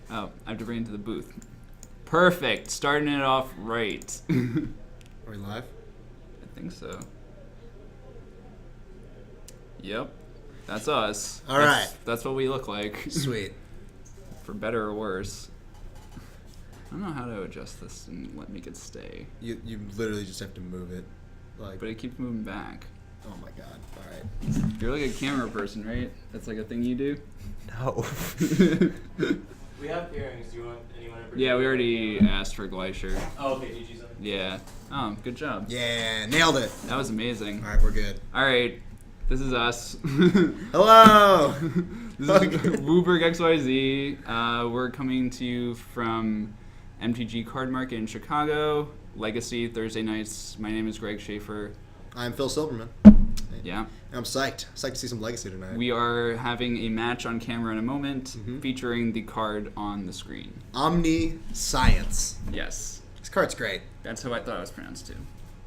Oh, I have to bring it to the booth. Perfect. Starting it off right. Are we live? I think so. Yep. That's us. All right. That's what we look like. Sweet. For better or worse. I don't know how to adjust this and make it stay. You literally just have to move it. But it keeps moving back. Oh my god. All right. You're like a camera person, right? That's like a thing you do? No. We have pairings. Do you want anyone to Yeah, we already asked for Glacier. Oh, okay. Did you something? Yeah. Oh, good job. Yeah, nailed it. That was amazing. All right, we're good. All right. This is us. Hello. This is WUBRGxyz. We're coming to you from MTG Card Market in Chicago. Legacy, Thursday nights. My name is Greg Schaefer. I'm Phil Silverman. Yeah. I'm psyched. Psyched to see some Legacy tonight. We are having a match on camera in a moment, featuring the card on the screen. Omni Science. Yes. This card's great. That's how I thought it was pronounced too.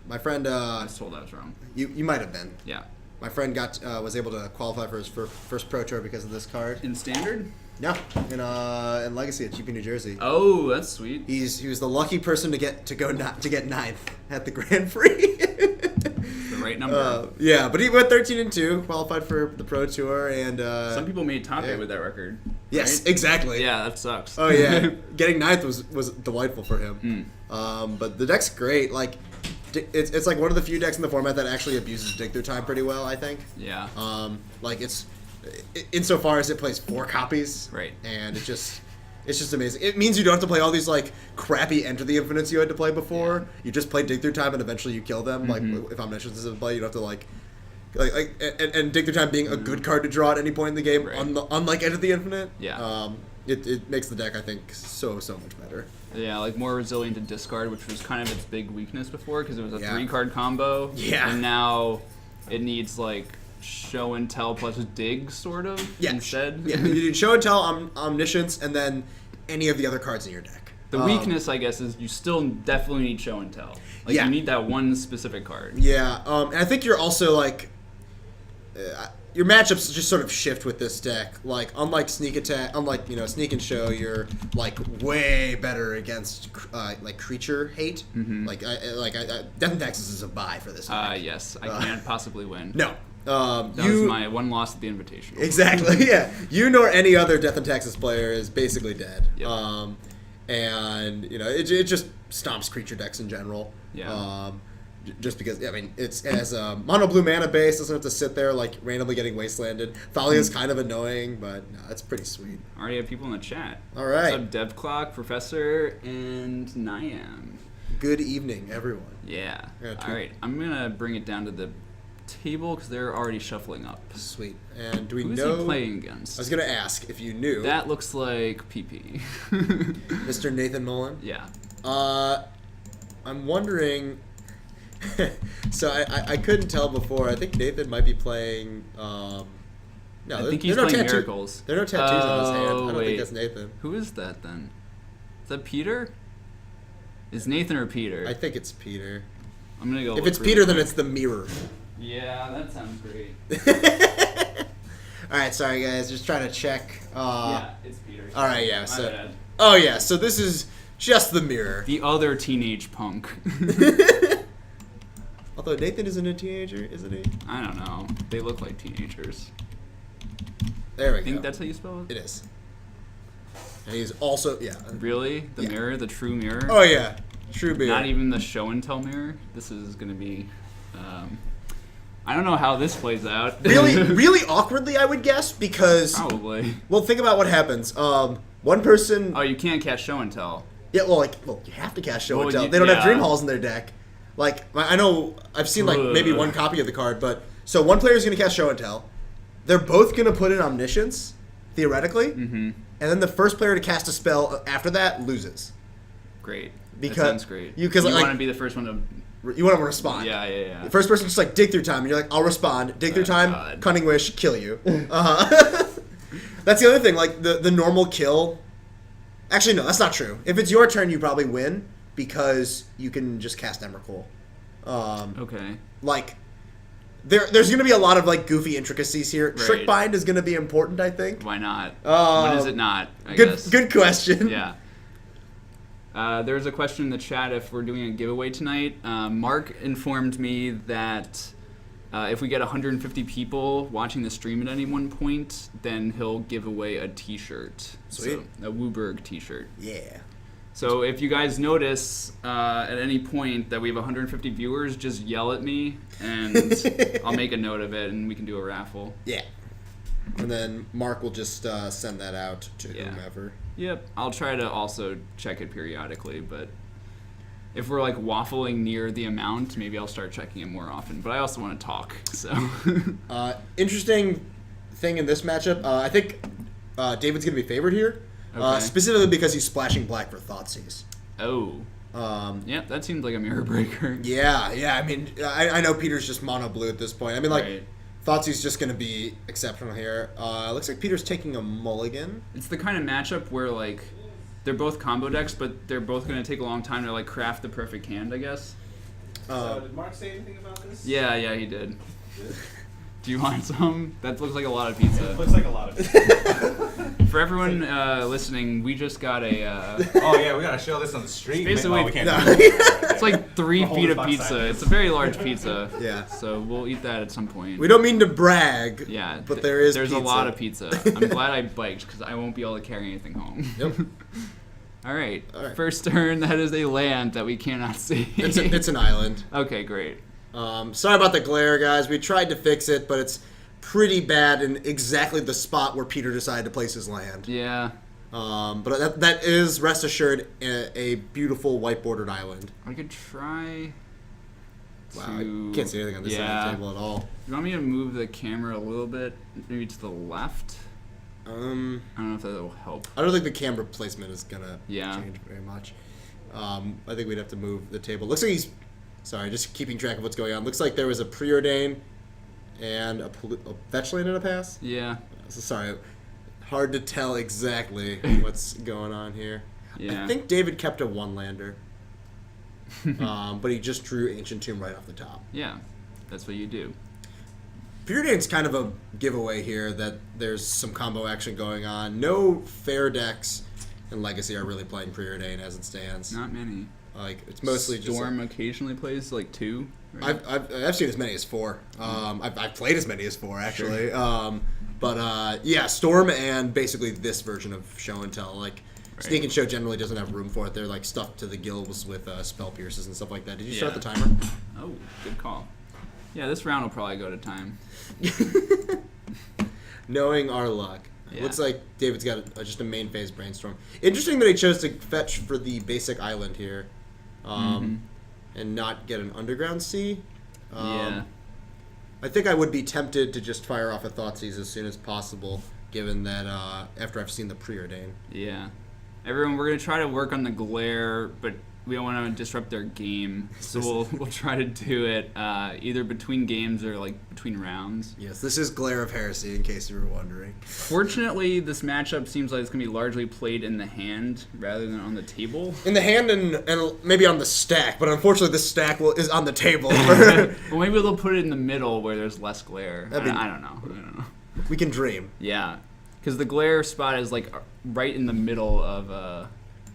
My friend, I was told I was wrong. you might have been. Yeah. My friend was able to qualify for his first Pro Tour because of this card. In Standard? No, in Legacy at GP New Jersey. Oh, that's sweet. He was the lucky person to get ninth at the Grand Prix. The right number. Yeah, but he went 13-2, qualified for the Pro Tour, and Some people made top 8 with that record. yes, right? exactly. Yeah, that sucks. Oh yeah, getting ninth was delightful for him. But the deck's great. Like, it's like one of the few decks in the format that actually abuses dig through time pretty well, I think. Yeah. Like it's insofar as it plays 4 copies. Right. And it's just amazing. It means you don't have to play all these like crappy Enter the Infinites you had to play before. Yeah. You just play dig through time and eventually you kill them. Like if Omniscience is in play, you don't have to like and dig through time being a good card to draw at any point in the game, right. unlike Enter the Infinite. Yeah. It makes the deck, I think, so much better. Yeah, like more resilient to discard, which was kind of its big weakness before because it was a 3-card combo. Yeah. And now it needs like show and tell plus dig sort of instead. Yeah, you need show and tell, Omniscience, and then any of the other cards in your deck. The weakness, I guess, is you still definitely need show and tell. Like you need that one specific card. Yeah, and I think you're also like your matchups just sort of shift with this deck. Like unlike Sneak Attack, Sneak and Show, you're like way better against like creature hate. Like Death and Taxes is a buy for this deck. Yes, I can't possibly win. No. That was my one loss at the invitation. Exactly, yeah. You nor any other Death and Taxes player is basically dead. Yep. And it just stomps creature decks in general. Yeah. Just because, I mean, it has a mono blue mana base, doesn't have to sit there like randomly getting wastelanded. Thalia's kind of annoying, but no, it's pretty sweet. Already have people in the chat. All right. What's up, DevClock, Professor, and Niam? Good evening, everyone. Yeah. Yeah, All right, I'm gonna bring it down to the table because they're already shuffling up. Sweet. And do we Who's know? he playing against? I was gonna ask if you knew. That looks like PP. Mr. Nathan Mullen. Yeah. I'm wondering. So I couldn't tell before. I think Nathan might be playing. No, I think he's playing Miracles. There are no tattoos on his hand. I don't wait. think that's Nathan. Who is that then? Is that Peter? Is Nathan or Peter? I think it's Peter. I'm gonna go. If it's Peter, then it's the mirror. Yeah, that sounds great. All right, sorry guys, just trying to check. Yeah, it's Peter. All right, yeah. My So, bad. oh yeah, so this is just the mirror. The other teenage punk. Although Nathan isn't a teenager, isn't he? I don't know. They look like teenagers. There we I think go. that's how you spell it? It is. And he's also Really? The mirror? The true mirror? Oh yeah, true mirror. Not even the show and tell mirror? This is going to be... I don't know how this plays out. really awkwardly, I would guess, because... Probably. Well, think about what happens. One person... Oh, you can't cast show and tell. Yeah, well, you have to cast show and tell. You, they don't have Dream Halls in their deck. Like, I know I've seen like maybe one copy of the card, but so one player is going to cast show and tell. They're both going to put in Omniscience, theoretically, and then the first player to cast a spell after that loses. Great. Because that sounds great. You want to be the first one to... You want to respond. Yeah. The first person just like dig through time, and you're like, I'll respond. Dig through time, God. Cunning Wish, kill you. That's the other thing. Like the normal kill. Actually, no, that's not true. If it's your turn, you probably win because you can just cast Emrakul. Okay. Like There's going to be a lot of like goofy intricacies here. Right. Trick bind is going to be important, I think. Why not? When is it not? I guess. Good question. Yeah. There's a question in the chat if we're doing a giveaway tonight. Mark informed me that if we get 150 people watching the stream at any one point, then he'll give away a T-shirt. Sweet. So, a WUBRG T-shirt. Yeah. So if you guys notice at any point that we have 150 viewers, just yell at me, and I'll make a note of it, and we can do a raffle. Yeah. And then Mark will just send that out to whomever. Yep. I'll try to also check it periodically, but if we're like waffling near the amount, maybe I'll start checking it more often. But I also want to talk, so. Interesting thing in this matchup, I think David's going to be favored here. Okay. Specifically because he's splashing black for Thoughtseize. Oh. Yeah, that seems like a mirror breaker. Yeah. I mean, I know Peter's just mono blue at this point. I mean, like, Right. Thoughtseize just going to be exceptional here. Looks like Peter's taking a mulligan. It's the kind of matchup where, like, they're both combo decks, but they're both going to take a long time to, like, craft the perfect hand, I guess. So did Mark say anything about this? Yeah, he did. Do you want some? That looks like a lot of pizza. It looks like a lot of it. For everyone listening, we just got a... Oh yeah, we gotta show this on the street. Basically- Oh, we can't No. do that. It's like 3 The whole feet of box pizza. size. It's a very large pizza. Yeah. So we'll eat that at some point. We don't mean to brag. Yeah, But there's a pizza. lot of pizza. I'm glad I biked because I won't be able to carry anything home. Yep. All right. All right. First turn, that is a land that we cannot see. It's an island. Okay, great. Sorry about the glare, guys. We tried to fix it, but it's pretty bad in exactly the spot where Peter decided to place his land. Yeah. But that is, rest assured, a beautiful white bordered island. I could try. Wow, to- I can't see anything on this side of the Yeah. table at all. You want me to move the camera a little bit, maybe to the left? I don't know if that'll help. I don't think the camera placement is gonna Yeah. change very much. I think we'd have to move the table. Looks like he's, sorry, just keeping track of what's going on. Looks like there was a preordain and a fetch land and a pass. Yeah. So sorry, hard to tell exactly what's going on here. Yeah. I think David kept a one-lander, but he just drew Ancient Tomb right off the top. Yeah. That's what you do. Preordain's kind of a giveaway here that there's some combo action going on. No fair decks in Legacy are really playing Preordain as it stands. Not many. Like, it's mostly Storm occasionally plays like 2. Right? I've seen as many as 4. I've played as many as 4 actually. Yeah, Storm and basically this version of Show and Tell. Like, Right. Sneak and Show generally doesn't have room for it. They're like stuffed to the gills with spell pierces and stuff like that. Did you start Yeah. the timer? Oh, good call. Yeah, this round will probably go to time. Knowing our luck. Yeah. Looks like David's got just a main phase brainstorm. Interesting that he chose to fetch for the basic island here, and not get an underground sea. Yeah. I think I would be tempted to just fire off a Thoughtseize as soon as possible, given that after I've seen the preordain. Yeah. Everyone, we're going to try to work on the glare, but we don't want to disrupt their game. So we'll try to do it either between games or like between rounds. Yes, this is Glare of Heresy, in case you were wondering. Fortunately, this matchup seems like it's going to be largely played in the hand rather than on the table. In the hand and maybe on the stack, but unfortunately the stack is on the table. Well, maybe they'll put it in the middle where there's less glare. I mean- I don't know. We can dream. Yeah, because the glare spot is like right in the middle of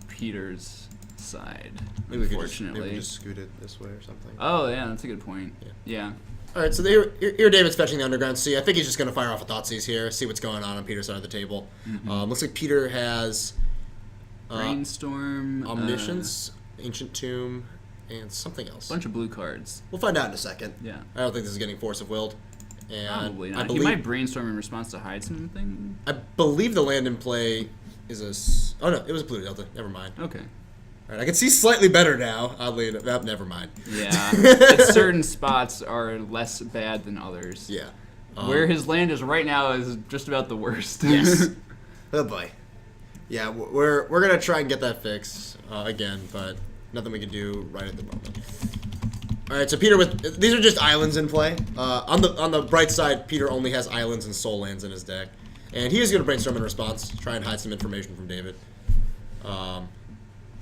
Peter's side. Maybe we Unfortunately. could just scoot it this way or something. Oh yeah, that's a good point. Yeah. All right, so here David's fetching the underground sea. I think he's just going to fire off a Thoughtseize here, see what's going on Peter's side of the table. Looks like Peter has Brainstorm. Omniscience, Ancient Tomb, and something else. Bunch of blue cards. We'll find out in a second. Yeah. I don't think this is getting Force of Willed. And Probably not. I He believe, might brainstorm in response to hide something. I believe the land in play is oh no, it was a Blue Delta. Never mind. Okay. All right, I can see slightly better now. Oddly enough, never mind. Yeah. It's certain spots are less bad than others. Yeah. Where his land is right now is just about the worst. Yes. Oh boy. Yeah, we're gonna try and get that fixed again, but nothing we can do right at the moment. All right, so Peter these are just islands in play. On the bright side, Peter only has islands and soul lands in his deck, and he is gonna brainstorm in response, try and hide some information from David.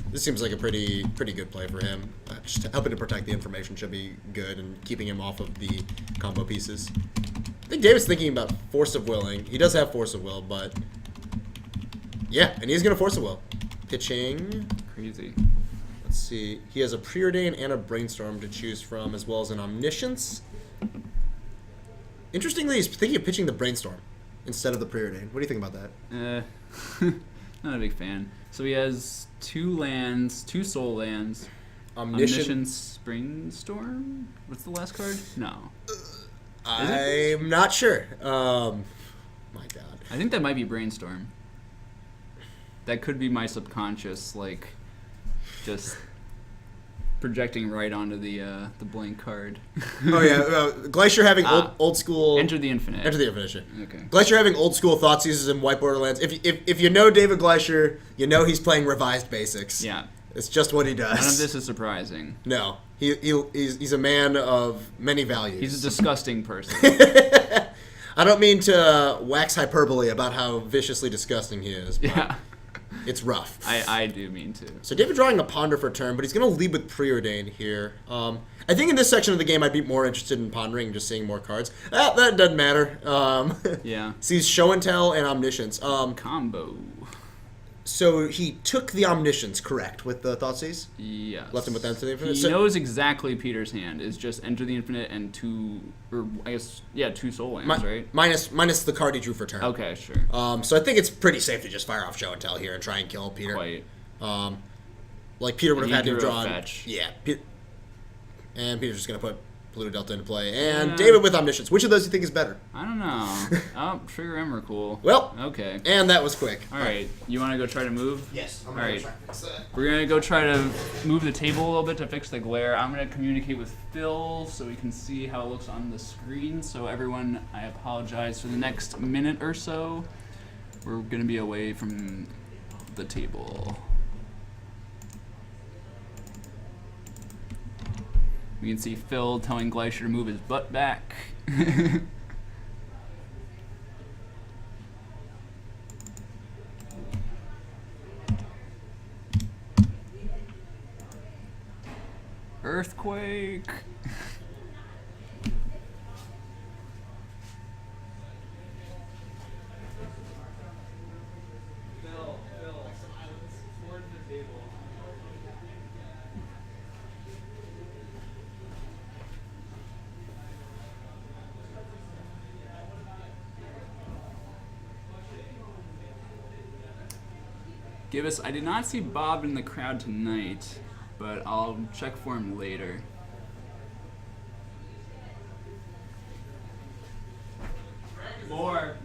This seems like a pretty good play for him. Just helping to protect the information should be good, and keeping him off of the combo pieces. I think David's thinking about Force of Willing. He does have Force of Will, but yeah, and he's gonna Force of Will. Pitching. Crazy. Let's see. He has a Preordain and a Brainstorm to choose from, as well as an Omniscience. Interestingly, he's thinking of pitching the Brainstorm instead of the Preordain. What do you think about that? Not a big fan. So he has 2 lands, 2 soul lands. Omniscience Brainstorm? What's the last card? No. I'm not sure. My God. I think that might be Brainstorm. That could be my subconscious, like, just projecting right onto the blank card. Oh yeah, Glacier having old school. Enter the Infinite. Enter the Infinite. Okay. Glacier having old school Thoughtseizes and White Borderlands. If you know David Glacier, you know he's playing revised basics. Yeah. It's just what he does. None of this is surprising. No, he's a man of many values. He's a disgusting person. I don't mean to wax hyperbole about how viciously disgusting he is. But Yeah. It's rough. I do mean to. So David drawing a Ponder for turn, but he's going to lead with Preordain here. I think in this section of the game I'd be more interested in pondering and just seeing more cards. That doesn't matter. Yeah. Sees Show and Tell and Omniscience. Combo. So he took the Omniscience, correct, with the Thoughtseize? Yes. Left him with Enter the Infinite? He knows exactly Peter's hand is just Enter the Infinite and 2, or I guess, yeah, 2 soul lands, right? Minus the card he drew for turn. Okay, sure. So I think it's pretty safe to just fire off Show and Tell here and try and kill Peter. Quite. Like Peter would have had to have drew a drawn. fetch. Yeah. And Peter's just going to put Pluto Delta into play. And David with Omniscience. Which of those do you think is better? I don't know. Oh, Trigger Emrakul. Well. Okay. And that was quick. All right. You want to go try to move? Yes. I'm All right. try to fix that. We're going to go try to move the table a little bit to fix the glare. I'm going to communicate with Phil so we can see how it looks on the screen. So everyone, I apologize for the next minute or so. We're going to be away from the table. We can see Phil telling Glacier to move his butt back. Earthquake. Phil, towards the table. Give us. I did not see Bob in the crowd tonight, but I'll check for him later. More.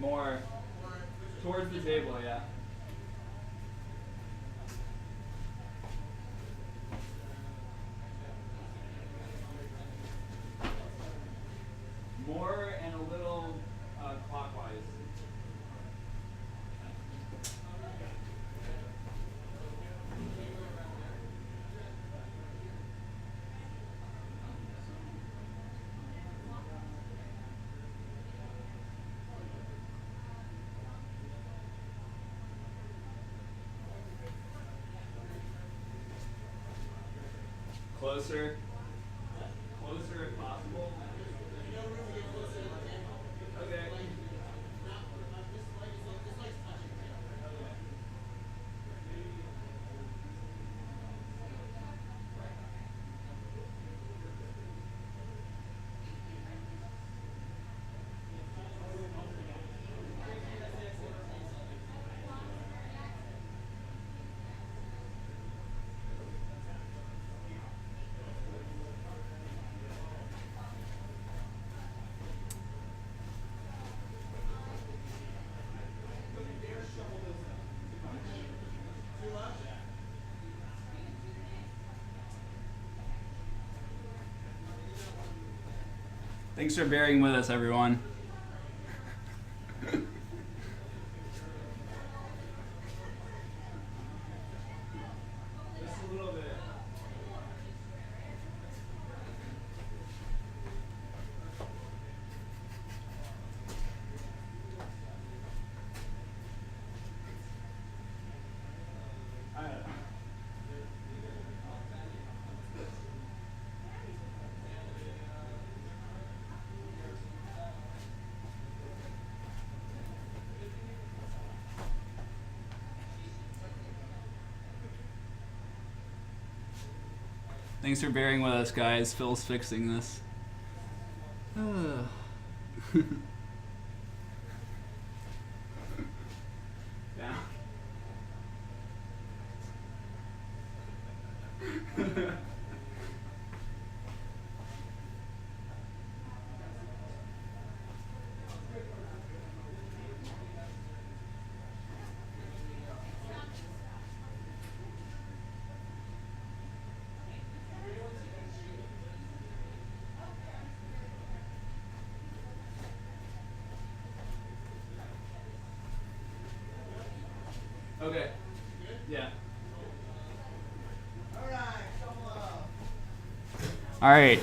Towards the table, yeah. More and a little clockwise. Closer. Closer if possible. Okay. Thanks for bearing with us, everyone. Just a little bit. Thanks for bearing with us, guys. Phil's fixing this. Yeah. Okay. Yeah. All right.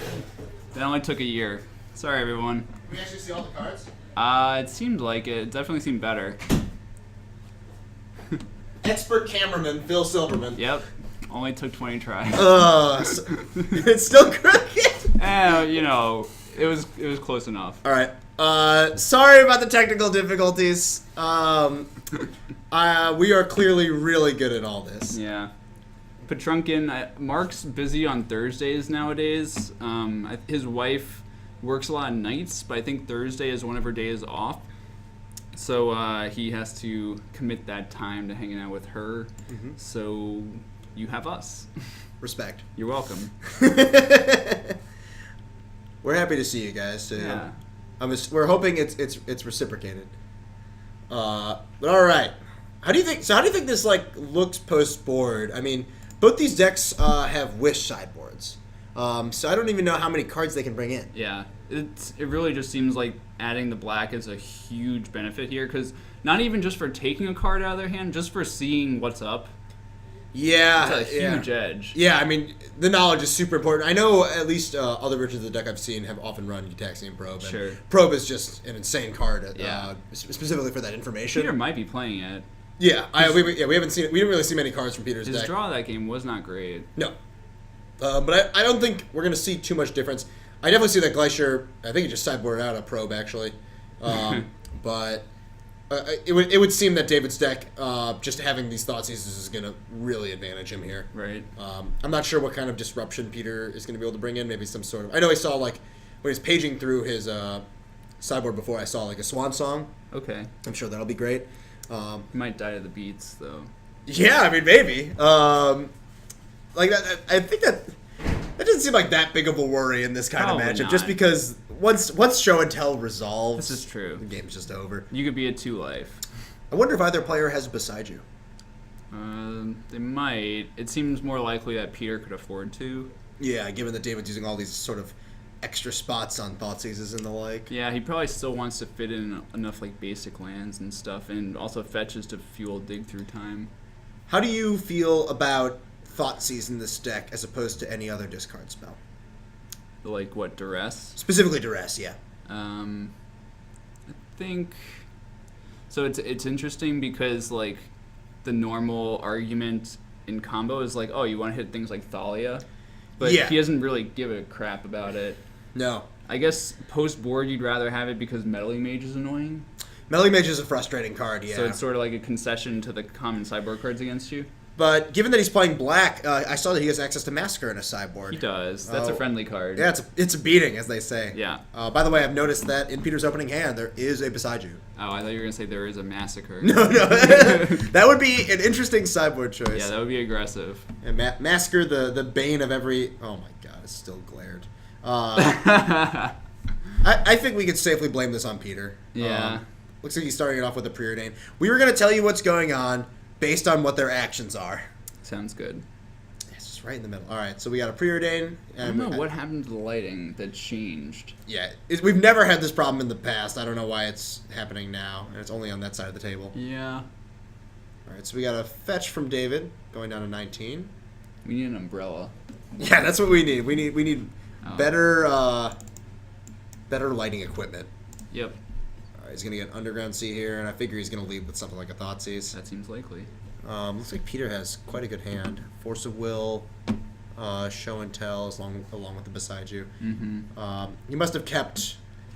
That only took a year. Sorry, everyone. We actually see all the cards? It seemed like it. It definitely seemed better. Expert cameraman Phil Silverman. Yep. Only took 20 tries. It's still crooked. You know, it was close enough. All right. Sorry about the technical difficulties. We are clearly really good at all this. Yeah. Petrunkin, Mark's busy on Thursdays nowadays. His wife works a lot of nights, but I think Thursday is one of her days off. So he has to commit that time to hanging out with her. Mm-hmm. So you have us. Respect. You're welcome. We're happy to see you guys too. Yeah. We're hoping it's reciprocated. But all right. How do you think this looks post board? I mean, both these decks have Wish sideboards. So I don't even know how many cards they can bring in. Yeah. It really just seems like adding the black is a huge benefit here, because not even just for taking a card out of their hand, just for seeing what's up. Yeah, it's a huge edge. Yeah, I mean, the knowledge is super important. I know at least other versions of the deck I've seen have often run Utaxian Probe. And sure. Probe is just an insane card, Yeah. Specifically for that information. Peter might be playing it. Yeah, we haven't seen. We didn't really see many cards from Peter's deck. His draw of that game was not great. No, but I don't think we're gonna see too much difference. I definitely see that Glacier. I think he just sideboarded out a Probe actually, but it would seem that David's deck, just having these Thoughtseizes is gonna really advantage him here. Right. I'm not sure what kind of disruption Peter is gonna be able to bring in. Maybe some sort of. I know I saw when he was paging through his sideboard before. I saw a Swan Song. Okay. I'm sure that'll be great. He might die to the beats though. Yeah, I mean maybe. Like that, I think that doesn't seem like that big of a worry in this kind Probably of matchup. not. Just because once show and tell resolves, This is true. the game's just over. You could be a 2-life. I wonder if either player has Beside You. They might. It seems more likely that Peter could afford to. Yeah, given that David's using all these sort of extra spots on Thoughtseizes and the like. Yeah, he probably still wants to fit in enough basic lands and stuff, and also fetches to fuel dig through time. How do you feel about Thoughtseize in this deck as opposed to any other discard spell? What, Duress? Specifically Duress, yeah. I think so. It's interesting because the normal argument in combo is oh, you want to hit things like Thalia, but Yeah. he doesn't really give a crap about it. No. I guess post board you'd rather have it because Meddling Mage is annoying. Meddling Mage is a frustrating card, yeah. So it's sort of like a concession to the common sideboard cards against you. But given that he's playing black, I saw that he has access to Massacre in his sideboard. He does. That's a friendly card. Yeah, it's a beating, as they say. Yeah. By the way, I've noticed that in Peter's opening hand, there is a Beside You. Oh, I thought you were going to say there is a Massacre. No. That would be an interesting sideboard choice. Yeah, that would be aggressive. And Massacre, the bane of every... Oh my god, it's still glared. I think we could safely blame this on Peter. Yeah. Looks like he's starting it off with a Preordain. We were going to tell you what's going on based on what their actions are. Sounds good. It's just right in the middle. All right, so we got a Preordain. I don't know what happened to the lighting that changed. Yeah, we've never had this problem in the past. I don't know why it's happening now, and it's only on that side of the table. Yeah. All right, so we got a fetch from David, going down to 19. We need an umbrella. Yeah, that's what we need. We need better lighting equipment. Yep. All right, he's gonna get Underground Sea here, and I figure he's gonna lead with something like a Thoughtseize. That seems likely. Looks like Peter has quite a good hand. Force of Will, Show and Tell, along with the Beside You. Mm-hmm. He must have kept.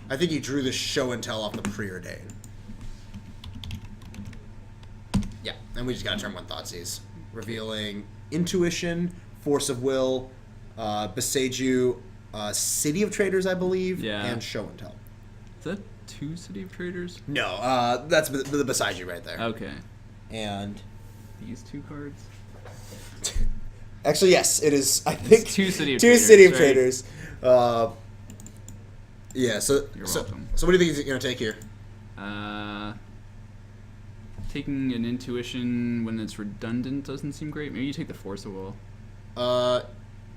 I think he drew the Show and Tell off the Preordain. Yeah, and we just got to turn one Thoughtseize, revealing Intuition, Force of Will, Beseiju, City of Traders, I believe, Yeah. and Show and Tell. Is that 2 City of Traders? No, that's the Beseiju right there. Okay. And These 2 cards? actually, yes, it is. I think It's 2 City of two Traders. City of right? Traders. Yeah. So You're so, welcome. so what do you think he's gonna take here? Taking an intuition when it's redundant doesn't seem great. Maybe you take the Force of Will.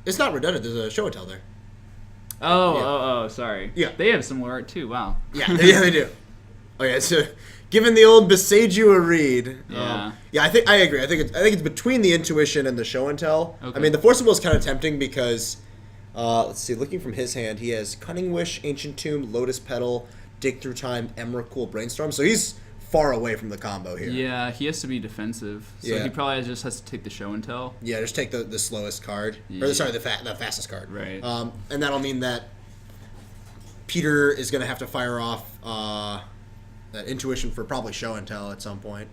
It's not redundant. There's a Show and Tell there. Oh, sorry. Yeah. They have similar art too. Wow. Yeah, yeah, they do. Okay, so giving the old Beseiju a read. Yeah. Yeah, I agree. I think it's between the intuition and the Show and Tell. Okay. I mean, the Force of Will is kind of tempting because, let's see, looking from his hand, he has Cunning Wish, Ancient Tomb, Lotus Petal, Dig Through Time, Emrakul, Brainstorm. So he's far away from the combo here. Yeah, he has to be defensive. So Yeah. he probably just has to take the Show and Tell. Yeah, just take the slowest card, Yeah. or sorry, the fastest card. Right. And that'll mean that Peter is going to have to fire off that intuition for probably Show and Tell at some point.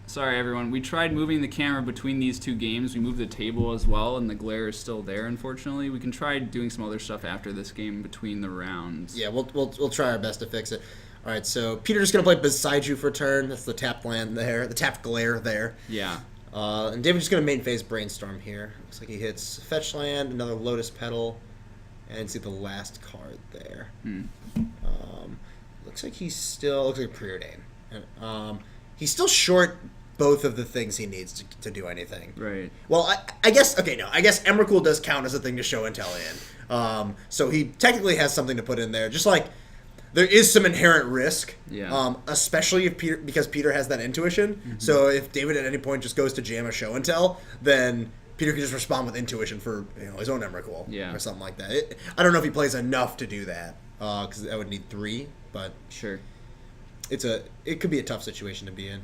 Sorry, everyone. We tried moving the camera between these 2 games. We moved the table as well, and the glare is still there, unfortunately. We can try doing some other stuff after this game between the rounds. Yeah, we'll try our best to fix it. All right, so Peter's going to play Beseiju for turn. That's the tapped land there, the tapped glare there. Yeah. And David's just going to main phase Brainstorm here. Looks like he hits Fetch Land, another Lotus Petal, and see the last card there. Looks like looks like Preordain. He's still short both of the things he needs to do anything. Right. Well, I guess Emrakul does count as a thing to Show and Tell in. So he technically has something to put in there. Just like there is some inherent risk. Yeah. Especially because Peter has that intuition. Mm-hmm. So if David at any point just goes to jam a Show and Tell, then Peter can just respond with intuition for his own Emrakul. Yeah. Or something like that. I don't know if he plays enough to do that. Because I would need 3, but Sure. it could be a tough situation to be in.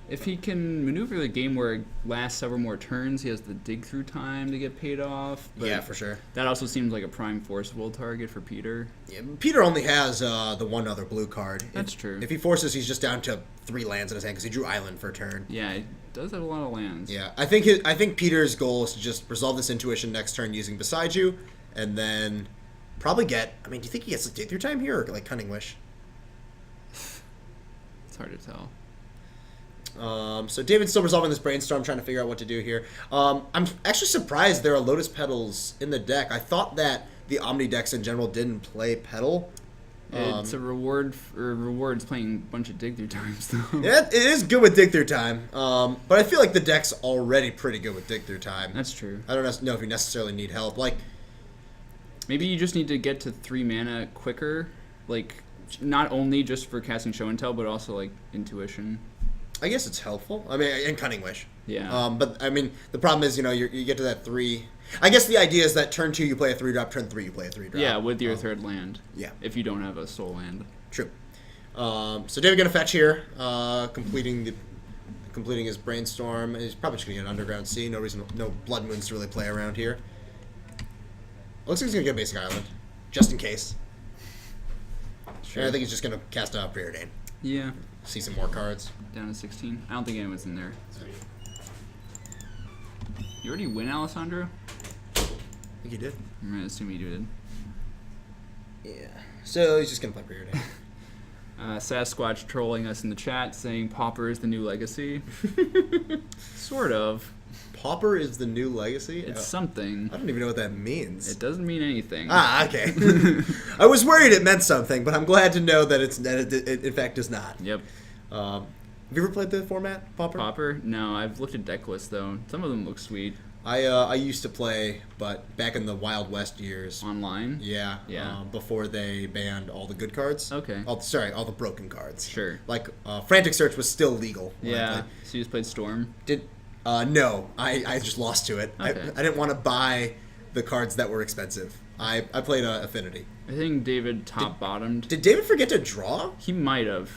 If he can maneuver the game where it lasts several more turns, he has the dig through time to get paid off. But Yeah, for sure. That also seems like a prime forcible target for Peter. Yeah, Peter only has the one other blue card. That's true. If he forces, he's just down to 3 lands in his hand because he drew Island for a turn. Yeah, he does have a lot of lands. Yeah, I think Peter's goal is to just resolve this intuition next turn using Beseiju, and then probably get. I mean, do you think he gets dig through time here or like Cunning Wish? It's hard to tell. So David's still resolving this Brainstorm, trying to figure out what to do here. I'm actually surprised there are Lotus Petals in the deck. I thought that the Omni decks in general didn't play Petal. It's a reward for rewards playing a bunch of dig through times though. Yeah, it is good with Dig Through Time, but I feel like the deck's already pretty good with Dig Through Time. That's true. I don't know if you necessarily need help. Like, Maybe you just need to get to 3 mana quicker, like not only just for casting Show and Tell, but also like intuition. I guess it's helpful. I mean, and Cunning Wish. Yeah. But I mean, the problem is, you get to that 3. I guess the idea is that turn 2 you play a 3-drop, turn 3 you play a 3-drop. Yeah, with your 3rd land. Yeah. If you don't have a soul land. True. So David gonna fetch here, completing his Brainstorm. He's probably just gonna get an Underground Sea. No Blood Moons to really play around here. Looks like he's gonna get a Basic Island, just in case. Sure. And I think he's just gonna cast a Preordain. Yeah. See some more cards. Down to 16. I don't think anyone's in there. You already win, Alessandro? I think he did. I'm gonna assume you did. Yeah. So he's just gonna play Preordain. Sasquatch trolling us in the chat saying Pauper is the new legacy. Sort of. Pauper is the new legacy? It's something. I don't even know what that means. It doesn't mean anything. Okay. I was worried it meant something, but I'm glad to know that it in fact does not. Yep. Have you ever played the format, Pauper? Pauper? No, I've looked at deck lists though. Some of them look sweet. I used to play, but back in the Wild West years. Online? Yeah. Yeah. Before they banned all the good cards. Okay. All the broken cards. Sure. Like Frantic Search was still legal. when I Yeah. played. So you just played Storm? No, I just lost to it. Okay. I didn't want to buy the cards that were expensive. I played Affinity. I think David bottomed. Did David forget to draw? He might have.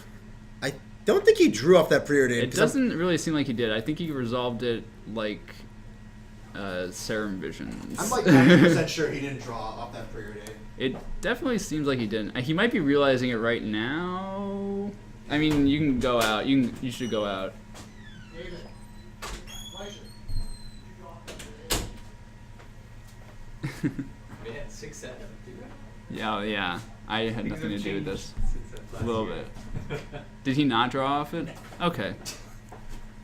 I don't think he drew off that Preordain. It doesn't really seem like he did. I think he resolved it like Serum Visions. I'm like 90% sure he didn't draw off that Preordain. It definitely seems like he didn't. He might be realizing it right now. I mean, you can go out. You should go out. David, Man, 6-7, dude. Yeah. I had Things nothing to have do with changed this. since that A last little year. bit. Did he not draw off it? Okay.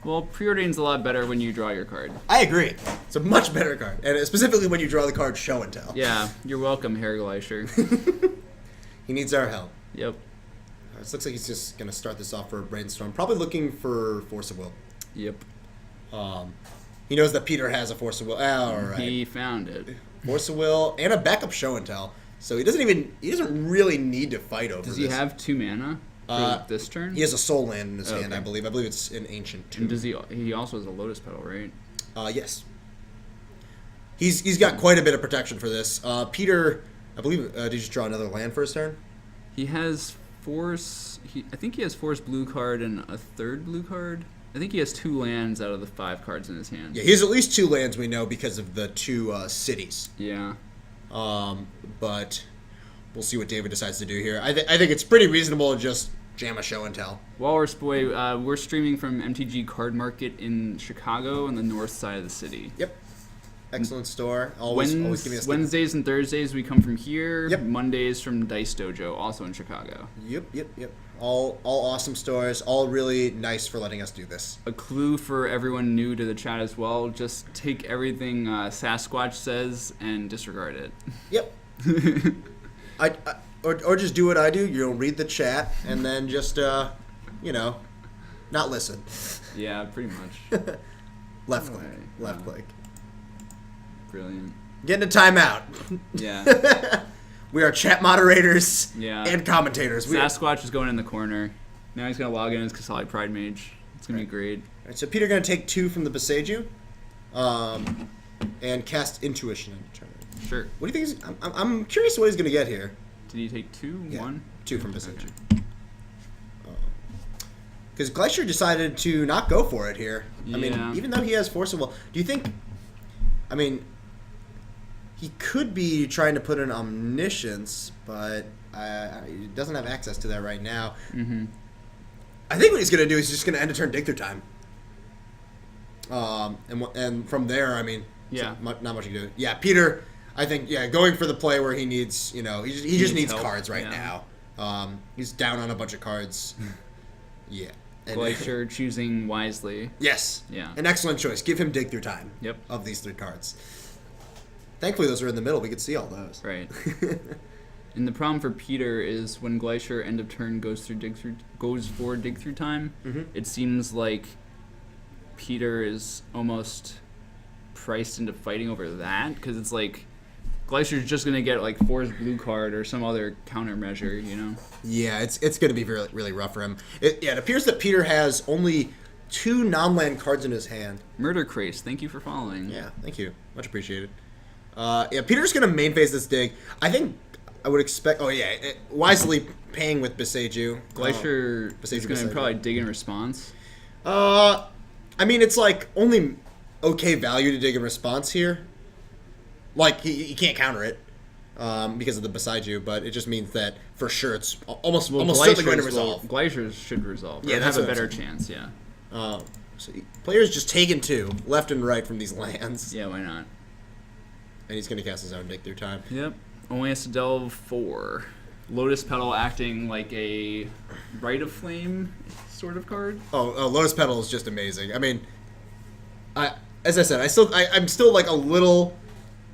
Well, preordain's a lot better when you draw your card. I agree. It's a much better card, and specifically when you draw the card Show and Tell. Yeah, you're welcome, Herr Gleischer. He needs our help. Yep. It looks like he's just gonna start this off for a brainstorm. Probably looking for Force of Will. Yep. He knows that Peter has a Force of Will. All right. He found it. Force of Will and a backup Show and Tell. So he doesn't really need to fight over Does this. he have 2 mana for this turn? He has a Soul Land in his hand, Okay. I believe. I believe it's an Ancient too. And does he also has a Lotus Petal, right? Yes. He's got quite a bit of protection for this. Peter, I believe, did you just draw another land for his turn? He has Force. I think he has Force blue card and a 3rd blue card. I think he has 2 lands out of the 5 cards in his hand. Yeah, he has at least 2 lands we know because of the 2 cities. Yeah. But we'll see what David decides to do here. I think it's pretty reasonable to just jam a Show and Tell. Walrus Boy, we're streaming from MTG Card Market in Chicago on the north side of the city. Yep. Excellent store. Always give me a stick. Wednesdays and Thursdays we come from here. Yep. Mondays from Dice Dojo, also in Chicago. Yep. All awesome stores. All really nice for letting us do this. A clue for everyone new to the chat as well: just take everything Sasquatch says and disregard it. Yep. Or just do what I do. You'll read the chat and then just not listen. Yeah, pretty much. Left click. Alright, Left click. Brilliant. Getting a timeout. Yeah. We are chat moderators Yeah. and commentators. All Sasquatch is going in the corner. Now he's gonna log in as Kasali Pride Mage. It's gonna be great. right, so Peter going to take 2 from the Beseiju, and cast Intuition on the turn. Sure. What do you think? I'm curious what he's going to get here. Did he take 2? Yeah, 1? 2 from Beseiju. Okay. Because Glacier decided to not go for it here. I mean, Yeah. even though he has Force of Will, do you think? I mean, he could be trying to put in Omniscience, but he doesn't have access to that right now. Mm-hmm. I think what he's going to do is just going to end a turn Dig Through Time. And from there, I mean, Yeah. not much you can do. Yeah, Peter, I think, going for the play where he needs, he just needs help. cards right Yeah. now. He's down on a bunch of cards. Yeah. And- Glacier choosing wisely. Yes. Yeah. An excellent choice. Give him Dig Through Time. Yep. Of these 3 cards. Thankfully, those are in the middle. We could see all those. Right. And the problem for Peter is when Glacier end of turn goes for dig through time, Mhm. it seems like Peter is almost priced into fighting over that because it's like Glacier's just gonna get like Force blue card or some other countermeasure, Yeah, it's going to be really, really rough for him. It appears that Peter has only 2 non-land cards in his hand. Murder Craze, thank you for following. Yeah, thank you. Much appreciated. Peter's going to main phase this dig. I think I would expect... wisely paying with Beseiju. Glacier is Beseiju, gonna Beseiju. probably dig in response. I mean, it's like only okay value to dig in response here. Like, he can't counter it because of the Beseiju, but it just means that for sure it's almost certainly going to resolve. Glaciers should resolve. Yeah, Or that's have a what I'm better saying. chance, yeah. So player's just taking 2 left and right from these lands, Yeah, why not? and he's going to cast his own Dig Through Time. Yep. Only has to delve 4. Lotus Petal acting like a Rite of Flame sort of card. Oh, Lotus Petal is just amazing. I mean, as I said, I'm still like a little,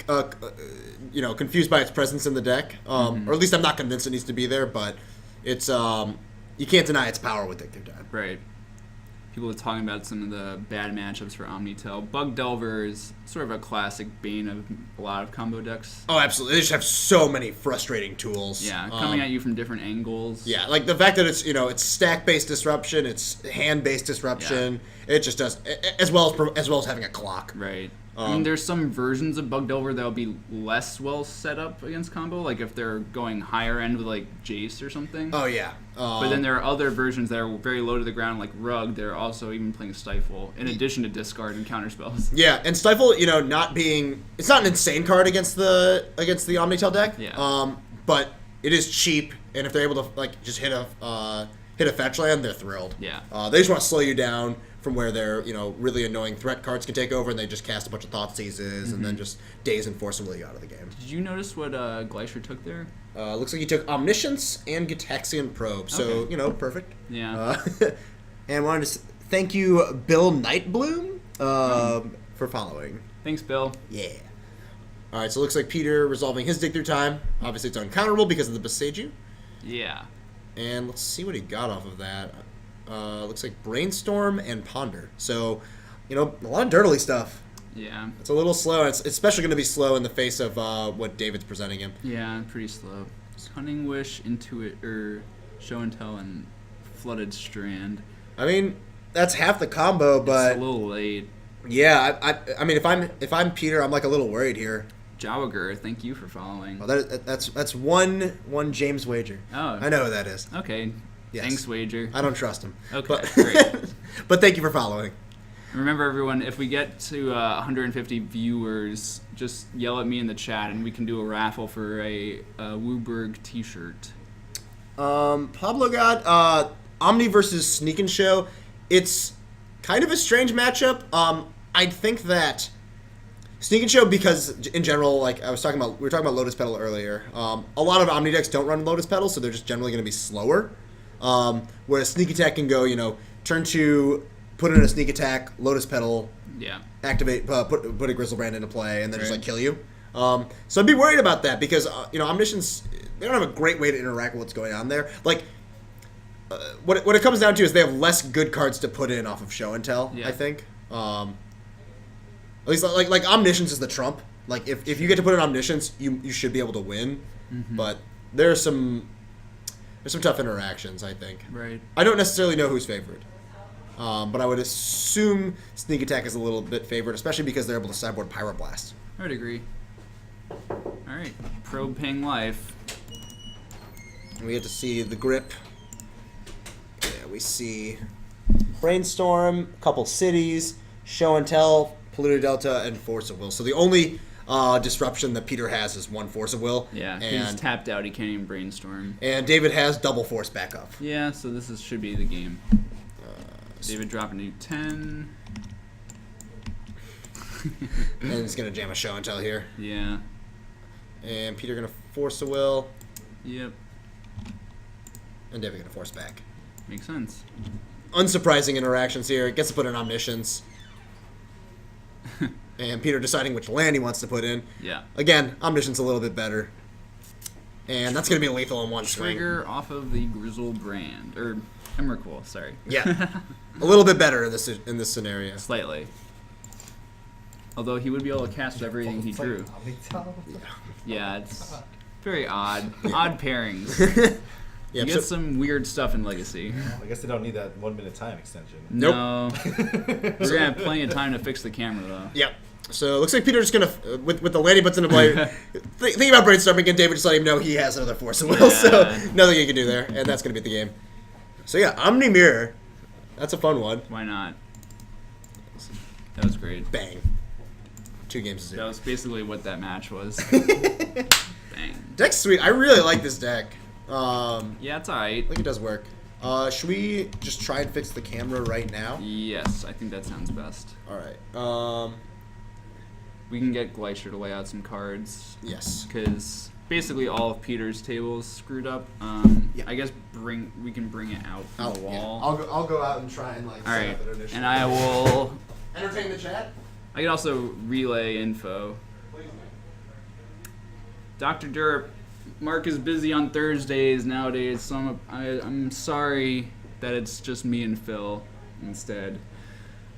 confused by its presence in the deck, or at least I'm not convinced it needs to be there. But it's you can't deny its power with Dig Through Time. Right. People are talking about some of the bad matchups for Omnitel. Bug Delver is sort of a classic bane of a lot of combo decks. Oh, absolutely. They just have so many frustrating tools. Yeah, coming at you from different angles. Yeah, like the fact that it's stack-based disruption, it's hand-based disruption. It just does as well as having a clock. Right. I mean, there's some versions of Bug Delver that'll be less well set up against combo, like if they're going higher end with like Jace or something. Oh yeah. But then there are other versions that are very low to the ground, like Rug. They're also even playing Stifle, in addition to discard and counter spells. Yeah, and Stifle, not being, it's not an insane card against the Omnitel deck. Yeah. But it is cheap, and if they're able to just hit a fetch land, they're thrilled. Yeah. They just want to slow you down, from where their really annoying threat cards can take over, and they just cast a bunch of Thought Seizes and then just daze and force them really out of the game. Did you notice what Glacier took there? Looks like he took Omniscience and Gitaxian Probe, so Okay. perfect. Yeah. And wanted to thank you, Bill Nightbloom, for following. Thanks, Bill. Yeah. All right, so it looks like Peter resolving his dig through time. Obviously, it's uncounterable because of the Beseiju. Yeah. And let's see what he got off of that. Looks like Brainstorm and Ponder. So, a lot of dirtily stuff. Yeah. It's a little slow. It's especially going to be slow in the face of what David's presenting him. Yeah, pretty slow. Cunning Wish, Intuit, or Show and Tell, and Flooded Strand. I mean, that's half the combo, but It's a little late. yeah. I mean, if I'm Peter, I'm like a little worried here. Jawager, thank you for following. Well, that's one James Wager. Oh. I know who that is. Okay. Yes. Thanks, Wager. I don't trust him. Okay, but, great. But thank you for following. Remember, everyone, if we get to 150 viewers, just yell at me in the chat, and we can do a raffle for a WUBRG t-shirt. Pablo got Omni versus Sneak and Show. It's kind of a strange matchup. I think that Sneak and Show, because in general, like we were talking about Lotus Petal earlier. A lot of Omni decks don't run Lotus Petal, so they're just generally going to be slower. Whereas Sneak Attack can go, turn 2, put in a Sneak Attack, Lotus Petal, Yeah. activate, put a Grizzlebrand into play, and then just kill you. So I'd be worried about that because Omniscience, they don't have a great way to interact with what's going on there. Like what it comes down to is they have less good cards to put in off of Show and Tell. Yeah. I think. At least like Omniscience is the trump. Like if you get to put in Omniscience, you should be able to win. Mm-hmm. But there's some tough interactions. I think. Right. I don't necessarily know who's favored. But I would assume Sneak Attack is a little bit favored, especially because they're able to sideboard Pyroblast. I would agree. All right. Probe paying life. And we get to see the grip. Yeah, we see Brainstorm, a couple cities, Show and Tell, Polluted Delta, and Force of Will. So the only disruption that Peter has is one Force of Will. Yeah, he's and tapped out. He can't even brainstorm. David has double Force backup. Yeah, so this should be the game. David dropping to 10. And he's gonna jam a Show and Tell here. Yeah. And Peter gonna Force a Will, Yep. and David gonna Force back. Makes sense. Unsurprising interactions here. Gets to put in Omniscience. And Peter deciding which land he wants to put in. Yeah. Again, Omniscience a little bit better. And that's going to be lethal in one swing. Trigger off of the Grizzlebrand. Or Emrakul, sorry. Yeah. A little bit better in this scenario. Slightly. Although he would be able to cast everything he drew. Yeah, it's very odd. Odd pairings. Yeah, You get some weird stuff in Legacy. I guess they don't need that 1 minute time extension. Nope. No. We're going to have plenty of time to fix the camera, though. Yep. So it looks like Peter's going to, with the land he puts into play, think about brainstorming, and David just let him know he has another Force of Will, so nothing he can do there, and that's going to be the game. So yeah, Omni Mirror. That's a fun one. Why not? That was great. Bang. 2 games to 0. That was basically what that match was. Bang. Deck's sweet. I really like this deck. Yeah, it's alright. I think it does work. Should we just try and fix the camera right now? Yes, I think that sounds best. Alright. We can get Glacier to lay out some cards. Yes. Because basically all of Peter's tables screwed up. Yeah. I guess we can bring it out from the wall. I'll go out and try and like Alright, and I will... entertain the chat. I can also relay info. Dr. Derp, Mark is busy on Thursdays nowadays, so I'm sorry that it's just me and Phil instead.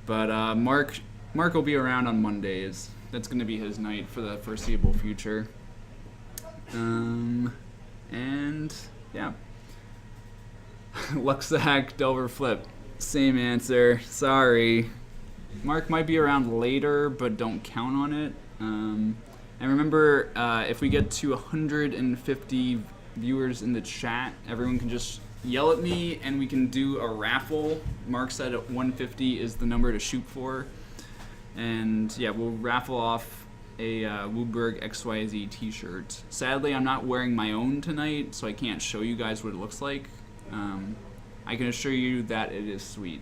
But Mark will be around on Mondays. That's going to be his night for the foreseeable future. And yeah. Luxac, Delver Flip. Same answer. Sorry. Mark might be around later, but don't count on it. And remember, if we get to 150 viewers in the chat, everyone can just yell at me and we can do a raffle. Mark said at 150 is the number to shoot for. And yeah, we'll raffle off a WUBRGxyz t-shirt. Sadly, I'm not wearing my own tonight, so I can't show you guys what it looks like. I can assure you that it is sweet.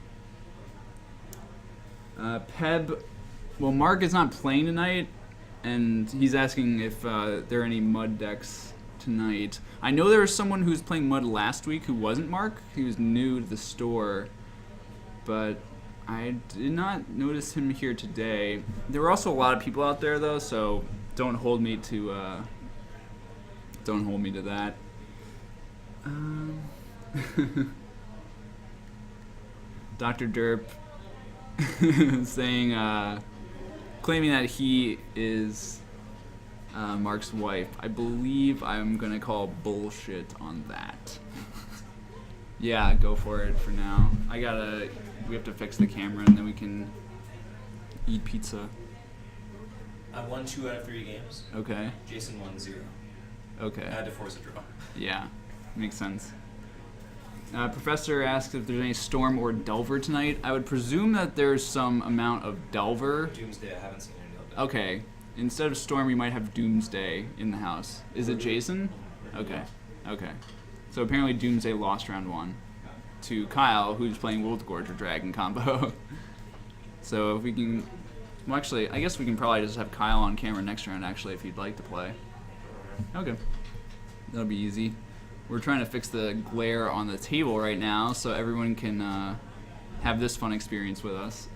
Peb, well, Mark is not playing tonight, and he's asking if there are any mud decks tonight. I know there was someone who was playing mud last week who wasn't Mark. He was new to the store, but I did not notice him here today. There were also a lot of people out there, though, so don't hold me to that. Dr. Derp saying, claiming that he is Mark's wife. I believe I'm gonna call bullshit on that. Yeah, go for it for now. We have to fix the camera and then we can eat pizza. I won 2 out of 3 games. Okay. Jason won 0. Okay. I had to force a draw. Yeah, makes sense. Professor asks if there's any Storm or Delver tonight. I would presume that there's some amount of Delver. Doomsday, I haven't seen any of that. Okay. Instead of Storm, we might have Doomsday in the house. Is it Jason? Okay. Okay. So apparently Doomsday lost round 1 to Kyle, who's playing World Gorger Dragon combo. So if we can... Well, actually, I guess we can probably just have Kyle on camera next round, actually, if you'd like to play. Okay. That'll be easy. We're trying to fix the glare on the table right now so everyone can have this fun experience with us.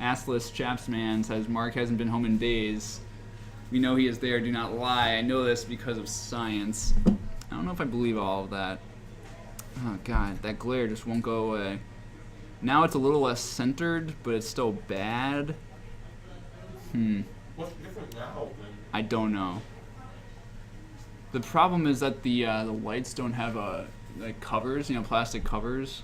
Assless Chapsman says, Mark hasn't been home in days. We know he is there, do not lie. I know this because of science. I don't know if I believe all of that. Oh god, that glare just won't go away. Now it's a little less centered, but it's still bad. What's different now? I don't know. The problem is that the lights don't have like covers, plastic covers.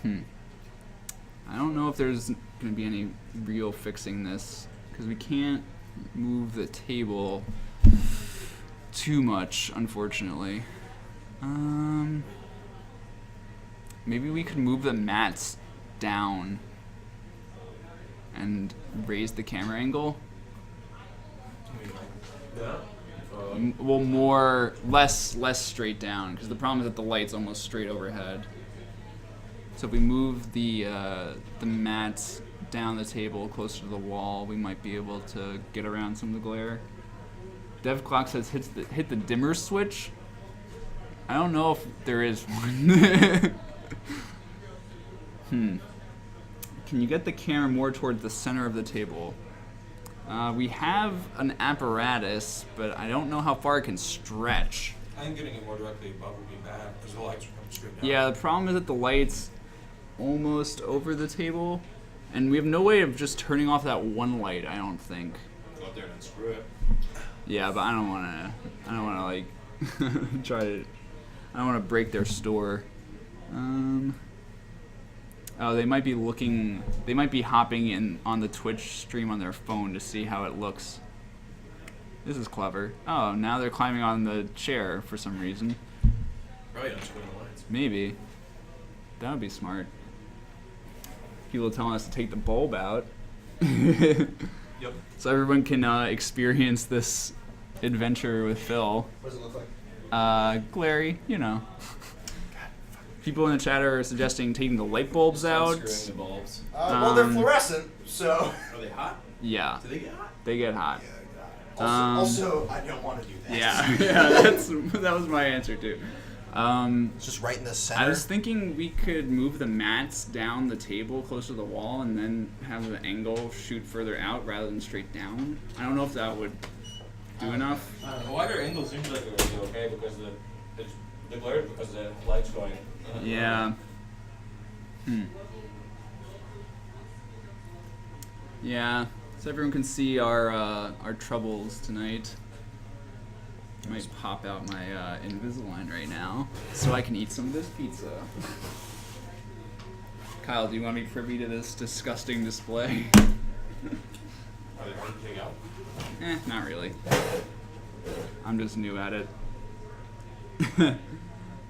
I don't know if there's going to be any real fixing this because we can't move the table too much, unfortunately. Maybe we could move the mats down and raise the camera angle. Yeah. Well, less straight down, because the problem is that the light's almost straight overhead. So if we move the mats down the table closer to the wall, we might be able to get around some of the glare. Dev Clock says hit the dimmer switch. I don't know if there is one. Can you get the camera more towards the center of the table? We have an apparatus, but I don't know how far it can stretch. I think getting it more directly above would be bad because the lights are coming straight down. Yeah, the problem is that the light's almost over the table, and we have no way of just turning off that one light, I don't think. Go out there and unscrew it. Yeah, but I don't want to like I don't want to break their store. Oh, they might be hopping in on the Twitch stream on their phone to see how it looks. This is clever. Oh, now they're climbing on the chair for some reason. Probably unscrewing the lights. Maybe. That would be smart. People telling us to take the bulb out. Yep. So everyone can experience this adventure with Phil. What does it look like? Glary, People in the chat are suggesting taking the light bulbs out. Unscrewing the bulbs. Well, they're fluorescent, so. Are they hot? Yeah, Do they get hot? they get hot. Also, I don't want to do that. Yeah, that was my answer too. It's just right in the center. I was thinking we could move the mats down the table closer to the wall and then have the angle shoot further out rather than straight down. I don't know if that would do enough. A wider angle seems like it would be okay because the glare because the light's going. Yeah. Yeah. So everyone can see our troubles tonight. I might pop out my Invisalign right now so I can eat some of this pizza. Kyle, do you want me privy to this disgusting display? Are they hard to take out? Not really. I'm just new at it.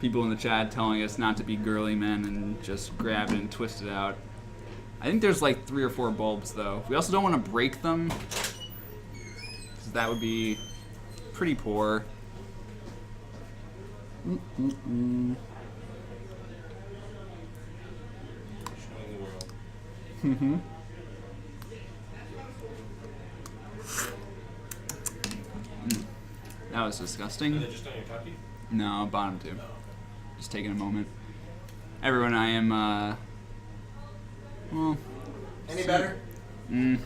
People in the chat telling us not to be girly men and just grab it and twist it out. I think there's like 3 or 4 bulbs though. We also don't want to break them because that would be pretty poor. Mm-hmm. That was disgusting. Is it just on your top teeth? No, bottom two. Just taking a moment. Everyone, I am, well... Any better? You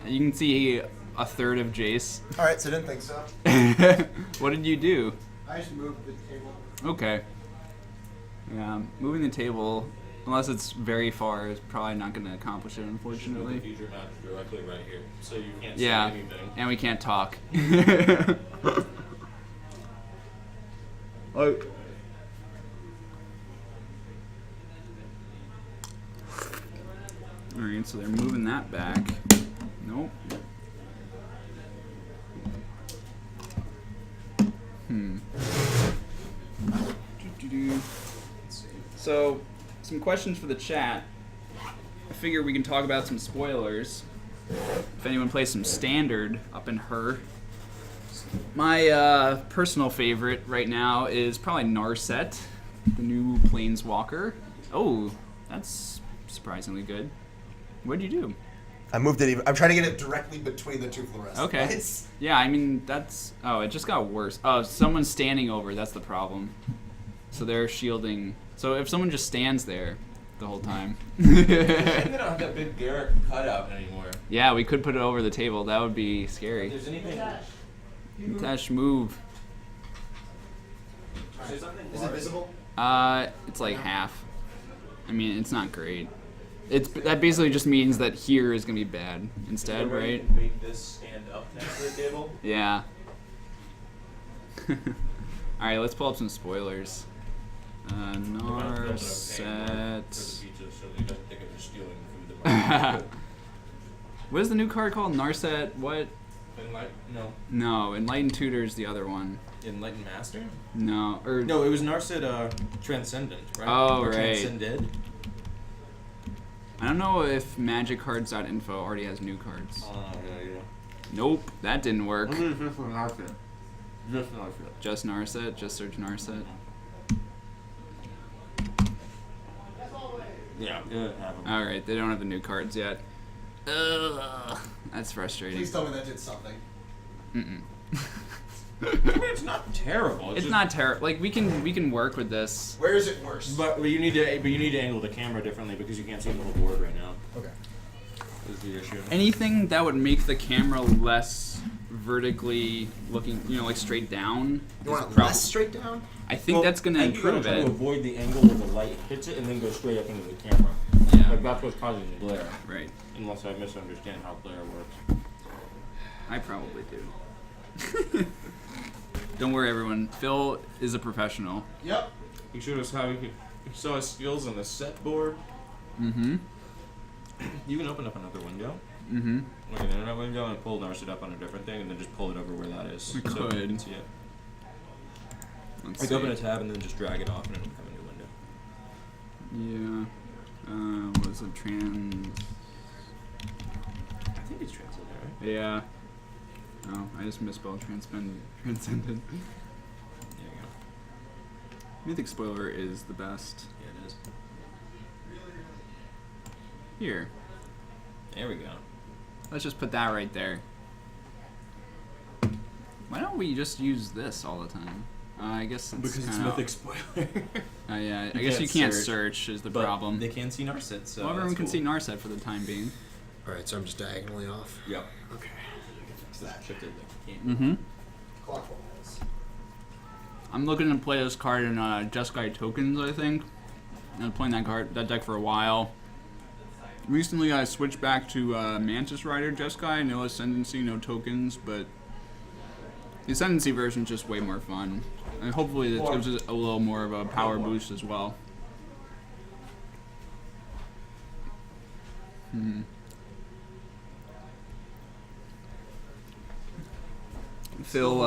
can see a third of Jace. All right, so didn't think so. What did you do? I just moved the table. Okay. Yeah, moving the table, unless it's very far, is probably not going to accomplish it, Move the unfortunately. future map directly right here, so you can't Yeah, see anything. and we can't talk. Oh. Alright, so they're moving that back. Nope. Doo-doo-doo. So, some questions for the chat. I figure we can talk about some spoilers. If anyone plays some standard up in her. My personal favorite right now is probably Narset, the new Planeswalker. Oh, that's surprisingly good. What'd you do? I moved it even. I'm trying to get it directly between the two fluorescent Okay. lights. Yeah, I mean, that's... Oh, it just got worse. Oh, someone's standing over. That's the problem. So they're shielding... So if someone just stands there the whole time... They don't have that big Garrett cutout anymore. Yeah, we could put it over the table. That would be If scary. there's anything... Dash, move. Say something? Is it visible? It's like half. I mean, it's not great. That basically just means that here is gonna be bad instead, Is there a way right? to make this stand up next to the table? Yeah. All right, let's pull up some spoilers. Narset. What is the new card called? Narset. What? No. No, Enlightened Tutor is the other one. Enlightened Master? No, or No, it was Narset Transcendent, right? Oh, Or right. Transcended. I don't know if magiccards.info already has new cards. Yeah. Nope, that didn't work. Just Narset. Just Narset. Just Narset. Just search Narset. Yeah, it didn't have them. All right, they don't have the new cards yet. Ugh, that's frustrating. Please tell me that did something. Mm-mm. It's not terrible. It's not terrible. Like we can work with this. Where is it worse? But you need to angle the camera differently because you can't see the whole board right now. Okay. Is the issue. Anything that would make the camera less vertically looking, like straight down. You want it prob- less straight down? I think that's gonna improve try to it. avoid the angle where the light hits it and then go straight up into the camera. Yeah. Like that's what's causing the glare. Right. Unless I misunderstand how glare works. I probably do. Don't worry, everyone. Phil is a professional. Yep. He showed us how he saw his skills on the set board. Mm-hmm. You can open up another window, Mm-hmm. like an internet window, and pull Narset up on a different thing, and then just pull it over where that is. We so you could. can see it. Let's Like see. open a tab and then just drag it off, and it'll become a new window. Yeah. What is it? I think it's translated, right? Yeah. Oh, I just misspelled transcendent. There you go. Mythic Spoiler is the best. Yeah, it is. Here. There we go. Let's just put that right there. Why don't we just use this all the time? I guess it's Because it's kinda- Mythic Spoiler. Yeah, I You guess you can't can't search, search is the But problem. they can see Narset, so Well, everyone that's can cool. see Narset for the time being. All right, so I'm just diagonally off. Yep. Okay. Fix that. Shifted the camera. Mm-hmm. Clockwise. I'm looking to play this card in Jeskai Tokens, I think. I've been playing that deck for a while. Recently, I switched back to Mantis Rider Jeskai. No Ascendancy, no tokens, but the Ascendancy version is just way more fun. And hopefully it gives us a little more of a power boost as well. Phil,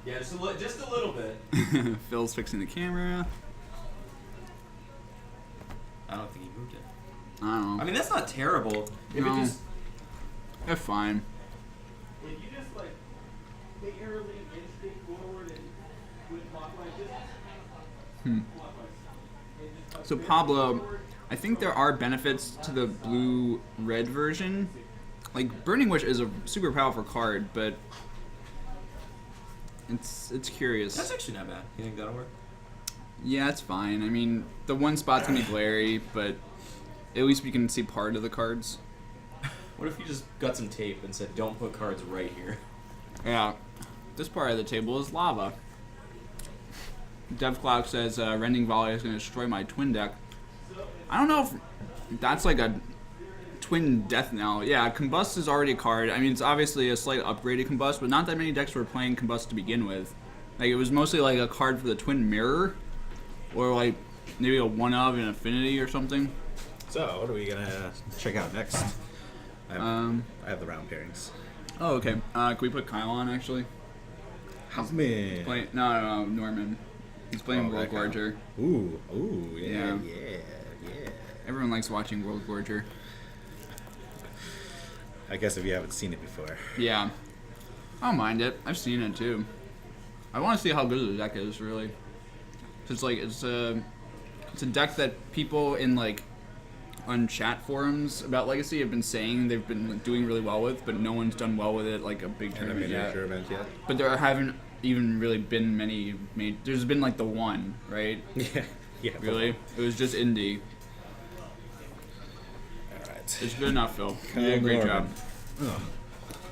Yeah, just a little bit. Phil's fixing the camera. I don't think he moved it. I don't know. I mean, that's not terrible. If No. it just They're fine. If you just like barely inch it forward and do it clockwise, just clockwise. And just, So Pablo, I think there are benefits to the blue-red version. Like, Burning Wish is a super powerful card, but it's curious. That's actually not bad. You think that'll work? Yeah, it's fine. I mean, the one spot's gonna be glary, but at least we can see part of the cards. What if you just got some tape and said, don't put cards right here? Yeah. This part of the table is lava. DevCloud says, Rending Volley is going to destroy my twin deck. I don't know if that's like a twin death now. Yeah, Combust is already a card. I mean, it's obviously a slight upgrade to Combust, but not that many decks were playing Combust to begin with. Like, it was mostly like a card for the Twin Mirror, or like maybe a one-of in Affinity or something. So, what are we gonna check out next? I have the round pairings. Oh, okay. Can we put Kyle on, actually? Me. No, Norman. He's playing World that Kyle. Gorger. Ooh, yeah. Everyone likes watching World Gorger. I guess if you haven't seen it before. Yeah. I don't mind it. I've seen it, too. I want to see how good the deck is, really. It's like, it's a deck that people in, like, on chat forums about Legacy have been saying they've been doing really well with, but no one's done well with it like a big And a tournament miniature event yet? But there haven't even really been many made. There's been like the one, right? Yeah. Really? It was just indie. Alright. It's good enough, Phil. You did a great job. Oh.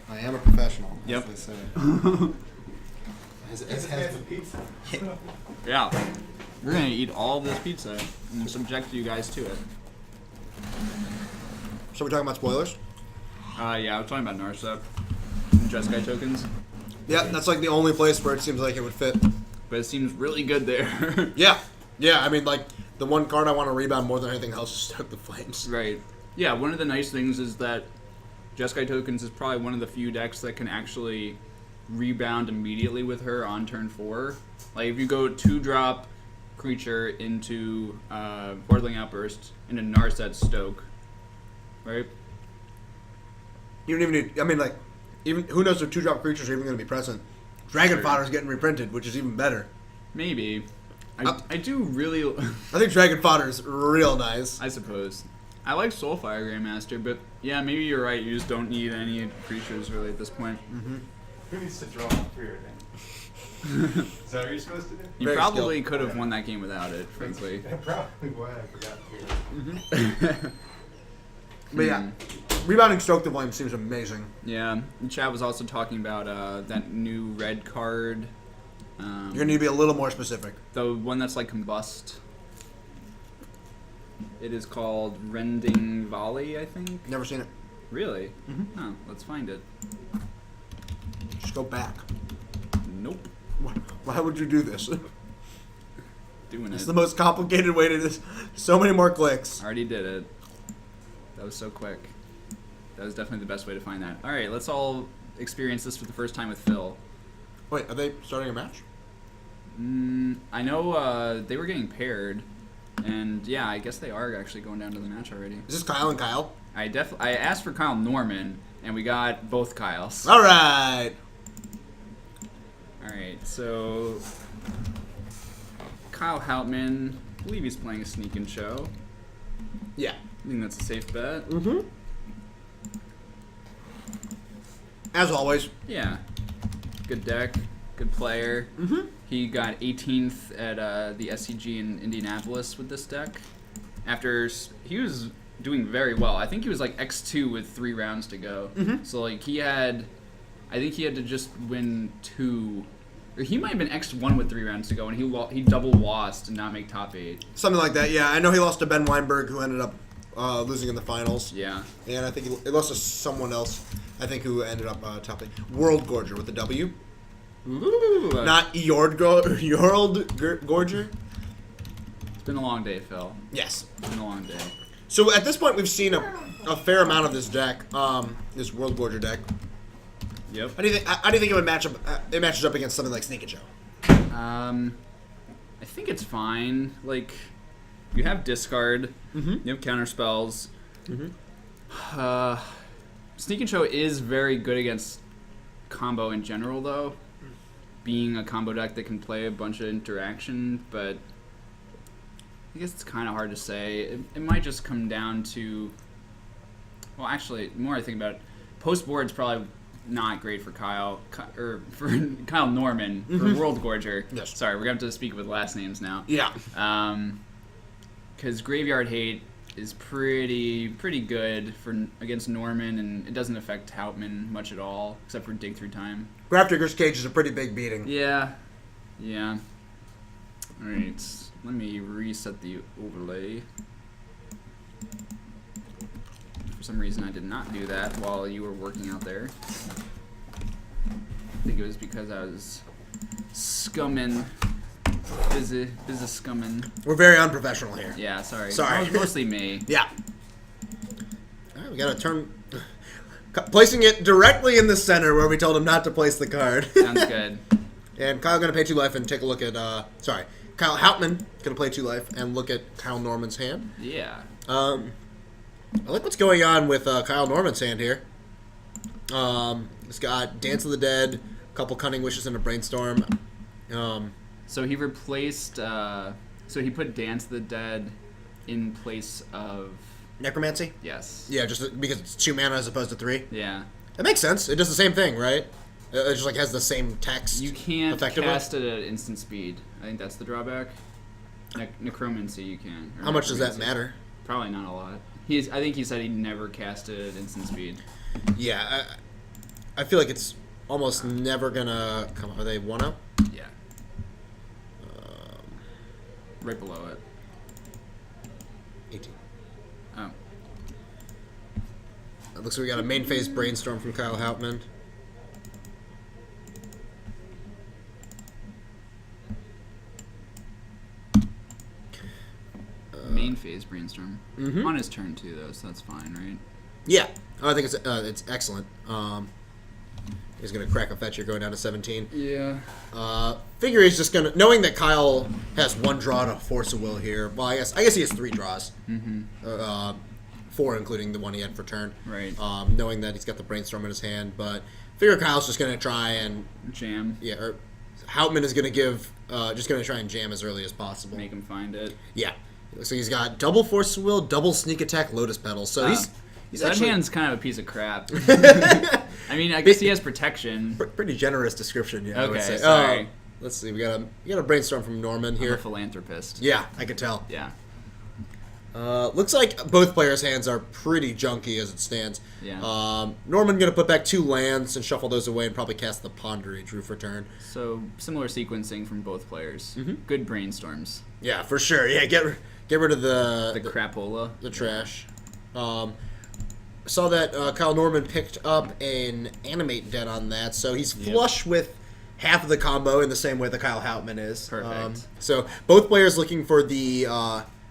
I am a professional. Yep. As they say. It's a pizza. Yeah. We're gonna eat all of this pizza and subject you guys to it. So we're talking about spoilers? Yeah, I was talking about Narset and Jeskai tokens, Yeah, that's like the only place where it seems like it would fit. but it seems really good there. Yeah. Yeah, I mean, like, the one card I want to rebound more than anything else is Stoke the Flames. Right. Yeah, one of the nice things is that Jeskai Tokens is probably one of the few decks that can actually rebound immediately with her on turn 4. Like, if you go 2-drop creature into Portling Outburst into Narset Stoke, right? You don't even need, I mean, like, even who knows if 2-drop creatures are even going to be present. Dragon Sure. Fodder's getting reprinted, which is even better. Maybe. I do really... I think Dragon Fodder's real nice. I suppose. I like Soulfire Grandmaster, but yeah, maybe you're right. You just don't need any creatures really at this point. Who needs to draw all three or then? Is that what you're supposed to do? You Very probably skilled. could have won that game without it, frankly. That's probably why I forgot to do it. But yeah, rebounding Stoke the Flames seems amazing. Yeah, and Chad was also talking about that new red card. You're going to need to be a little more specific. The one that's like Combust. It is called Rending Volley, I think. Never seen it. Really? Oh, let's find it. Just go back. Nope. Why would you do this? Doing It's it. the most complicated way to do this. So many more clicks. Already did it. That was so quick. That was definitely the best way to find that. All right, let's all experience this for the first time with Phil. Wait, are they starting a match? I know they were getting paired, and yeah, I guess they are actually going down to the match already. Is this Kyle and Kyle? I asked for Kyle Norman, and we got both Kyles. All right. All right, so Kyle Houtman, I believe he's playing a Sneak and Show. Yeah. I think that's a safe bet. Mm-hmm. As always. Yeah, good deck, good player. Mm-hmm. He got 18th at the SCG in Indianapolis with this deck. After he was doing very well. I think he was like X2 with 3 rounds to go. So like I think he had to just win 2, or he might have been X1 with 3 rounds to go, and he double lost and not make top 8. Something like that, yeah. I know he lost to Ben Weinberg, who ended up losing in the finals. Yeah. And I think he lost to someone else, I think, who ended up top 8. World Gorger with the W. Ooh, Not Gorger. it's been a long day, Phil. Yes. It's been a long day. So at this point, we've seen a fair amount of this deck, this World Gorger deck. Yep. How do you think it would match up? It matches up against something like Sneak and Show. I think it's fine. Like, you have discard, you have counter spells. Sneak and Show is very good against combo in general, though. Being a combo deck that can play a bunch of interaction, but I guess it's kind of hard to say. It might just come down to. Well, actually, the more I think about it, post board's probably not great for Kyle or for Kyle Norman for World Gorger. Yes. Sorry, we're going to have to speak with last names now. Yeah. Because Graveyard Hate is pretty good against Norman, and it doesn't affect Hauptmann much at all, except for dig through time. Grafdigger's Cage is a pretty big beating. Yeah. All right, let me reset the overlay. For some reason, I did not do that while you were working out there. I think it was because I was scumming. Busy scumming. We're very unprofessional here. Yeah, sorry. Sorry. It was mostly me. Yeah. All right, we got to turn... Placing it directly in the center where we told him not to place the card. Sounds good. And Kyle going to pay 2 life and take a look at... Kyle Hauptmann going to play 2 life and look at Kyle Norman's hand. Yeah. I like what's going on with Kyle Norman's hand here. It's got Dance of the Dead, a couple Cunning Wishes, and a Brainstorm. So he replaced. So he put Dance of the Dead in place of Necromancy? yes. Yeah, just because it's 2 mana as opposed to 3. Yeah. It makes sense. It does the same thing, right? It just like has the same text. You can't effectively. cast it at instant speed. I think that's the drawback. Necromancy you can. Or How much does that Necromancy. matter? Probably not a lot. I think he said he never cast it at instant speed. Yeah, I feel like it's almost never gonna come up. Are they 1-0? Yeah. Right below it. 18. Oh. It looks like we got a main phase Brainstorm from Kyle Hauptmann. Main phase Brainstorm. Mhm. On his turn too, though, so that's fine, right? Yeah, I think it's excellent. He's gonna crack a fetch here, going down to 17. Yeah. Figure he's just gonna, knowing that Kyle has 1 draw to Force of Will here. Well, I guess he has 3 draws. Mm-hmm. 4 including the one he had for turn. Right. Knowing that he's got the Brainstorm in his hand, but figure Kyle's just gonna try and Jam. or Hauptmann is gonna give just gonna try and jam as early as possible. Make him find it. Yeah. So he's got double Force of Will, double Sneak Attack, Lotus Petal. So he's that actually hand's kind of a piece of crap. I mean, I guess he has protection. pretty generous description. Yeah. I would Okay, say. sorry. Let's see. We got a Brainstorm from Norman I'm here. a philanthropist. Yeah, I could tell. Yeah. Looks like both players' hands are pretty junky as it stands. Yeah. Norman gonna put back 2 lands and shuffle those away and probably cast the Ponder he drew for turn. So similar sequencing from both players. Mm-hmm. Good brainstorms. Yeah, for sure. Yeah, get rid of The crapola. the trash. Saw that Kyle Norman picked up an Animate Dead on that, so he's flush with half of the combo in the same way that Kyle Hauptmann is. Perfect. So both players looking for the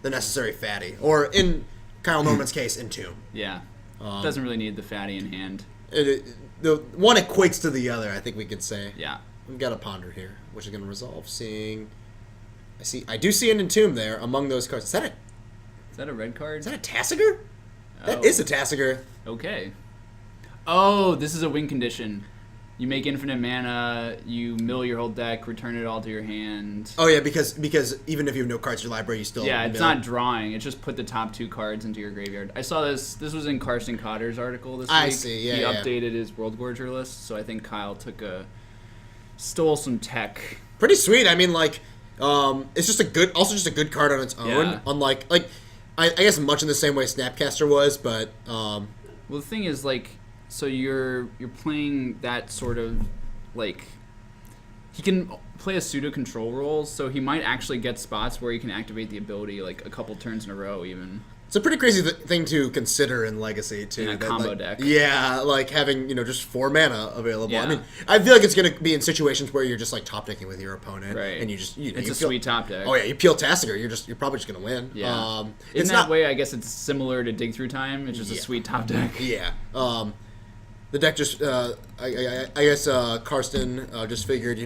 necessary fatty, or in Kyle Norman's case, Entomb. Yeah. Doesn't really need the fatty in hand. The one equates to the other, I think we could say. Yeah. We've got a Ponder here, which is going to resolve. I do see an Entomb there among those cards. Is Is that a red card? that a Tassiger? That Oh. is a Tassiger. Okay. Oh, this is a win condition. You make infinite mana, you mill your whole deck, return it all to your hand. Oh yeah, because even if you have no cards in your library, you still Yeah, it's mill. not drawing. It's just put the top 2 cards into your graveyard. I saw this. This was in Carson Cotter's article this week. I see, yeah, He yeah. updated his World Gorger list, so I think Kyle stole some tech. pretty sweet. I mean, like, it's just a good card on its own. Yeah. Unlike, I guess much in the same way Snapcaster was, but Well, the thing is, like, so you're playing that sort of, like, he can play a pseudo control role, so he might actually get spots where he can activate the ability like a couple turns in a row, even. it's a pretty crazy thing to consider in Legacy too. In a that, combo like, deck. Yeah, like having just 4 mana available. Yeah. I mean, I feel like it's gonna be in situations where you're just like top decking with your opponent, Right. and you just It's you a peel, sweet top deck. Oh yeah, you peel Tassiger, you're probably just gonna win. Yeah. In it's that not way, I guess it's similar to Dig Through Time. It's just a Yeah. sweet top deck. Yeah. The deck just, I guess Karsten just figured,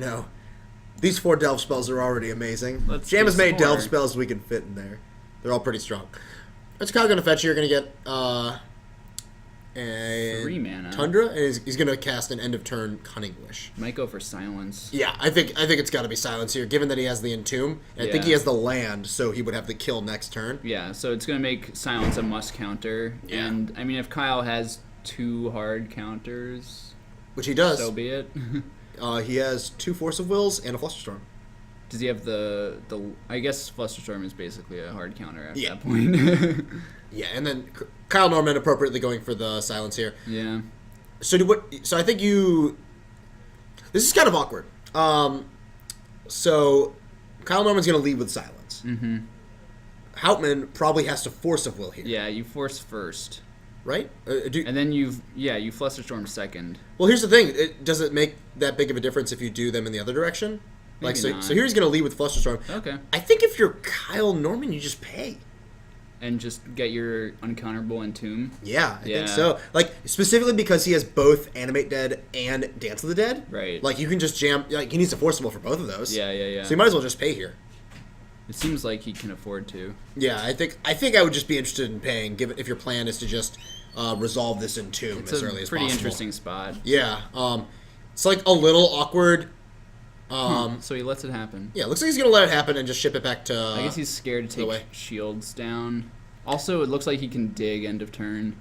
these 4 delve spells are already amazing. Let's Jam do has made some delve more. spells we can fit in there. They're all pretty strong. It's Kyle going to fetch. You're going to get and 3 mana. Tundra, and he's going to cast an end of turn Cunning Wish. Might go for silence. Yeah, I think it's got to be silence here, given that he has the Entomb. And I think he has the land, so he would have the kill next turn. Yeah, so it's going to make silence a must counter. Yeah. And, I mean, if Kyle has 2 hard counters, Which he does. so be it. He has 2 Force of Wills and a Flusterstorm. Does he have the I guess Flusterstorm is basically a hard counter at Yeah. that point. Yeah, and then Kyle Norman appropriately going for the silence here. Yeah. So I think this is kind of awkward. So Kyle Norman's going to lead with silence. Mm-hmm. Houtman probably has to Force of Will here. Yeah, you force first. Right? And then you Flusterstorm second. Well, here's the thing. Does it make that big of a difference if you do them in the other direction? Maybe So not. here he's going to lead with Flusterstorm. Okay. I think if you're Kyle Norman, you just pay. And just get your uncounterable Entomb. Yeah, I Yeah. think so. Like, specifically because he has both Animate Dead and Dance of the Dead. Right. Like, you can just jam... Like, he needs a Forcible for both of those. Yeah. So you might as well just pay here. It seems like he can afford to. Yeah, I think I would just be interested in paying, given if your plan is to just resolve this Entomb It's as a early as pretty possible. interesting spot. Yeah. It's like a little awkward. So he lets it happen. Yeah, looks like he's going to let it happen and just ship it back to... I guess he's scared to way. take shields down. Also, it looks like he can dig end of turn.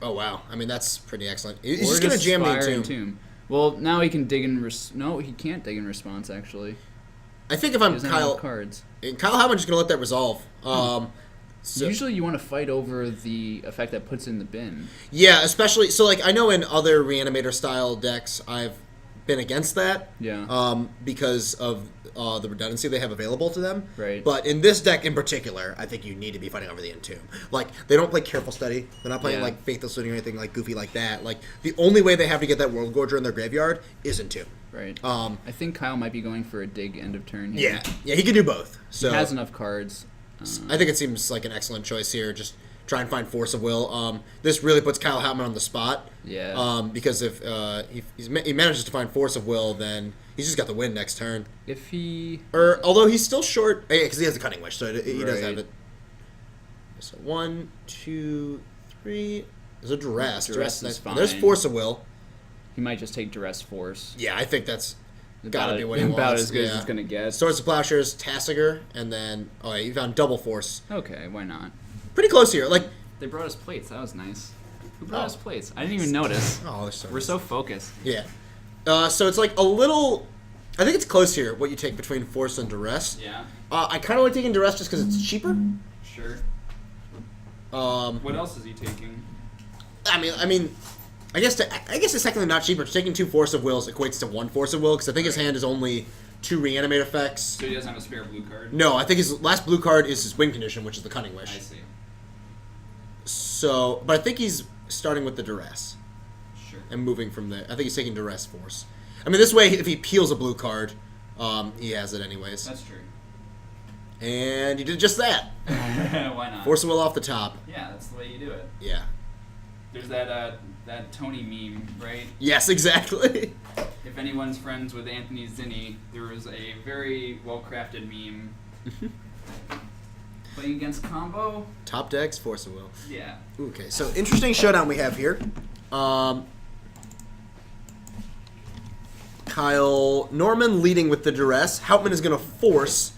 Oh, wow. I mean, that's pretty excellent. He's Or just going to jam the Spire Entomb. Well, now he can dig in... No, he can't dig in response, actually. I think if He I'm doesn't have Kyle... enough cards. Kyle Hammond's just going to let that resolve. So, Usually you want to fight over the effect that puts in the bin. yeah, especially... So, like, I know in other Reanimator-style decks, I've been against that. Yeah. Because of the redundancy they have available to them. Right. But in this deck in particular, I think you need to be fighting over the Entomb. Like, they don't play Careful Study. They're not playing, Yeah. like, Faithless Looting or anything, like, goofy like that. Like, the only way they have to get that World Gorger in their graveyard is Entomb. Right. I I think Kyle might be going for a dig end of turn here. Yeah, he can do both. So He has enough cards. I think it seems like an excellent choice here. Just try and find Force of Will. This really puts Kyle Hautman on the spot. Yeah. Because if he manages to find Force of Will, then he's just got the win next turn. If he... Although he's still short, yeah, because he has the Cunning Wish, so he does Right. have it. So 1, 2, 3. There's a Duress. Duress is nice. fine. There's Force of Will. He might just take Duress Force. Yeah, I think that's gotta be what he about wants. as good as yeah. it's going to get. Swords of Plowshares, Tassiger, and then you found Double Force. Okay, why not? Pretty close here. Like, They brought us plates. That was nice. Who brought Oh. us plates? I didn't even notice. oh, they're so We're so focused. Yeah. So it's like a little. I think it's close here. What you take between Force and Duress. Yeah, I kind of like taking Duress just because it's cheaper. sure. Um, What else is he taking? I mean, I guess it's technically not cheaper. Taking 2 Force of Wills equates to 1 Force of Will because I think his hand is only 2 Reanimate effects. So he doesn't have a spare blue card? No, I think his last blue card is his win condition, which is the Cunning Wish. I see. So, but I think he's starting with the Duress Sure. and moving from there. I think he's taking Duress Force. I mean, this way, if he peels a blue card, he has it anyways. That's true. And he did just that. Why not? Force of Will off the top. Yeah, that's the way you do it. Yeah. There's that Tony meme, right? Yes, exactly. If anyone's friends with Anthony Zinni, there was a very well-crafted meme. Playing against combo? Top decks, Force of Will. Yeah. Okay, so interesting showdown we have here. Kyle Norman leading with the Duress. Houtman is going to force,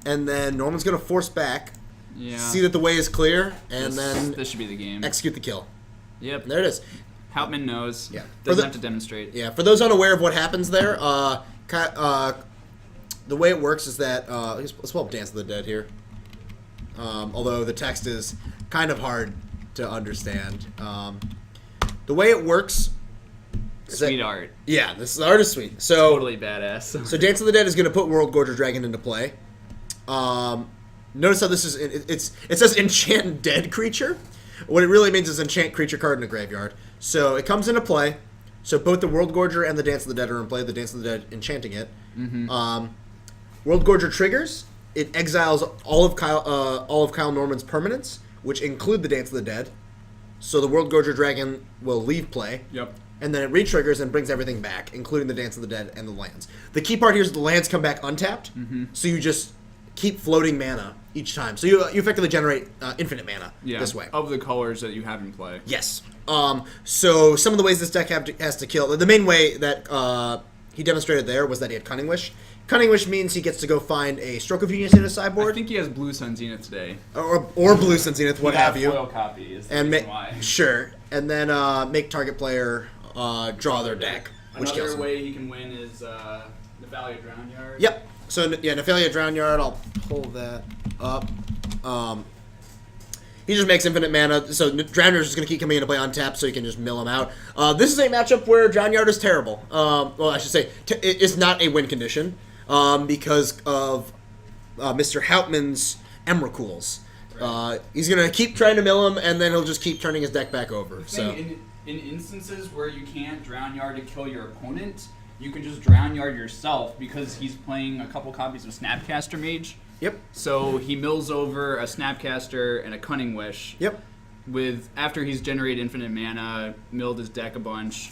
and then Norman's going to force back. Yeah. See that the way is clear, and then this should be the game. execute the kill. Yep. And there it is. Houtman knows. Yeah. Doesn't have to demonstrate. Yeah, for those unaware of what happens there, the way it works is that let's pull up Dance of the Dead here. Although the text is kind of hard to understand. The way it works is Sweet that, art. yeah, the art is sweet. So Totally badass. so Dance of the Dead is going to put World Gorger Dragon into play. Notice how this is it says enchant dead creature. What it really means is enchant creature card in a graveyard. So it comes into play. So both the World Gorger and the Dance of the Dead are in play. The Dance of the Dead enchanting it. Mm-hmm. World Gorger triggers. It exiles all of Kyle Norman's permanents, which include the Dance of the Dead. So the World Gorger Dragon will leave play. Yep. And then it re-triggers and brings everything back, including the Dance of the Dead and the lands. The key part here is the lands come back untapped. Mm-hmm. So you just keep floating mana each time. So you effectively generate infinite mana this way. Of the colors that you have in play. Yes. So some of the ways this deck has to kill. The main way that he demonstrated there was that he had Cunning Wish. Cunning Wish means he gets to go find a Stroke of Genius in his sideboard. I think he has Blue Sun Zenith today. Or Blue Sun Zenith, what have you. Foil copy is the And reason why. sure. And then make target player draw their deck, which kills Another him. way he can win is Nephalia Drownyard. Yep. So yeah, Nephalia Drownyard. I'll pull that up. He just makes infinite mana, so Drownyard is just going to keep coming into play on tap, so you can just mill him out. This is a matchup where Drownyard is terrible. Well, I should say it's not a win condition because of Mr. Houtman's Emrakul's. He's going to keep trying to mill him, and then he'll just keep turning his deck back over. So In instances where you can't Drownyard to kill your opponent, you can just Drownyard yourself because he's playing a couple copies of Snapcaster Mage. Yep. So he mills over a Snapcaster and a Cunning Wish. Yep. After he's generated infinite mana, milled his deck a bunch,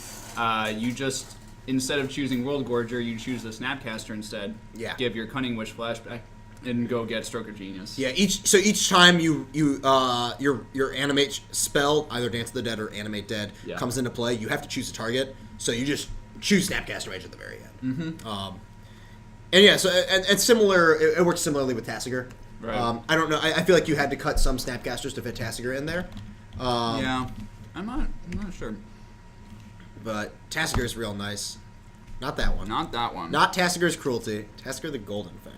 you just, instead of choosing World Gorger, you choose the Snapcaster instead. Yeah. Give your Cunning Wish flashback and go get Stroke of Genius. Yeah. Each time your animate spell, either Dance of the Dead or Animate Dead, comes into play, you have to choose a target. So you just choose Snapcaster Mage at the very end. Mm-hmm. And yeah, so and similar, it works similarly with Tasigur. Right. I don't know. I feel like you had to cut some Snapcasters to fit Tasigur in there. Yeah, I'm not sure. But Tasigur is real nice. Not that one. Not that one. Not Tasigur's Cruelty. Tasigur the Golden Fang.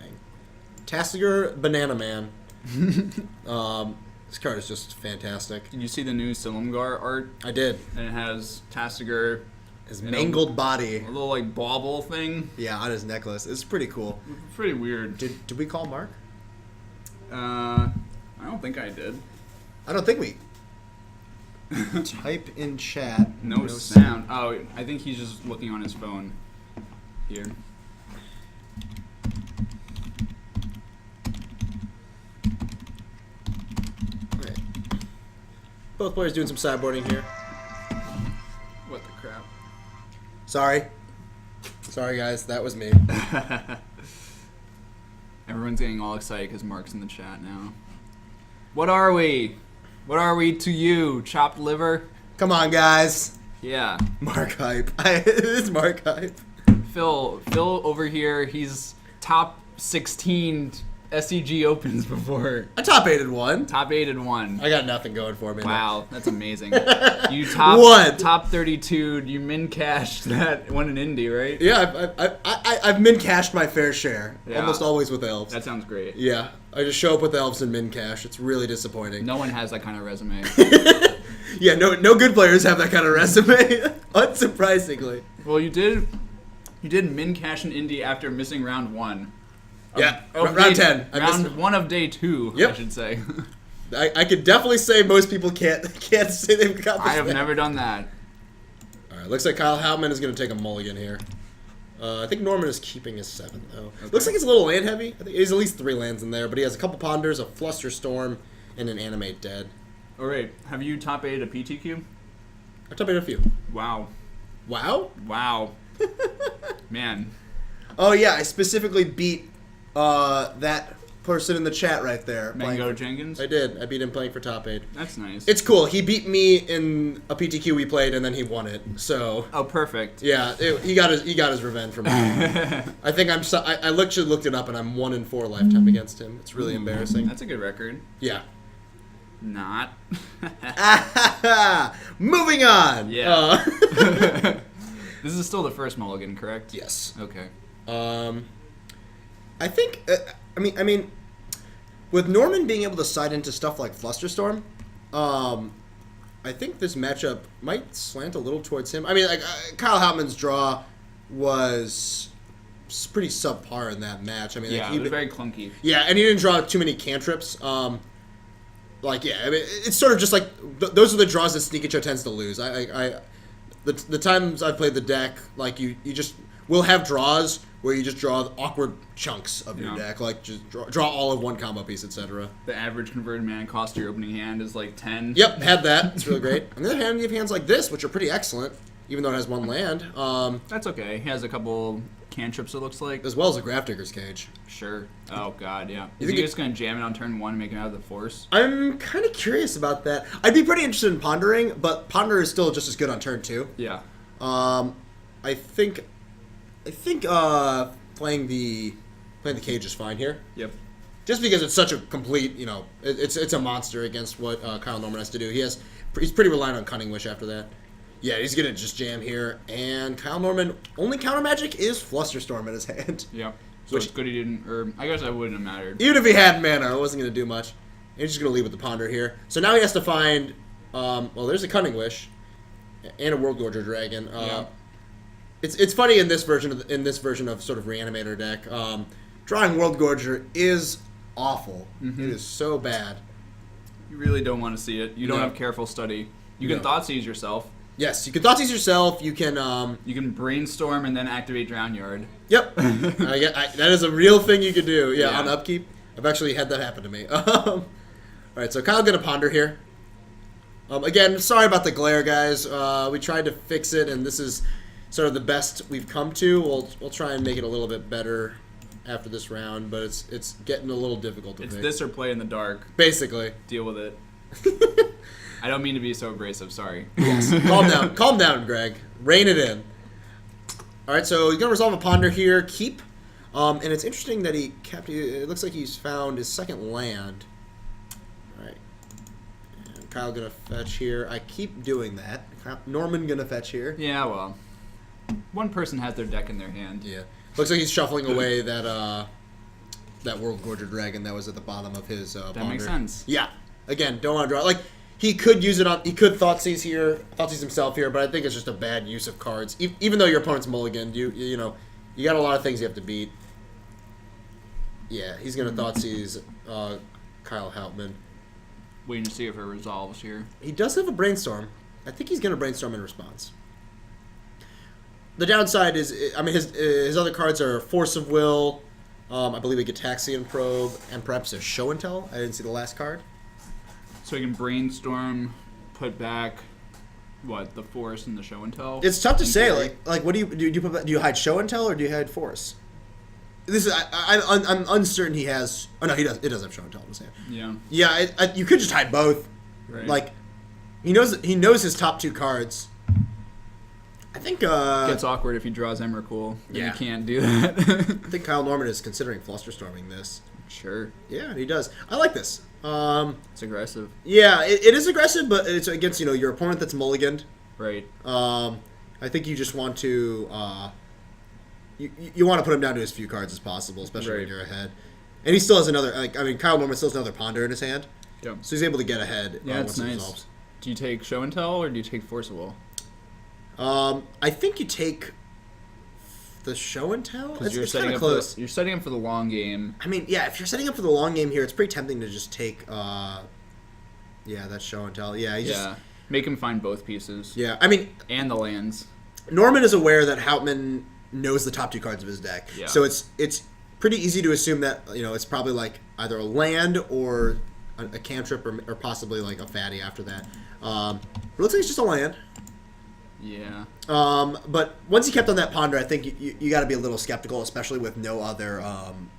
Tasigur Banana Man. This card is just fantastic. Did you see the new Silumgar art? I did. And it has Tasigur, His mangled body. a little like bauble thing. Yeah, on his necklace. It's pretty cool. Pretty weird. Did we call Mark? I don't think I did. I don't think we. Type in chat. No sound. Oh, I think he's just looking on his phone. Here. Right. Both players doing some sideboarding here. What the crap? Sorry, guys. That was me. Everyone's getting all excited because Mark's in the chat now. What are we? What are we to you? Chopped liver? Come on, guys. Yeah. Mark hype. It's Mark hype. Phil over here, he's top 16 SCG opens before. I top 8'd one. Top 8 and 1. I got nothing going for me. Wow, that's amazing. You What? top 32. You min cashed that one in Indy, right? Yeah, I've min cashed my fair share. Yeah. Almost always with elves. That sounds great. Yeah, I just show up with elves and min cash. It's really disappointing. No one has that kind of resume. Yeah, no good players have that kind of resume. Unsurprisingly. Well, you did min cash in Indy after missing round 1. Yeah, Of round day- 10. I missed Round 1 of day 2, Yep. I should say. I could definitely say most people can't say they've got this I have thing. never done that. All right, looks like Kyle Houtman is going to take a mulligan here. I think Norman is keeping his 7, though. Looks like it's a little land heavy. I think he's at least 3 lands in there, but he has a couple Ponders, a Flusterstorm, and an Animate Dead. All right, have you top 8 a PTQ? I top 8 a few. Wow. Wow? Wow. Man. Oh, yeah, I specifically beat that person in the chat right there. Mango Jenkins? I did. I beat him playing for top 8. That's nice. It's cool. He beat me in a PTQ we played, and then he won it. So Oh, perfect. yeah, he got his revenge from me. I think I looked it up, and I'm 1-4 lifetime against him. It's really embarrassing. That's a good record. Yeah. Not. Moving on. Yeah. This is still the first mulligan, correct? Yes. Okay. I think. I mean, with Norman being able to side into stuff like Flusterstorm, I think this matchup might slant a little towards him. I mean, like Kyle Houtman's draw was pretty subpar in that match. I mean, Yeah, like, it was very clunky. yeah, and he didn't draw too many cantrips. Like, yeah, I mean, it's sort of just like those are the draws that Sneakacho tends to lose. The times I've played the deck, like you just will have draws where you just draw awkward chunks of your deck, like just draw all of one combo piece, etc. The average converted mana cost of your opening hand is like 10. Yep, had that. It's really great. On the other hand, you have hands like this, which are pretty excellent, even though it has 1 land. That's okay. He has a couple cantrips, it looks like. As well as a Grafdigger's Cage. Sure. Oh, God, yeah. Is think he it- just going to jam it on turn 1 and make it out of the force? I'm kind of curious about that. I'd be pretty interested in Pondering, but Ponder is still just as good on turn 2. Yeah. I think playing the cage is fine here. Yep. Just because it's such a complete, it's a monster against what Kyle Norman has to do. He's pretty reliant on Cunning Wish after that. Yeah, he's gonna just jam here, and Kyle Norman only counter magic is Flusterstorm in his hand. Yep. So Which- it's good he didn't, or I guess that wouldn't have mattered. Even if he had mana, it wasn't gonna do much. He's just gonna leave with the Ponder here. So now he has to find. There's a Cunning Wish, and a World Gorger Dragon. Yeah. It's funny in this version of sort of Reanimator deck. Drawing World Gorger is awful. Mm-hmm. It is so bad. You really don't want to see it. You don't No. have careful study. You can No. Thoughtseize yourself. Yes, you can Thoughtseize yourself. You can. You can brainstorm and then activate Drown Yard. Yep. That is a real thing you could do. Yeah, Yeah. on upkeep. I've actually had that happen to me. All right, so Kyle's gonna Ponder here. Again, sorry about the glare, guys. We tried to fix it, and this is sort of the best we've come to. We'll try and make it a little bit better after this round, but it's getting a little difficult to It's fix. this or play in the dark. Basically. Deal with it. I don't mean to be so abrasive, sorry. Calm down, Greg. Rein it in. All right, so he's gonna resolve a Ponder here. Keep. And it's interesting that he kept. It looks like he's found his second land. All right. And Kyle gonna fetch here. I keep doing that. Norman gonna fetch here. Yeah, well. One person has their deck in their hand. Yeah. Looks like he's shuffling away that World Gorger Dragon that was at the bottom of his That Ponder. makes sense. Yeah. Again, don't want to draw. Like, he could use it on. He could Thoughtseize here, Thoughtseize himself here, but I think it's just a bad use of cards. Even though your opponent's mulliganed, you got a lot of things you have to beat. Yeah, he's gonna Thoughtseize Kyle Hauptman. Waiting to see if it resolves here. He does have a Brainstorm. I think he's gonna Brainstorm in response. The downside is, his other cards are Force of Will, I believe a Gitaxian Probe, and perhaps a Show and Tell. I didn't see the last card. So he can brainstorm, put back, the force and the show and tell. It's tough to in say. theory. Like what do you put? Do you hide Show and Tell or do you hide Force? This is I'm uncertain. He has. Oh no, he does. It does have Show and Tell in his hand. Yeah. Yeah, you could just hide both. Right. Like he knows his top two cards. I think. Gets awkward if he draws Emrakul. Then Yeah. you can't do that. I think Kyle Norman is considering Flusterstorming this. Sure. Yeah, he does. I like this. It's aggressive. Yeah, it is aggressive, but it's against your opponent that's mulliganed. Right. I think you just want to you want to put him down to as few cards as possible, especially when Right. you're ahead. And he still has another. Kyle Norman still has another Ponder in his hand, Yeah. so he's able to get ahead. Yeah, once it's it nice. resolves. Do you take show and tell or do you take force of will? I think you take the Show and Tell. Because It's kind of close. You're setting up for the long game. I mean, yeah, if you're setting up for the long game here, it's pretty tempting to just take. That's Show and Tell. Yeah, Make him find both pieces. Yeah. I mean, And the lands. Norman is aware that Hauptman knows the top two cards of his deck, Yeah. so it's pretty easy to assume that it's probably like either a land or a cantrip or possibly like a fatty after that. It looks like it's just a land. Yeah. But once you kept on that Ponder, I think you got to be a little skeptical, especially with no other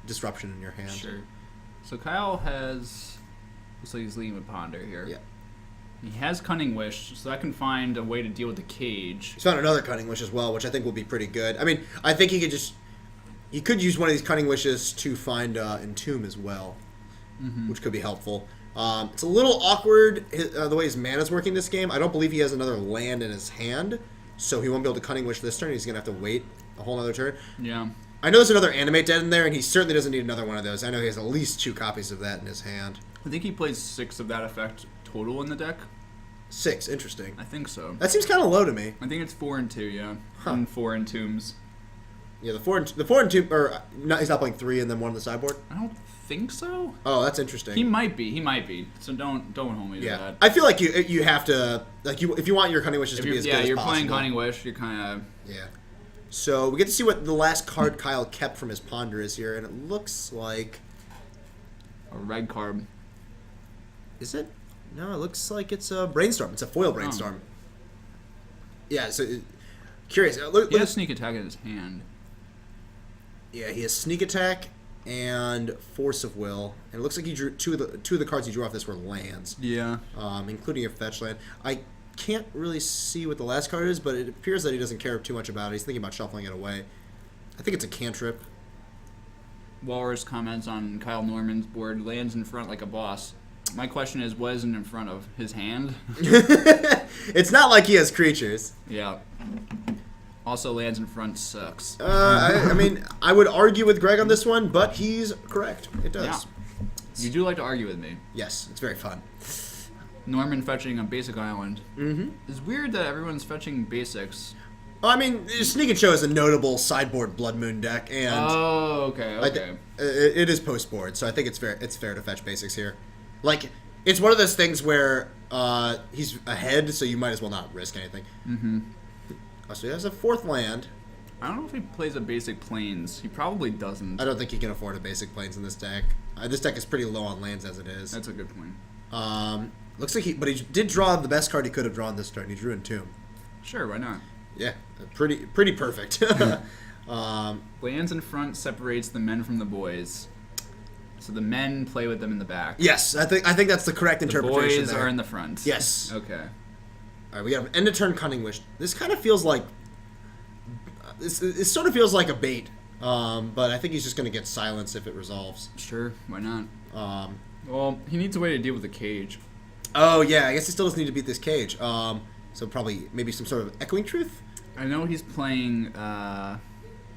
disruption in your hand. Sure. So Kyle has... Looks like he's leading with Ponder here. Yeah. He has Cunning Wish, so that can find a way to deal with the cage. He's found another Cunning Wish as well, which I think will be pretty good. I mean, I think he could use one of these Cunning Wishes to find Entomb as well, which could be helpful. It's a little awkward the way his mana's working this game. I don't believe he has another land in his hand, so he won't be able to Cunning Wish this turn. He's going to have to wait a whole other turn. Yeah. I know there's another Animate Dead in there, and he certainly doesn't need another one of those. I know he has at least 2 copies of that in his hand. I think he plays 6 of that effect total in the deck. 6, interesting. I think so. That seems kind of low to me. I think it's 4 and 2, yeah. Huh. And 4 Entombs. Yeah, the four and two, or not, he's not playing 3 and then 1 on the sideboard. I don't think so. Oh, that's interesting. He might be. So don't hold me to Yeah, that. I feel like you have to if you want your Cunning Wishes If to be you're, as good as you're possible. playing Cunning Wish, you're kind of... Yeah. So we get to see what the last card Kyle kept from his Ponder is here, and it looks like a red card. is it? No, it looks like it's a Brainstorm. It's a foil Brainstorm. Yeah. So curious. Look He at has Sneak Attack in his hand. Yeah, he has sneak attack and force of will, and it looks like he drew two of the cards he drew off this were lands. Yeah. Including a fetch land. I can't really see what the last card is, but it appears that he doesn't care too much about it. He's thinking about shuffling it away. I think it's a cantrip. Walrus comments on Kyle Norman's board, lands in front like a boss. My question is, what isn't in front of his hand? It's not like he has creatures. Yeah. Also, lands in front sucks. I mean, I would argue with Greg on this one, but he's correct. It does. Yeah. You do like to argue with me. Yes, it's very fun. Norman fetching a basic island. Mm-hmm. It's weird that everyone's fetching basics. I mean, Sneak and Show is a notable sideboard Blood Moon deck, and Oh, okay. it is post board, so I think it's fair to fetch basics here. Like, it's one of those things where he's ahead, so you might as well not risk anything. Mm-hmm. So he has a fourth land. I don't know if he plays a basic plains. He probably doesn't. I don't think he can afford a basic plains in this deck. This deck is pretty low on lands as it is. That's a good point. Looks like but he did draw the best card he could have drawn this turn. He drew Entomb. Sure, why not? Yeah, pretty perfect. Lands in front separates the men from the boys. So the men play with them in the back. Yes, I think that's the correct The interpretation. boys there. are in the front. Yes. Okay. All right, we have end of turn Cunning Wish. This kind of feels like it sort of feels like a bait, but I think he's just going to get silenced if it resolves. Sure, why not? Well, he needs a way to deal with the cage. Oh yeah, I guess he still doesn't need to beat this cage. So probably maybe some sort of Echoing Truth. I know he's playing.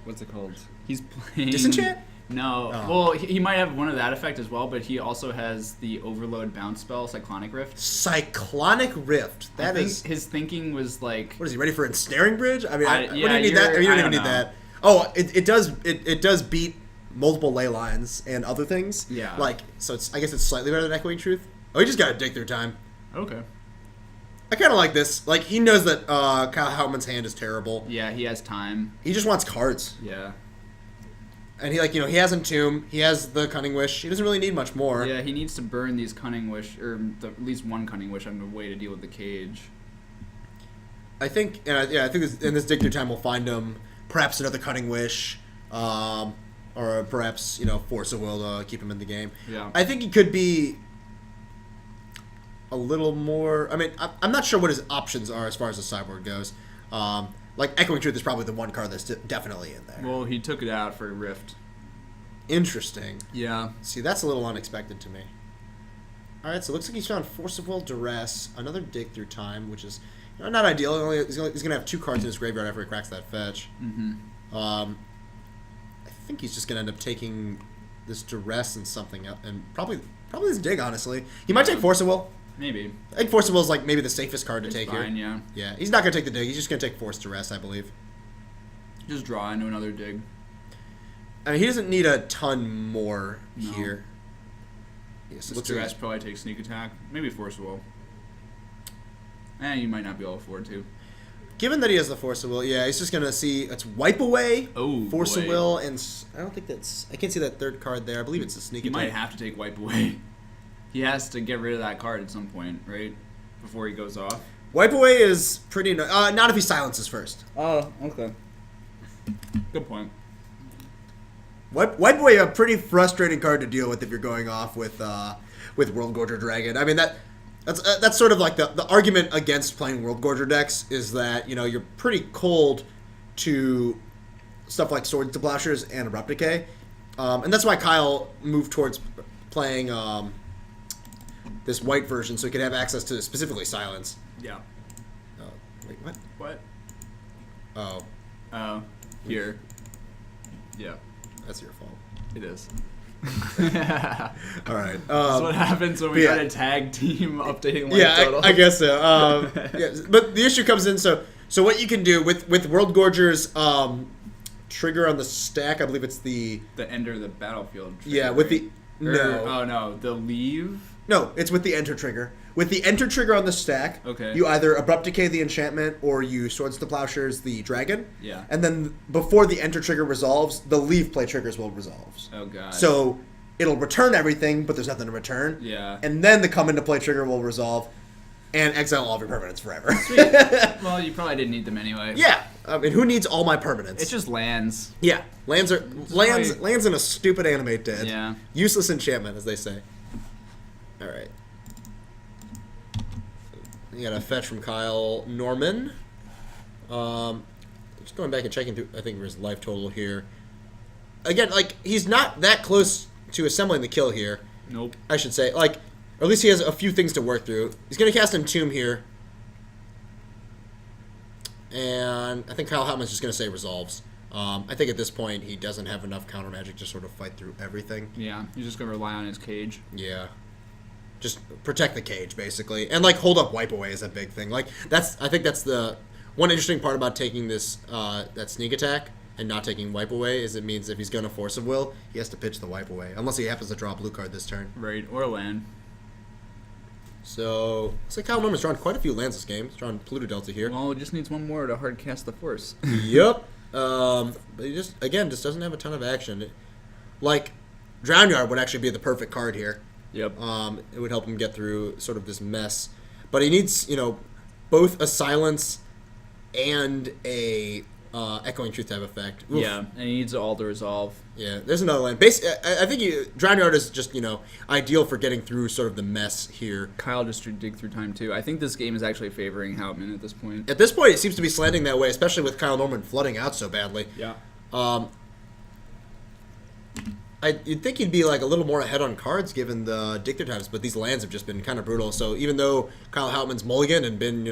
What's it called? He's playing Disenchant? No. Oh. Well, he might have one of that effect as well, but he also has the Overload bounce spell, Cyclonic Rift. Cyclonic Rift. I think his thinking was like. What is he ready for? Ensnaring Bridge? I mean, what do you yeah, need that? I mean, you don't I even need don't know. that. Oh, it does beat multiple ley lines and other things. Yeah. Like, so I guess it's slightly better than Echoing Truth. Oh, he just got to dig through time. Okay. I kind of like this. Like, he knows that Kyle Hautman's hand is terrible. Yeah, he has time. He just wants cards. Yeah. And he he has Entomb. He has the Cunning Wish. He doesn't really need much more. Yeah, he needs to burn these Cunning Wish, or at least one Cunning Wish on the way to deal with the cage. I think, in this dig through time we'll find him perhaps another Cunning Wish, or perhaps Force of Will to keep him in the game. Yeah. I think he could be a little more. I mean, I'm not sure what his options are as far as the sideboard goes. Like Echoing Truth is probably the one card that's definitely in there. Well, he took it out for a Rift. Interesting. Yeah. See, that's a little unexpected to me. All right, so it looks like he's found Force of Will, Duress, another dig through time, which is not ideal. He's going to have two cards in his graveyard after he cracks that fetch. Mm-hmm. I think he's just going to end up taking this Duress and something else, and probably this dig. Honestly, he might take Force of Will. Maybe. I think Force of Will is like maybe the safest card to It's take fine, here. yeah. Yeah, he's not going to take the dig. He's just going to take Force Duress, I believe. Just draw into another dig. I mean, he doesn't need a ton more No. here. Yes, This looks Duress like probably takes Sneak Attack. Maybe Force Will. You might not be able to afford to. given that he has the Force of Will, yeah, he's just going to see it's Wipe Away, Oh, Force boy. of Will, and I don't think I can't see that third card there. I believe it's a Sneak He Attack. might have to take Wipe Away. He has to get rid of that card at some point, right? Before he goes off. Wipe Away is pretty not if he silences first. Oh, okay. Good point. Wipe Away a pretty frustrating card to deal with if you're going off with World Gorger Dragon. I mean that's sort of like the argument against playing World Gorger decks is that you're pretty cold to stuff like Swords to Plowshares and Abrupt Decay, and that's why Kyle moved towards playing this white version so he could have access to specifically Silence. Yeah. Wait, what? What? Oh, Oh, here. Yeah, that's your fault. it is. All right. That's what happens when we yeah. try to tag team updating life Yeah, total. I guess so. Yeah, but the issue comes in. So what you can do with World Gorger's trigger on the stack, I believe it's the enter the battlefield. Trigger, yeah with the right? no Oh no, the leave. no it's with the enter trigger. With the enter trigger on the stack, Okay. you either Abrupt Decay the enchantment or you Swords to Plowshares the dragon. Yeah. And then before the enter trigger resolves, the leave play triggers will resolve. Oh god. So it'll return everything, but there's nothing to return. Yeah. And then the come into play trigger will resolve. and exile all of your permanents forever. Well, you probably didn't need them anyway. Yeah, I mean, who needs all my permanents? It's just lands. Yeah, lands in a stupid animate dead. Yeah. Useless enchantment, as they say. All right. You got a fetch from Kyle Norman. Just going back and checking through, I think his life total here. Again, like, he's not that close to assembling the kill here. Nope. I should say. Like, or at least he has a few things to work through. He's going to cast Entomb here. And I think Kyle Hautman's just going to say Resolves. I think at this point he doesn't have enough counter magic to sort of fight through everything. Yeah, he's just going to rely on his cage. Yeah. Just protect the cage, basically. And, like, hold up Wipe Away is a big thing. Like, I think that's the one interesting part about taking this, that sneak attack and not taking Wipe Away is it means if he's going to Force of Will, he has to pitch the Wipe Away. Unless he happens to draw a blue card this turn. Right, or a land. So, looks like Kyle Norman's drawn quite a few lands this game. He's drawn Pluto Delta here. Well, it just needs one more to hard cast the Force. Yep. But he just doesn't have a ton of action. Like, Drown Yard would actually be the perfect card here. Yep. It would help him get through sort of this mess. But he needs, both a Silence and a Echoing Truth type effect. Oof. Yeah, and he needs all to resolve. Yeah, there's another land. I think Drown Yard is just, ideal for getting through sort of the mess here. Kyle just should dig through time, too. I think this game is actually favoring Hautman at this point. At this point, it seems to be slanting that way, especially with Kyle Norman flooding out so badly. Yeah. You'd think he'd be like a little more ahead on cards given the Dictator times, but these lands have just been kind of brutal. So even though Kyle Hautman's mulligan and been,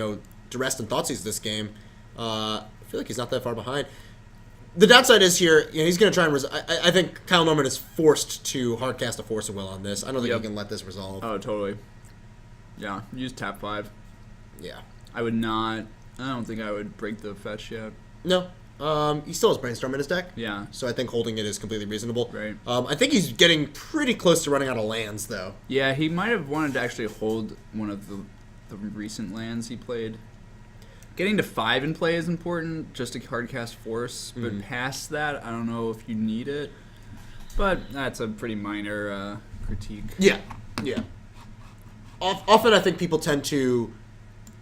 duressed in Thoughtseize this game, I feel like he's not that far behind. The downside is here, he's going to try and I think Kyle Norman is forced to hardcast a Force of Will on this. I don't think he can let this resolve. Oh, totally. Yeah, use tap 5. Yeah. I don't think I would break the fetch yet. No. He still has Brainstorm in his deck. Yeah. So I think holding it is completely reasonable. Right. I think he's getting pretty close to running out of lands, though. Yeah, he might have wanted to actually hold one of the recent lands he played. Getting to 5 in play is important, just to hardcast Force. But past that, I don't know if you need it. But that's a pretty minor critique. Yeah. Yeah. Often I think people tend to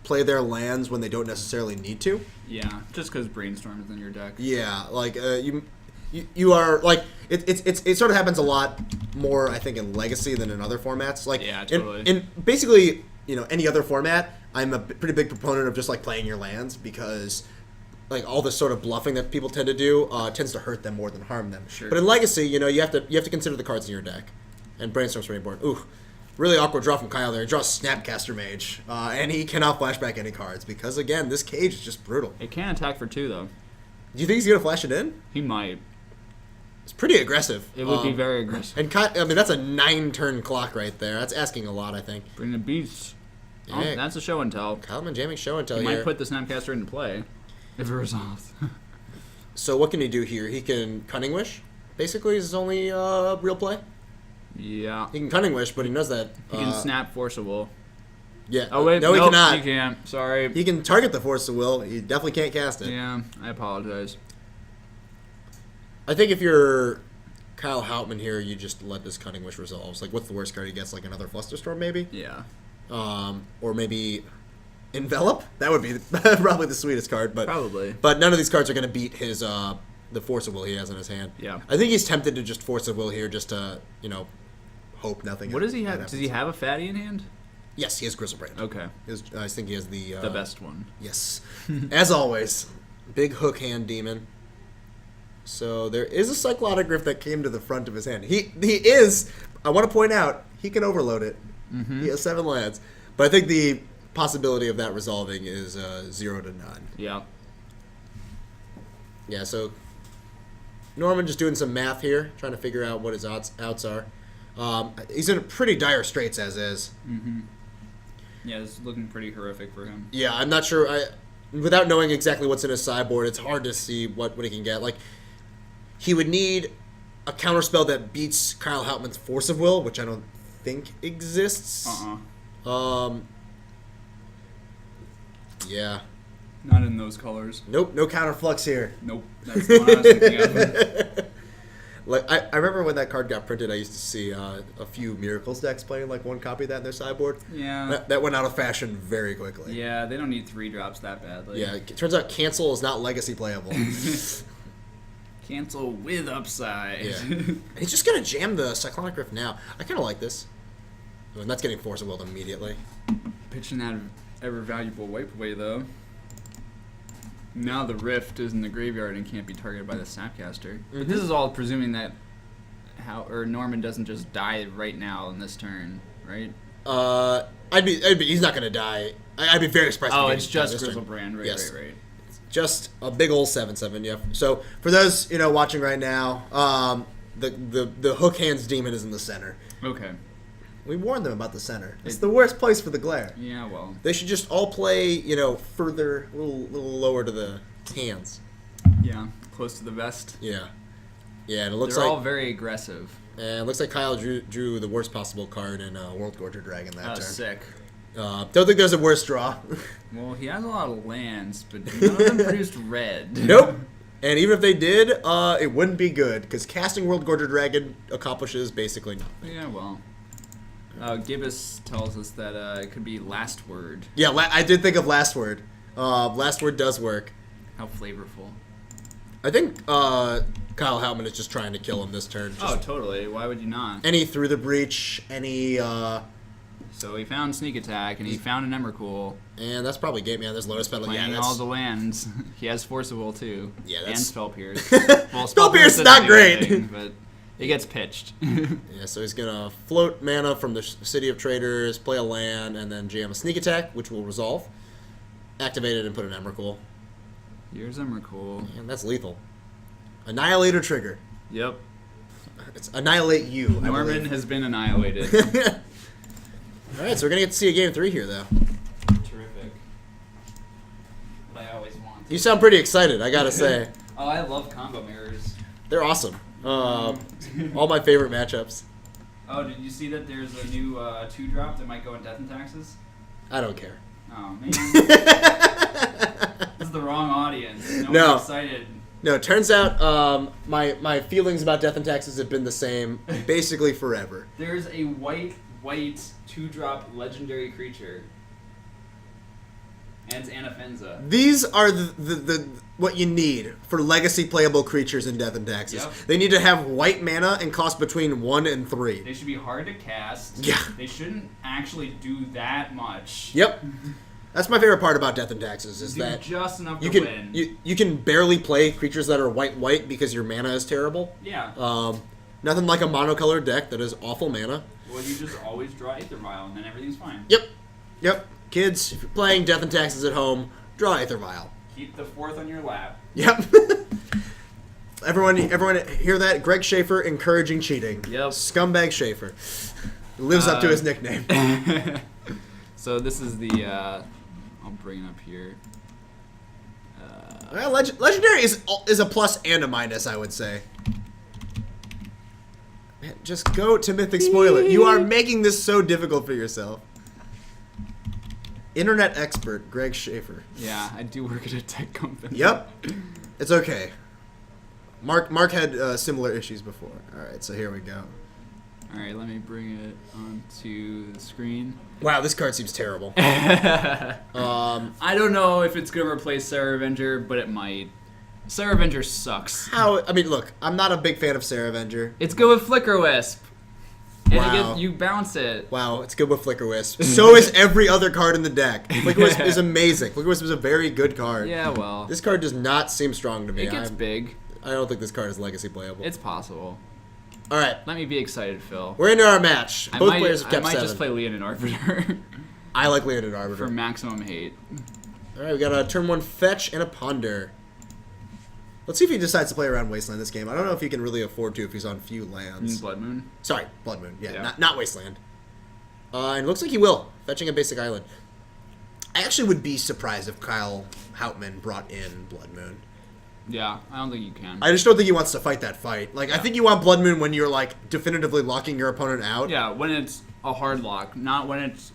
play their lands when they don't necessarily need to. Yeah, just because Brainstorm is in your deck. Yeah, like you are like it sort of happens a lot more I think in Legacy than in other formats. Like yeah, totally. In basically any other format, I'm a pretty big proponent of just like playing your lands because like all this sort of bluffing that people tend to do tends to hurt them more than harm them. Sure. But in Legacy, you have to consider the cards in your deck, and Brainstorm's very important. Ooh. Really awkward draw from Kyle there. He draws Snapcaster Mage, and he cannot flash back any cards because, again, this cage is just brutal. It can attack for 2, though. Do you think he's going to flash it in? He might. It's pretty aggressive. It would be very aggressive. And that's a 9-turn clock right there. That's asking a lot, I think. Bring the beast. Yeah. Oh, that's a show and tell. Kyleman jamming show and tell He here. might put the Snapcaster into play if it resolves. So what can he do here? He can Cunning Wish. Basically, is his only real play. Yeah. He can Cunning Wish, but he knows that. He can snap Force of Will. Yeah. Oh, wait. No, nope, he cannot. He can't. Sorry. He can target the Force of Will. He definitely can't cast it. Yeah, I apologize. I think if you're Kyle Hautman here, you just let this Cunning Wish resolves. Like, what's the worst card he gets? Like another Flusterstorm, maybe? Yeah. Or maybe Envelop? That would be probably the sweetest card. But Probably. But none of these cards are going to beat his the Force of Will he has in his hand. Yeah. I think he's tempted to just Force of Will here just to, hope nothing. What does he have? happens. Does he have a fatty in hand? Yes, he has Grizzlebrand. Okay. I think he has the best one. Yes. As always, big hook hand demon. So there is a Cyclotic Griff that came to the front of his hand. He is, I want to point out, he can overload it. Mm-hmm. He has 7 lands. But I think the possibility of that resolving is 0 to none. Yeah. Yeah, so Norman just doing some math here, trying to figure out what his outs are. He's in pretty dire straits as is. Mm-hmm. Yeah, it's looking pretty horrific for him. Yeah, I'm not sure. Without knowing exactly what's in his sideboard, it's hard to see what he can get. Like, he would need a counterspell that beats Kyle Hautman's Force of Will, which I don't think exists. Yeah. Not in those colors. Nope, no counterflux here. Nope. That's the one I was thinking of. Like I remember when that card got printed, I used to see a few Miracles decks playing like one copy of that in their sideboard. Yeah. That went out of fashion very quickly. Yeah, they don't need 3 drops that badly. Yeah, it turns out Cancel is not legacy playable. Cancel with upside. Yeah. He's just gonna jam the Cyclonic Rift now. I kind of like this. And that's getting Force of Will immediately. Pitching that ever valuable wipe away though. Now the Rift is in the graveyard and can't be targeted by the Snapcaster. But this is all presuming that Norman doesn't just die right now in this turn, right? He's not gonna die. I'd be very surprised. Oh, if he it's didn't just die this turn. Grizzlebrand, right, Yes. right. Just a big old 7/7. Yeah. So for those watching right now, the Hook Hands Demon is in the center. Okay. We warned them about the center. It's the worst place for the glare. Yeah, well. They should just all play, further, a little lower to the hands. Yeah, close to the vest. Yeah. Yeah, and it looks They're like all very aggressive. and it looks like Kyle drew the worst possible card in World Gorger Dragon that turn. Sick. Don't think there's a worse draw. Well, he has a lot of lands, but none of them produced red. Nope. And even if they did, it wouldn't be good because casting World Gorger Dragon accomplishes basically nothing. Yeah, well. Gibbous tells us that it could be Last Word. Yeah, I did think of Last Word. Last Word does work. How flavorful. I think Kyle Houtman is just trying to kill him this turn. Just Totally. Why would you not? any Through the Breach, any... So he found Sneak Attack, and he found an Emrakul. and that's probably Gate Man. There's Lotus Petal. Playing Yeah, all that's... the lands. He has Force of Will, too. Yeah, And that's- Spell Pierce. Spell Pierce is doesn't not do great. anything, but it gets pitched. Yeah, so he's going to float mana from the City of Traders, play a land, and then jam a Sneak Attack, which will resolve. Activate it and put an Emrakul. Here's Emrakul. And that's lethal. Annihilator trigger. Yep. It's Annihilate You, I Norman believe. has been annihilated. All right, so we're going to get to see a Game 3 here, though. Terrific. What I always want. You sound pretty excited, I got to say. Oh, I love combo mirrors. They're awesome. All my favorite matchups. Oh, did you see that there's a new 2-drop that might go in Death and Taxes? I don't care. Oh, man. This is the wrong audience. No. One's excited. No, it turns out my feelings about Death and Taxes have been the same basically forever. There's a white 2-drop legendary creature. And it's Anafenza. These are the what you need for legacy playable creatures in Death and Taxes. Yep. They need to have white mana and cost between 1 and 3. They should be hard to cast. Yeah. They shouldn't actually do that much. Yep. That's my favorite part about Death and Taxes is Do that just enough you to can win. you can barely play creatures that are white because your mana is terrible. Yeah. Nothing like a monocolored deck that is awful mana. Well, you just always draw Aether Vial, and then everything's fine. Yep. Kids, if you're playing Death and Taxes at home, draw Aether Vial. Keep the 4th on your lap. Yep. Everyone hear that? Greg Schaefer encouraging cheating. Yep. Scumbag Schaefer. Lives up to his nickname. So this is the, I'll bring it up here. Well, Legendary is a plus and a minus, I would say. Man, just go to Mythic Spoiler. You are making this so difficult for yourself. Internet expert, Greg Schaefer. Yeah, I do work at a tech company. Yep. It's okay. Mark had similar issues before. All right, so here we go. All right, let me bring it onto the screen. Wow, this card seems terrible. I don't know if it's gonna replace Sarah Avenger, but it might. Sarah Avenger sucks. I mean, look, I'm not a big fan of Sarah Avenger. It's good with Flicker Wisp. And Wow. you bounce it. Wow, it's good with Flicker Wisp. So is every other card in the deck. Flicker Wisp is amazing. Flicker Wisp is a very good card. Yeah, well. This card does not seem strong to me. It gets big. I don't think this card is legacy playable. It's possible. All right, Let me be excited, Phil. we're into our match. Both players have I kept might 7. just play Leonin Arbiter I like Leonin Arbiter. for maximum hate. All right, we got a turn 1 fetch and a ponder. Let's see if he decides to play around Wasteland this game. I don't know if he can really afford to if he's on few lands. Blood Moon. Sorry, Blood Moon. Yeah, Yeah. Not Wasteland. And it looks like he will, fetching a basic island. I actually would be surprised if Kyle Houtman brought in Blood Moon. Yeah, I don't think you can. I just don't think he wants to fight that fight. Like, I think you want Blood Moon when you're, like, definitively locking your opponent out. Yeah, when it's a hard lock, not when it's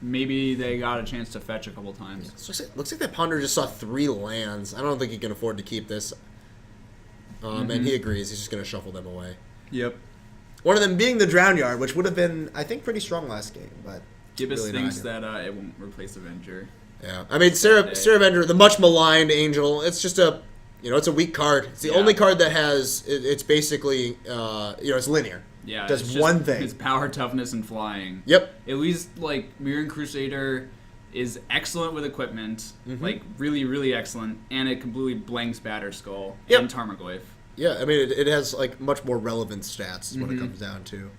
maybe they got a chance to fetch a couple times. Looks like that Ponder just saw 3 lands. I don't think he can afford to keep this. and he agrees. He's just going to shuffle them away. Yep. One of them being the Drown Yard, which would have been, I think, pretty strong last game, but Gibbous really thinks not. that it won't replace Avenger. Yeah, I mean, Sarah Bender, the much maligned Angel. It's just a, it's a weak card. It's the only card that has. It's basically, it's linear. Yeah, does it's just one thing. It's power, toughness, and flying. Yep. At least like Mirren Crusader is excellent with equipment, like really, really excellent, and it completely blanks Batter Skull and Tarmogoyf. Yeah, I mean, it has like much more relevant stats is what it comes down to.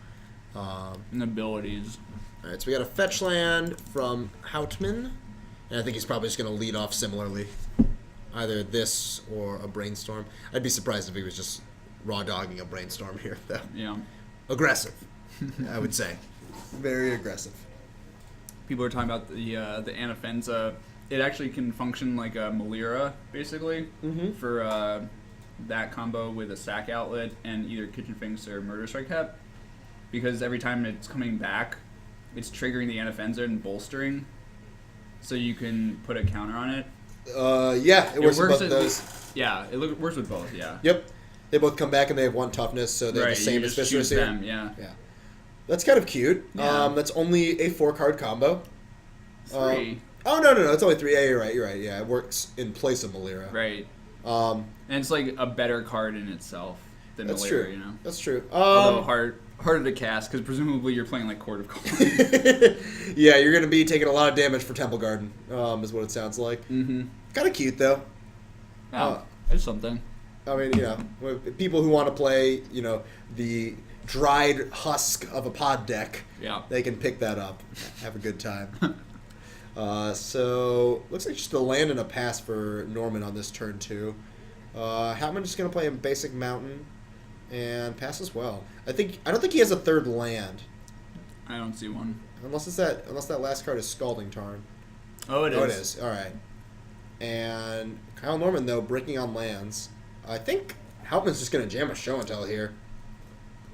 And abilities. All right, so we got a fetch land from Houtman, and I think he's probably just going to lead off similarly, either this or a Brainstorm. I'd be surprised if he was just raw dogging a Brainstorm here, though. Yeah. Aggressive, I would say. Very aggressive. People are talking about the Anafenza. It actually can function like a Malira, basically, for that combo with a sack outlet and either Kitchen Finks or Murder Strike Cap, because every time it's coming back, it's triggering the Anafenza and bolstering, so you can put a counter on it. Yeah, it works with both of those. Yeah, it works with both, yeah. Yep. They both come back and they have 1 toughness, so they're the same you as just Fist choose Receiver. them, yeah. That's kind of cute. Yeah. That's only a 4-card combo. 3. No. It's only 3. Yeah, you're right. Yeah, it works in place of Malira. Right. And it's like a better card in itself than That's Malira, true. you know? That's true. Although harder to cast, because presumably you're playing like Court of Calm. Yeah, you're going to be taking a lot of damage for Temple Garden, is what it sounds like. Mm-hmm. Kind of cute, though. It's something. I mean, people who want to play, the dried husk of a pod deck, they can pick that up. Have a good time. So, looks like just a land and a pass for Norman on this turn, too. Hautman's just going to play a basic mountain and pass as well. I don't think he has a third land. I don't see one. Unless that last card is Scalding Tarn. Oh, it is. Oh, it is. All right. And Kyle Norman, though, breaking on lands. I think Houtman's just going to jam a show and tell here.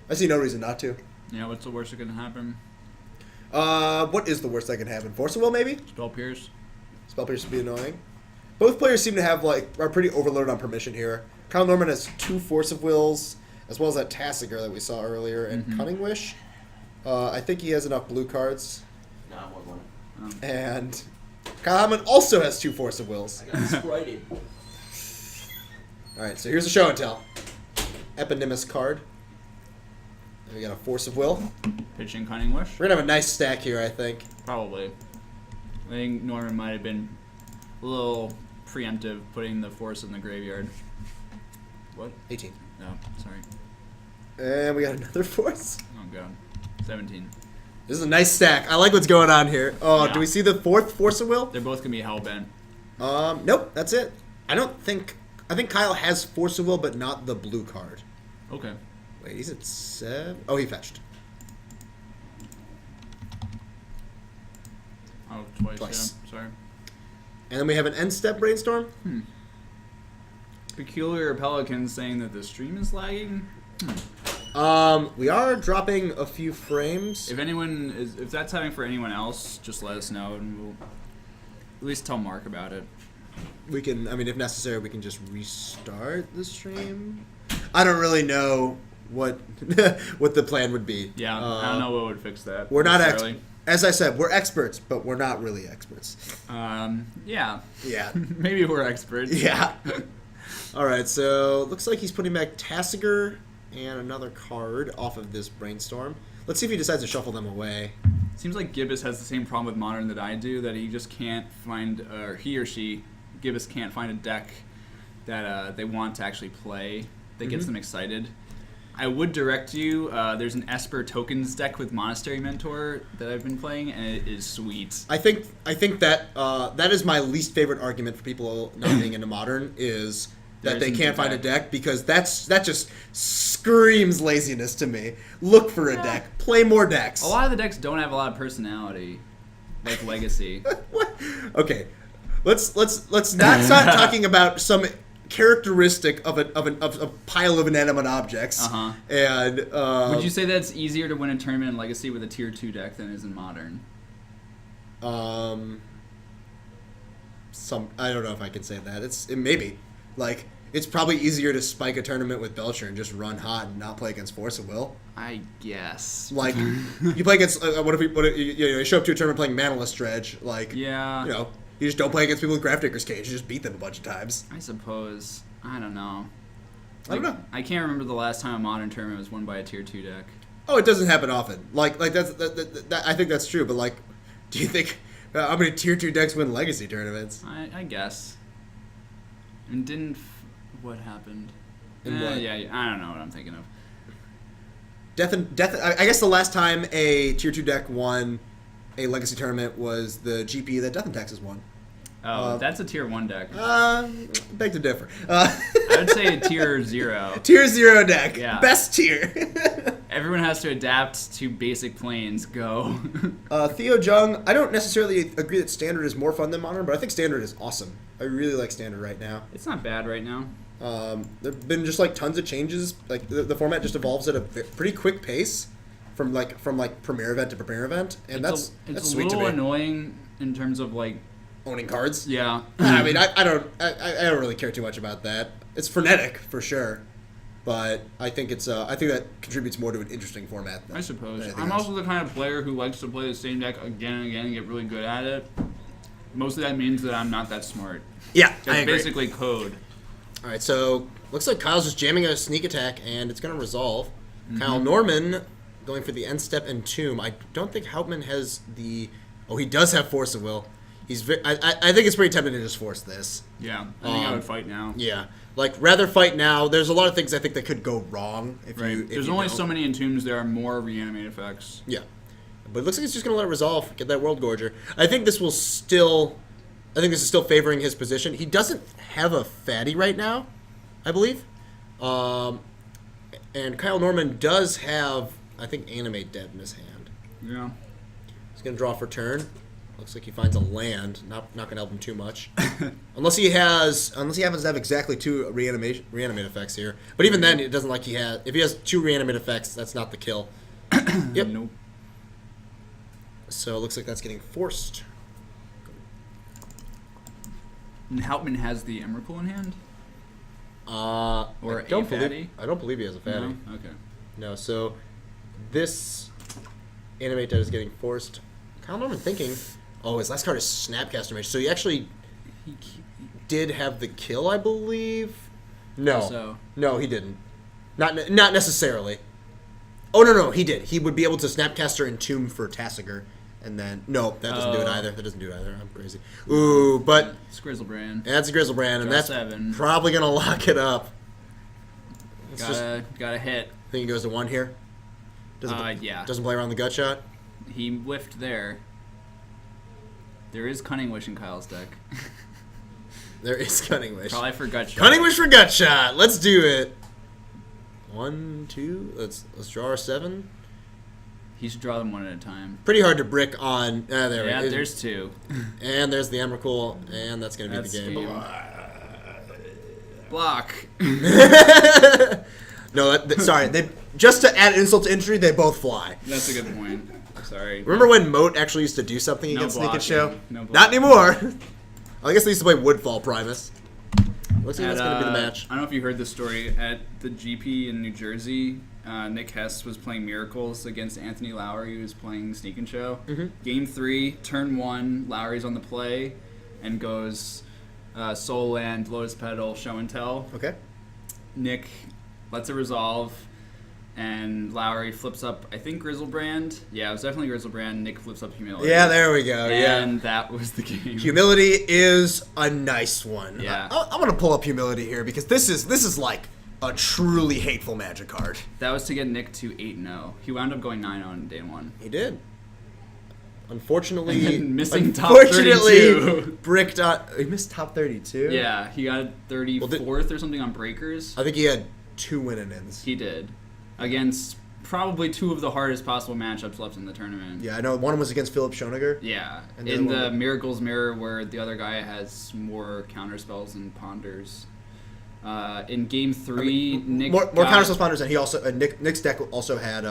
I see no reason not to. Yeah, what's the worst that can happen? What is the worst that can happen? Force of Will, maybe? Spell Pierce. Spell Pierce would be annoying. Both players seem to have, are pretty overloaded on permission here. Kyle Norman has 2 Force of Wills, as well as that Tassiger that we saw earlier, and Cunning Wish. I think he has enough blue cards. Nah, I want one. And Kyle Houtman also has 2 Force of Wills. I got sprited. Alright, so here's a show and tell. Eponymous card. And we got a Force of Will. Pitching Cunning Wish. We're going to have a nice stack here, I think. Probably. I think Norman might have been a little preemptive putting the Force in the graveyard. What? 18. No, sorry. And we got another Force. Oh, God. 17. This is a nice stack. I like what's going on here. Oh, Yeah. do we see the 4th Force of Will? They're both going to be hellbent. Nope, that's it. I think Kyle has Force of Will, but not the blue card. Okay. Wait, he's at 7. Oh, he fetched. Oh, twice. Yeah. Sorry. And then we have an end step Brainstorm. Peculiar Pelican saying that the stream is lagging. We are dropping a few frames. If that's happening for anyone else, just let us know and we'll at least tell Mark about it. We can, if necessary, we can just restart the stream. I don't really know what what the plan would be. Yeah, I don't know what would fix that. We're not necessarily. as I said, we're experts, but we're not really experts. Yeah. Yeah. Maybe we're experts. Yeah. All right, so looks like he's putting back Tassiger and another card off of this Brainstorm. Let's see if he decides to shuffle them away. Seems like Gibbous has the same problem with Modern that I do, that he just can't find, or he or she, Gibbous can't find a deck that they want to actually play that gets them excited. I would direct you, there's an Esper Tokens deck with Monastery Mentor that I've been playing, and it is sweet. I think that that is my least favorite argument for people not being into Modern is that they can't find a deck, because that just screams laziness to me. Look for a deck. Play more decks. A lot of the decks don't have a lot of personality, like Legacy. What? Okay, let's not start talking about some characteristic of a pile of inanimate objects. And would you say that it's easier to win a tournament in Legacy with a tier 2 deck than it is in Modern? I don't know if I can say that. It maybe. Like, it's probably easier to spike a tournament with Belcher and just run hot and not play against Force of Will. I guess. Like, you play against, you show up to a tournament playing Manaless Dredge, like, Yeah. you just don't play against people with Grafdigger's Cage, you just beat them a bunch of times. I suppose. I don't know. I don't know. I can't remember the last time a modern tournament was won by a tier 2 deck. Oh, it doesn't happen often. Like that I think that's true, but like, do you think, how many tier 2 decks win Legacy tournaments? I guess. And what happened? And what? Yeah, I don't know what I'm thinking of. I guess the last time a tier 2 deck won a Legacy tournament was the GP that Death and Taxes won. Oh, that's a tier 1 deck. Beg to differ. I would say a tier 0. Tier 0 deck. Yeah. Best tier. Everyone has to adapt to basic planes. Go. Theo Jung, I don't necessarily agree that Standard is more fun than Modern, but I think Standard is awesome. I really like Standard right now. It's not bad right now. There have been just like tons of changes. Like the format just evolves at a pretty quick pace from premier event to premier event, and that's it's a sweet to little me. annoying in terms of like Owning cards. yeah. I mean, I don't really care too much about that. It's frenetic for sure, but I think I think that contributes more to an interesting format. I suppose. anything I'm else. also the kind of player who likes to play the same deck again and again and get really good at it. Most of that means that I'm not that smart. Yeah, It's I agree. basically code. All right, so looks like Kyle's just jamming a sneak attack, and it's going to resolve. Mm-hmm. Kyle Norman going for the end step and Tomb. I don't think Hauptmann has the. Oh, he does have Force of Will. He's. I think it's pretty tempting to just force this. Yeah, I think I would fight now. Yeah, like rather fight now. There's a lot of things I think that could go wrong if Right. you. If There's you only don't. so many Entombs. There are more reanimate effects. Yeah, but it looks like he's just going to let it resolve. Get that World Gorger. I think this will still. I think this is still favoring his position. He doesn't have a fatty right now, I believe. And Kyle Norman does have, I think, Animate Dead in his hand. Yeah. He's going to draw for turn. Looks like he finds a land. Not going to help him too much. unless he happens to have exactly 2 reanimate effects here. But even then, it doesn't like he has. If he has 2 reanimate effects, that's not the kill. Yep. Nope. So it looks like that's getting forced. And Hauptmann has the Emrakul in hand? Or a fatty? I don't believe he has a fatty. No? Okay. No, so this Animate Dead is getting forced. Kyle Norman thinking, oh, his last card is Snapcaster Mage. So he actually did have the kill, I believe. No. So. No, he didn't. Not necessarily. Oh, no, he did. He would be able to Snapcaster and Tomb for Tassiger. And then, no, that doesn't do it either. That doesn't do it either. I'm crazy. Ooh, but It's Grizzlebrand. that's a Grizzlebrand, and Draw that's 7. probably going to lock it up. It's just, Gotta hit. I think he goes to 1 here. Yeah. Doesn't play around the gut shot. He whiffed there. There is Cunning Wish in Kyle's deck. There is Cunning Wish. Probably for gut shot. Cunning Wish for gut shot. Let's do it. 1, 2. Let's draw our 7. He should draw them one at a time. Pretty hard to brick on. There Yeah, we go. there's 2. And there's the Emrakul, and that's going to be That's the game. game. Block. No, sorry. Just to add insult to injury, they both fly. That's a good point. Sorry. Remember when Moat actually used to do something No against Sneak and blocking. Show? No blocking. Not anymore. I guess they used to play Woodfall Primus. Looks like that's going to be the match. I don't know if you heard this story. At the GP in New Jersey, Nick Hess was playing Miracles against Anthony Lowry, who was playing Sneak and Show. Mm-hmm. Game 3, turn 1, Lowry's on the play and goes Soul Land, Lotus Petal, Show and Tell. Okay. Nick lets it resolve, and Lowry flips up, I think, Grizzlebrand. Yeah, it was definitely Grizzlebrand. Nick flips up Humility. Yeah, there we go. And that was the game. Humility is a nice one. Yeah. I'm going to pull up Humility here because this is like a truly hateful Magic card. That was to get Nick to 8-0. He wound up going 9-0 in day 1. He did. Unfortunately, And then missing top 32. bricked on. He missed top 32. Yeah, he got 34th or something on Breakers. I think he had 2 win-ins. He did. Against probably 2 of the hardest possible matchups left in the tournament. Yeah, I know. One was against Philip Schoeniger. Yeah. And In then the Miracles Mirror, where the other guy has more counterspells and ponders. In Game 3, Nick more got, counter responders, and he also Nick's deck also had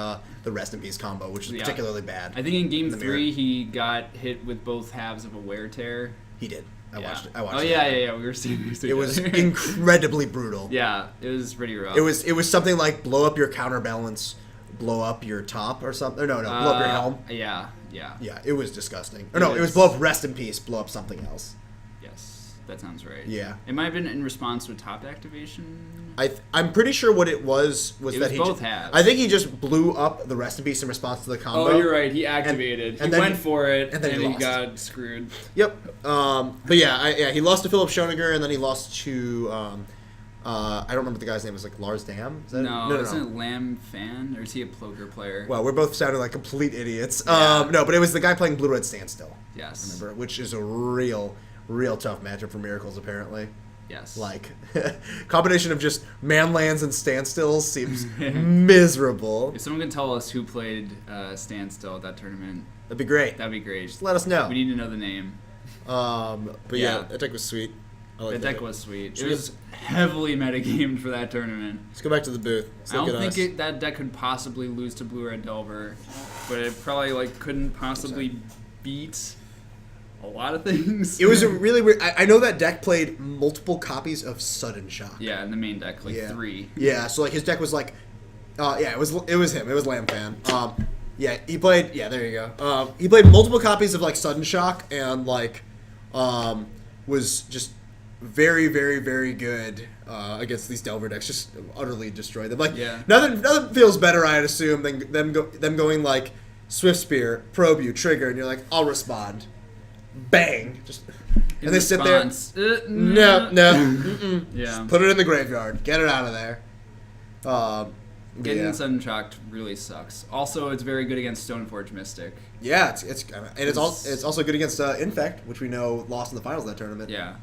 the Rest in Peace combo, which is particularly bad. I think in Game in the 3 he got hit with both halves of a Wear Tear. He did. I Yeah. watched it. Oh yeah. We were seeing it. It was incredibly brutal. Yeah, it was pretty rough. It was something like blow up your counterbalance, blow up your top or something. No, blow up your helm. Yeah. Yeah, it was disgusting. Or It no, it was is. blow up rest in peace, blow up something else. Yes, that sounds right. Yeah. It might have been in response to a top activation. I'm pretty sure what it was It that was he both ju- halves. I think he just blew up the rest in peace in response to the combo. Oh, you're right. He activated. and he then- went for it, and then he he lost. got screwed. Yep. But yeah, he lost to Philip Schoninger, and then he lost to I don't remember what the guy's name was, like Lars Dam. Is that No, isn't it Lamb Fan, or is he a poker player? Well, we're both sounding like complete idiots. Yeah. No, but it was the guy playing Blue Red Standstill. Yes. Remember, which is a real tough matchup for Miracles apparently. Yes. Like, combination of just manlands and standstills seems miserable. If someone can tell us who played Standstill at that tournament, That'd be great. that'd be great. Just let us know. We need to know the name. But Yeah. that deck was sweet. I like That deck was sweet. Should It we was heavily metagamed for that tournament. Let's go back to the booth. Let's I look don't at think us. that deck could possibly lose to Blue Red Delver, but it probably couldn't possibly beat a lot of things. It was a really weird. I know that deck played multiple copies of Sudden Shock. Yeah, in the main deck, Yeah. 3. Yeah, so his deck was it was him. It was Lamb Fan. He played. Yeah, there you go. He played multiple copies of Sudden Shock and was just very, very, very good against these Delver decks. Just utterly destroyed them. Yeah. Nothing feels better, I'd assume, than them going Swift Spear, Probe You, Trigger, and you're like, I'll respond. Bang! And they sit there. No. Mm-mm. Yeah. Put it in the graveyard. Get it out of there. Getting yeah. Sudden Shocked really sucks. Also, it's very good against Stoneforge Mystic. Yeah, it's also good against Infect, which we know lost in the finals of that tournament. Yeah.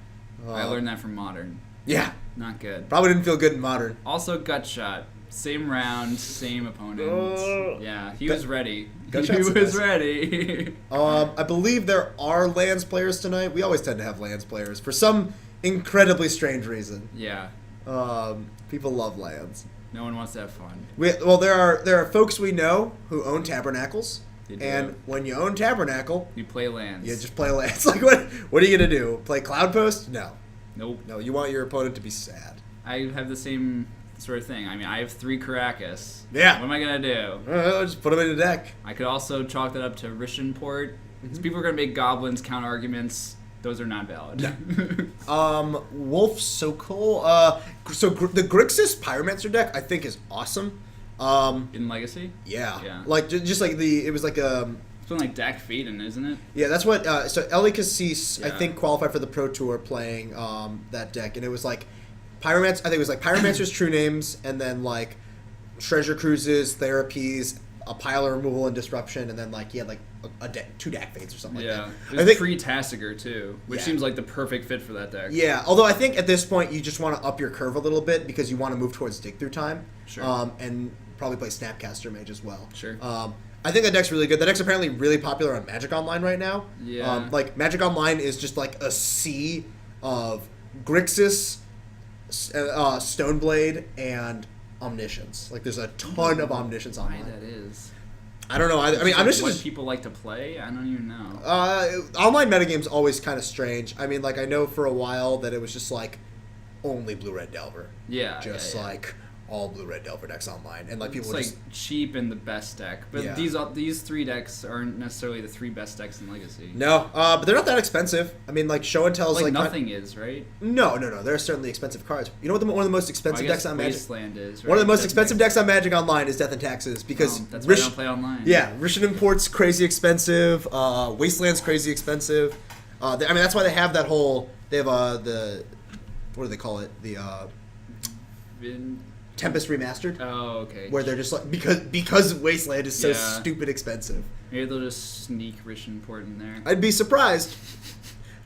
I learned that from Modern. Yeah, Not good. probably didn't feel good in Modern. Also, Gut Shot. Same round, same opponent. Yeah, he was ready. Gut He Shot's the was best. ready. I believe there are Lands players tonight. We always tend to have Lands players for some incredibly strange reason. Yeah. People love Lands. No one wants to have fun. There are folks we know who own Tabernacles, They do. and when you own Tabernacle, You play lands. you just play Lands. Like what are you gonna do? Play Cloud Post? Nope. No. You want your opponent to be sad. I have the same sort of thing. I mean, I have 3 Caracas. Yeah. What am I going to do? Just put them in the deck. I could also chalk that up to Rishon Port. Mm-hmm. Because people are going to make goblins counter arguments. Those are not valid. Wolf Sokol. The Grixis Pyromancer deck I think is awesome. In Legacy? Yeah. Yeah. It was like It's been like Dak Faden, isn't it? yeah, that's what so Eli Cassis I Yeah. think qualified for the Pro Tour playing that deck, and it was like Pyromancer. I think it was like Pyromancer's True Names, and then like Treasure Cruises, Therapies, a pile of removal and disruption, and then he had a deck, 2 deck fades or something Yeah. like that. It was I think pre-Tassiger, too, which Yeah. seems like the perfect fit for that deck. yeah, although I think at this point you just want to up your curve a little bit because you want to move towards Dig Through Time, Sure. and probably play Snapcaster Mage as well. Sure. I think that deck's really good. That deck's apparently really popular on Magic Online right now. Yeah. Magic Online is just a sea of Grixis, Stoneblade, and Omniscience. There's a ton of Omniscience Why online. that is. I don't know. I mean, Like, Omniscience what is people like to play? I don't even know. online metagame's always kind of strange. I mean, I know for a while that it was just only Blue Red Delver. Yeah. Just yeah. all Blue Red Delver decks online, and people It's would like just cheap and the best deck, but Yeah. these 3 decks aren't necessarily the 3 best decks in Legacy. no, but they're not that expensive. I mean, Show and Tell is Like nothing is, right? No. There are certainly expensive cards. You know what? One of the most Well, I expensive guess decks on Magic. Wasteland is. Right? One of the most Death expensive and decks on Magic Online is Death and Taxes because that's why I don't play online. Yeah, Rishon Import's crazy expensive. Wasteland's crazy expensive. That's why they have that whole. They have the what do they call it? The Tempest Remastered, Oh, okay. where they're just because Wasteland is so Yeah. stupid expensive. Maybe they'll just sneak Rishon Port in there. I'd be surprised.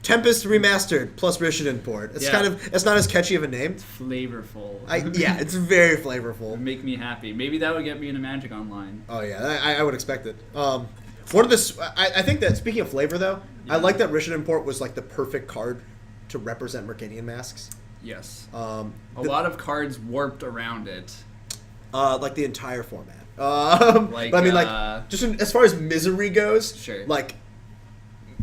Tempest Remastered plus Rishon Import. It's Yeah. it's not as catchy of a name. Flavorful. It's very flavorful. Would make me happy. Maybe that would get me into Magic Online. Oh yeah, I would expect it. One of the I think that speaking of flavor though, I Yeah. like that Rishon Import was the perfect card to represent Mercadian Masks. Yes. A A lot of cards warped around it. the entire format. Like, but I mean, just as far as misery goes, Sure.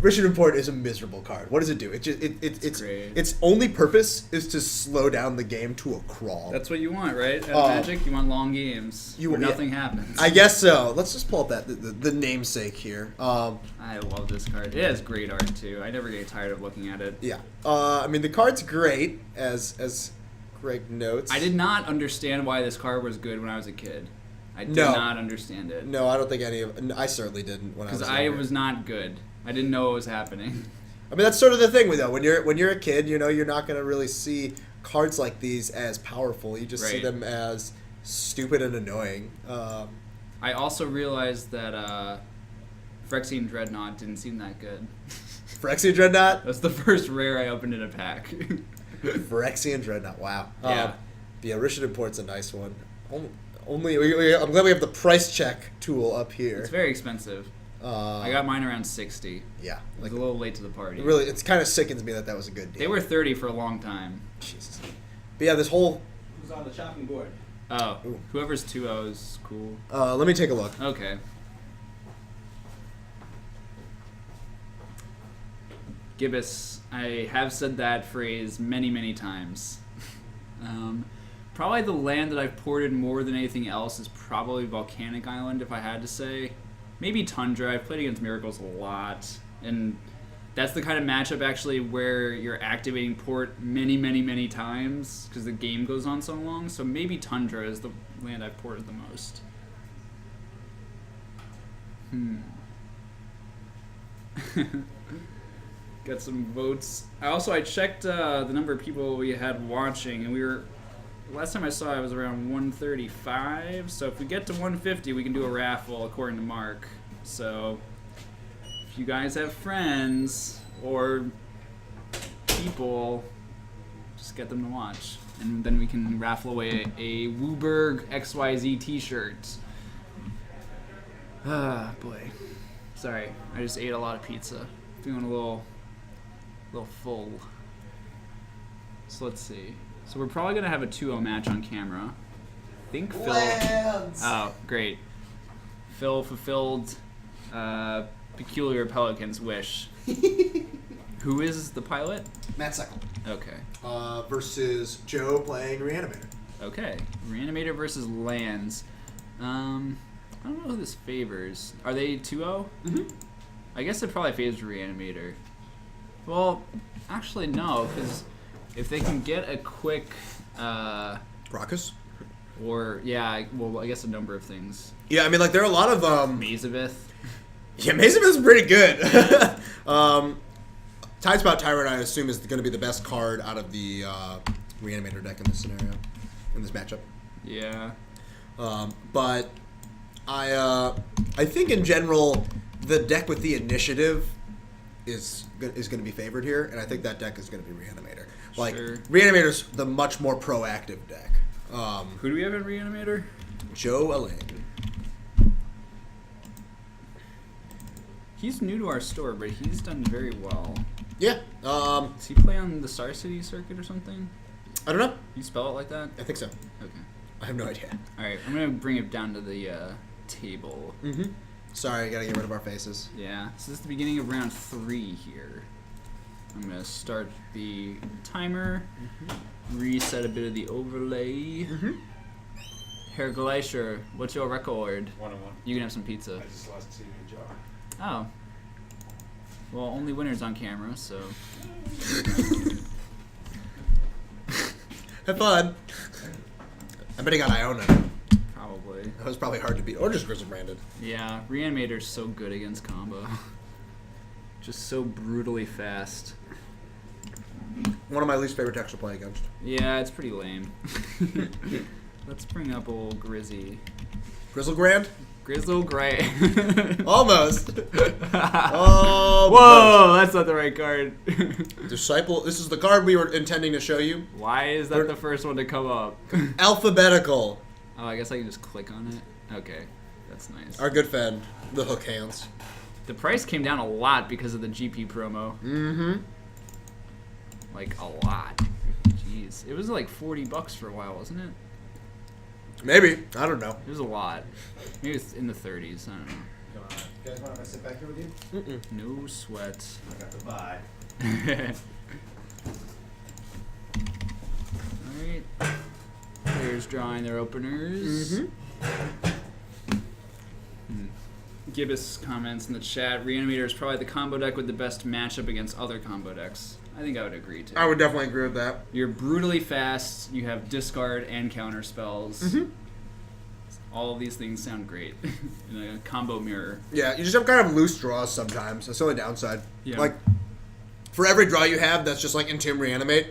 Rishon Import is a miserable card. What does it do? It's great. its only purpose is to slow down the game to a crawl. That's what you want, right? Out of Magic, you want long games where yeah. nothing happens. I guess so. Let's just pull up the namesake here. I love this card. It has great art too. I never get tired of looking at it. Yeah. I mean, the card's great, as Greg notes. I did not understand why this card was good when I was a kid. I did No. not understand it. No, I don't think I certainly didn't when I was Because I younger. was not good. I didn't know what was happening. I mean, that's sort of the thing though. When you're a kid, you're not going to really see cards like these as powerful. You just see Right. them as stupid and annoying. I also realized that Phyrexian Dreadnought didn't seem that good. Phyrexian Dreadnought? That's the first rare I opened in a pack. Phyrexian Dreadnought, wow. Yeah. Yeah, Rishon Import's a nice one. I'm glad we have the price check tool up here. It's very expensive. I got mine around 60. Yeah. I was a little late to the party. Really, it's kind of sickens me that was a good deal. They were 30 for a long time. Jesus. But yeah, this whole... Who's on the chopping board? Oh, Ooh. whoever's 2-0 is cool. let me take a look. Okay. Gibbous, I have said that phrase many, many times. Probably the land that I've ported more than anything else is probably Volcanic Island, if I had to say. Maybe Tundra. I've played against Miracles a lot. And that's the kind of matchup, actually, where you're activating port many, many, many times because the game goes on so long. So maybe Tundra is the land I've ported the most. Got some votes. I checked the number of people we had watching, and we were... Last time I saw it was around 135, so if we get to 150, we can do a raffle according to Mark. So, if you guys have friends or people, just get them to watch. And then we can raffle away a WUBRGxyz t-shirt. Ah, boy. Sorry, I just ate a lot of pizza. Feeling a little full. So let's see. So we're probably gonna have a 2-0 match on camera. I think Phil. Lands. Oh, great. Phil fulfilled Peculiar Pelican's wish. Who is the pilot? Matt Seckel. Okay. Versus Joe playing Reanimator. Okay. Reanimator versus Lands. I don't know who this favors. Are they 2-0? Mm-hmm. I guess it probably favors Reanimator. Well, actually no, because if they can get a quick, Gracchus? or yeah, well, I guess a number of things. Yeah, I mean, like, there are a lot of, Mazavith. Yeah, Mazavith's pretty good. Tidespout Tyrant, I assume, is going to be the best card out of the Reanimator deck in this scenario, in this matchup. Yeah. But I think in general, the deck with the initiative is going to be favored here, and I think that deck is going to be Reanimator. Like, Sure. Reanimator's the much more proactive deck. Who do we have in Reanimator? Joe Elaine. He's new to our store, but he's done very well. Yeah. Does he play on the Star City circuit or something? I don't know. You spell it like that? I think so. Okay. I have no idea. All right, I'm gonna bring it down to the table. Mm-hmm. Sorry, I gotta get rid of our faces. Yeah. So this is the beginning of round 3 here. I'm gonna start the timer. Reset a bit of the overlay. Herr Glacier, what's your record? 1-1. You can have some pizza. I just lost to Jar. Oh. Well, only winners on camera, so. Have fun. I'm betting on Iona. Probably. That was probably hard to beat. Or just Grizzle branded. Yeah, Reanimator's so good against combo. Just so brutally fast. One of my least favorite decks to play against. Yeah, it's pretty lame. Let's bring up old Grizzy. Grizzle Grand? Grizzle Gray. Almost. Oh. Whoa, that's not the right card. Disciple. This is the card we were intending to show you. Why is that the first one to come up? Alphabetical. Oh, I guess I can just click on it. Okay, that's nice. Our good friend, the Hook Hands. The price came down a lot because of the GP promo. Mm-hmm. Like, a lot. Jeez. It was like $40 for a while, wasn't it? Maybe. I don't know. It was a lot. Maybe it's in the 30s. I don't know. You guys mind if I sit back here with you? No sweat. I got the bye. Alright. Players drawing their openers. Gibbous comments in the chat. Reanimator is probably the combo deck with the best matchup against other combo decks. I think I would agree too. I would definitely agree with that. You're brutally fast. You have discard and counter spells. All of these things sound great in a combo mirror. Yeah, you just have kind of loose draws sometimes. That's the only downside. Yeah. Like, for every draw you have that's just like Entomb Reanimate,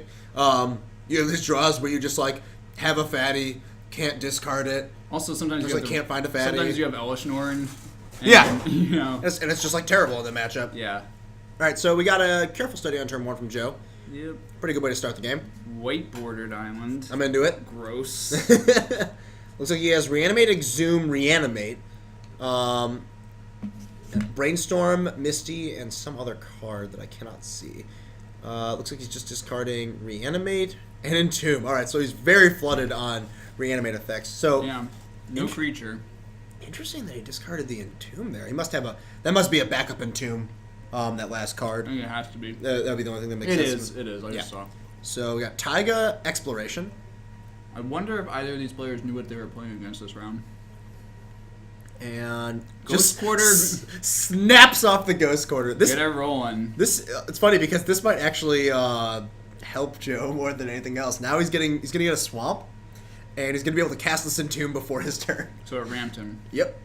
you have these draws where you just like have a fatty, can't discard it. Also, sometimes Just you like have can't find a fatty. Sometimes you have Elishnorn. And, Yeah. You know. And it's just like terrible in the matchup. Yeah. All right, so we got a careful study on turn 1 from Joe. Yep. Pretty good way to start the game. White bordered island. I'm into it. Gross. Looks like he has Reanimate, Exhume, Reanimate, Brainstorm, Misty, and some other card that I cannot see. Looks like he's just discarding Reanimate and Entomb. All right, so he's very flooded on Reanimate effects. So Yeah. No creature. interesting that he discarded the Entomb there. He must have that must be a backup Entomb. That last card. I think it has to be. That'd be the only thing that makes It sense. is. It is. I just saw. So we got Taiga, Exploration. I wonder if either of these players knew what they were playing against this round. And Ghost just Quarter. snaps off the Ghost Quarter. This Get it rolling. it's funny because this might actually help Joe more than anything else. Now he's gonna get a swamp, and he's gonna be able to cast this Entomb before his turn. So it ramped him. Yep.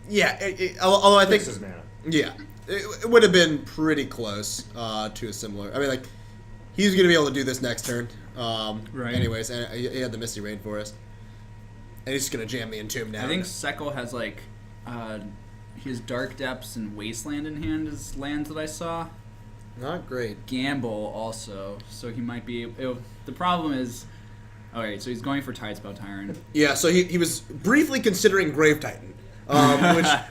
Yeah. Although I think Fixes mana. yeah, it would have been pretty close to a similar. I mean, like he's gonna be able to do this next turn. Right. Anyways, and he had the Misty Rainforest, and he's just gonna jam the Entomb now. I think Sekal has like his Dark Depths and Wasteland in hand as lands that I saw. Not great. Gamble also, so he might be. The problem is, alright, so he's going for Tidespell Tyrant. Yeah, so he was briefly considering Grave Titan,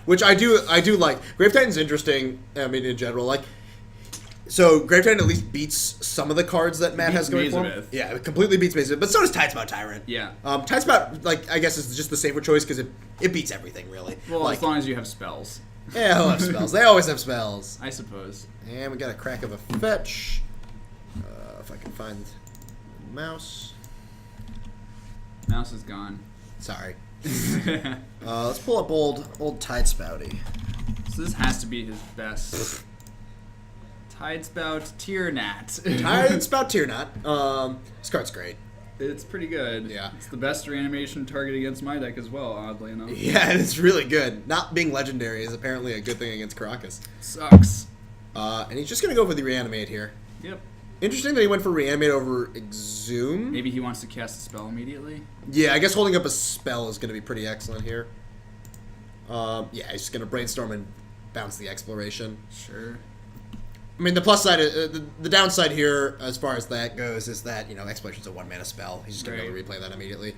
which I do like. Grave Titan's interesting. I mean, in general, like, so Grave Titan at least beats some of the cards that Matt Beats has going for him. Mazabeth. Yeah, it completely beats Mazabeth, but so does Tidespout Tyrant. Yeah. Tidespout, like, I guess is just the safer choice because it beats everything really. Well, like, as long as you have spells, yeah, he'll have spells. They always have spells. I suppose. And we got a crack of a fetch. If I can find mouse. Mouse is gone. Sorry. Let's pull up old Tidespouty. So this has to be his best. Tidespout Tiernat. Tidespout Tiernat. This card's great. It's pretty good. Yeah. It's the best reanimation target against my deck as well, oddly enough. Yeah, and it's really good. Not being legendary is apparently a good thing against Caracas. Sucks. And he's just going to go for the Reanimate here. Yep. Interesting that he went for Reanimate over Exhume. Maybe he wants to cast a spell immediately. Yeah, I guess holding up a spell is going to be pretty excellent here. Yeah, he's just going to Brainstorm and bounce the Exploration. Sure. I mean, the plus side, the downside here, as far as that goes, is that, you know, Exploration's a 1-mana spell. He's just going to be able to replay that immediately.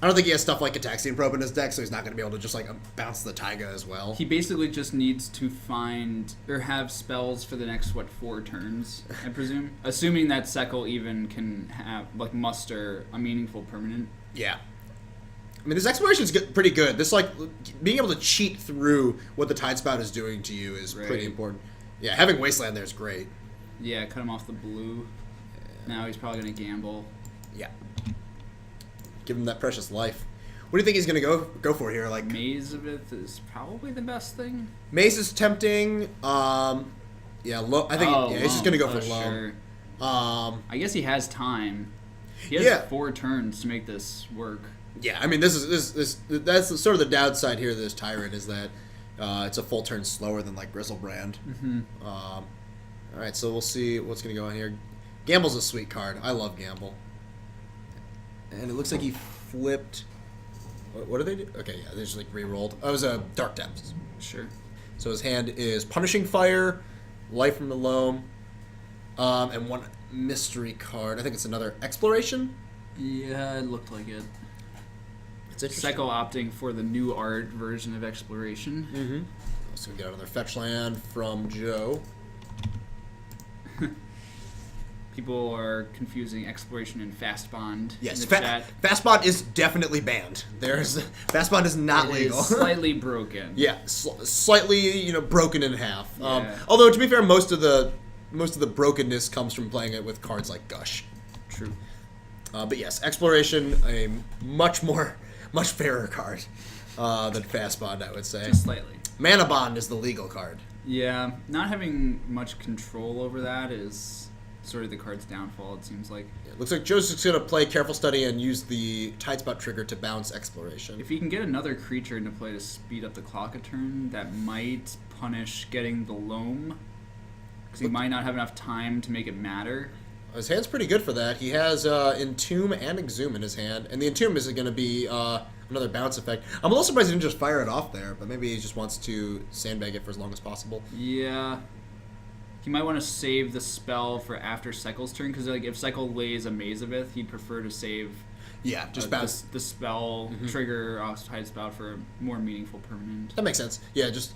I don't think he has stuff like Ataxian Probe in his deck, so he's not going to be able to just, like, bounce the Taiga as well. He basically just needs to find or have spells for the next 4 turns, I presume. Assuming that Sekal even can have muster a meaningful permanent. Yeah. I mean, this Exploration's pretty good. This, like, being able to cheat through what the Tidespout is doing to you is pretty important. Yeah, having Wasteland there is great. Yeah, cut him off the blue. Now he's probably gonna gamble. Yeah. Give him that precious life. What do you think he's gonna go for here? Like, Mazabeth is probably the best thing. Maze is tempting. Yeah, I think he's just gonna go for low. Sure. I guess he has time. He has Yeah. 4 turns to make this work. Yeah, I mean, that's sort of the downside here of this Tyrant is that it's a full turn slower than like Grizzlebrand. Mm-hmm. All right, so we'll see what's gonna go on here. Gamble's a sweet card. I love Gamble. And it looks like he flipped. What do they do? Okay, yeah, they just like re-rolled. Oh, it was a Dark Depths. Sure. So his hand is Punishing Fire, Life from the Loam, and 1 mystery card. I think it's another Exploration. Yeah, it looked like it. It's interesting. Sekal opting for the new art version of Exploration. Mm-hmm. So we got another fetch land from Joe. People are confusing exploration and fast bond Yes, in the chat. fast bond is definitely banned. Fast bond is not It legal. is slightly broken. Yeah, slightly broken in half. Yeah. Although to be fair, most of the brokenness comes from playing it with cards like Gush. True. But yes, exploration a much fairer card than fast bond, I would say. Just slightly. Mana bond is the legal card. Yeah, not having much control over that is sort of the card's downfall, it seems like. It looks like Joseph's going to play Careful Study and use the Tidespot trigger to bounce Exploration. If he can get another creature into play to speed up the clock a turn, that might punish getting the Loam, because he might not have enough time to make it matter. His hand's pretty good for that. He has Entomb and Exhume in his hand, and the Entomb is going to be another bounce effect. I'm a little surprised he didn't just fire it off there, but maybe he just wants to sandbag it for as long as possible. Yeah. He might want to save the spell for after Cycle's turn, because like if Cycle lays a Mazavith, he'd prefer to save Just bounce. the spell trigger off Tidespout for a more meaningful permanent. That makes sense. Yeah, just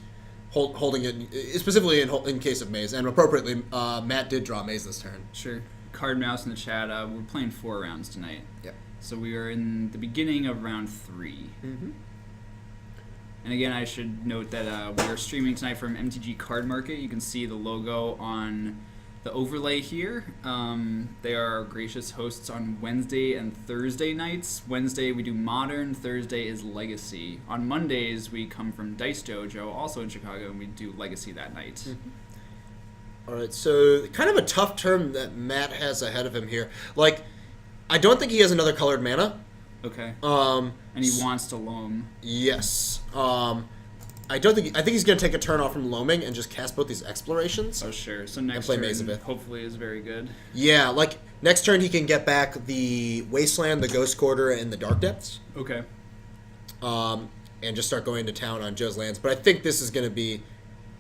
holding it, specifically in case of Maze, and appropriately, Matt did draw Maze this turn. Sure. Card Mouse in the chat, we're playing 4 rounds tonight. Yep. So we are in the beginning of round 3. Mm-hmm. And again, I should note that we are streaming tonight from MTG Card Market. You can see the logo on the overlay here. They are our gracious hosts on Wednesday and Thursday nights. Wednesday we do Modern, Thursday is Legacy. On Mondays we come from Dice Dojo, also in Chicago, and we do Legacy that night. Mm-hmm. All right, so kind of a tough term that Matt has ahead of him here. Like, I don't think he has another colored mana. Okay. And And he wants to loam. Yes. I think he's gonna take a turn off from loaming and just cast both these explorations. Oh sure. So next play turn Mazavith. hopefully is very good. Yeah, like next turn he can get back the Wasteland, the Ghost Quarter, and the Dark Depths. Okay. And just start going to town on Joe's lands. But I think this is gonna be.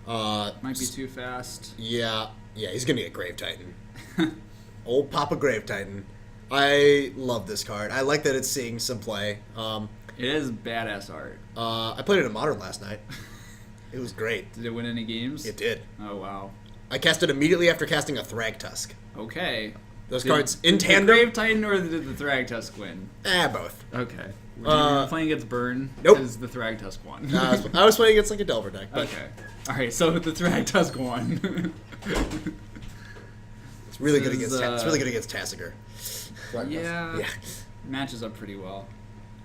Might be too fast. Yeah, he's gonna get Grave Titan. Old Papa Grave Titan. I love this card. I like that it's seeing some play. It is badass art. I played it in Modern last night. It was great. Did it win any games? It did. Oh wow. I cast it immediately after casting a Thragtusk. Okay. Those Did- cards in did tandem. the Grave Titan or did the Thragtusk win? Both. Okay. Were you playing against Burn? Nope. Is the Thragtusk one? I was playing against like a Delver deck. But Okay. Alright, so the Thragtusk won. It's really good This is, against. It's really good against Tassiger. yeah. Yeah. Matches up pretty well.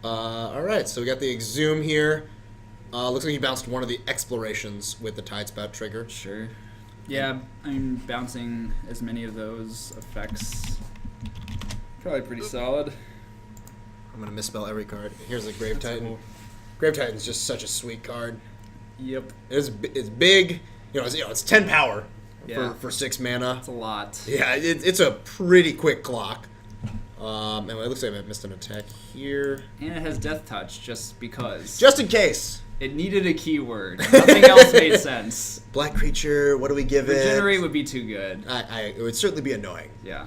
All right, so we got the Exhume here. Looks like he bounced one of the Explorations with the Tidespout trigger. Sure. Yeah, I mean, bouncing as many of those effects, probably pretty solid. I'm gonna misspell every card. Here's the Grave That's Titan. cool. Grave Titan's just such a sweet card. Yep. It's big. It's 10 power Yeah. for 6 mana. That's a lot. Yeah, it's a pretty quick clock. And it looks like I missed an attack here. And it has Death Touch just because. Just in case. It needed a keyword. Nothing else made sense. Black creature. What do we give Regenerate it? would be too good. It would certainly be annoying. Yeah.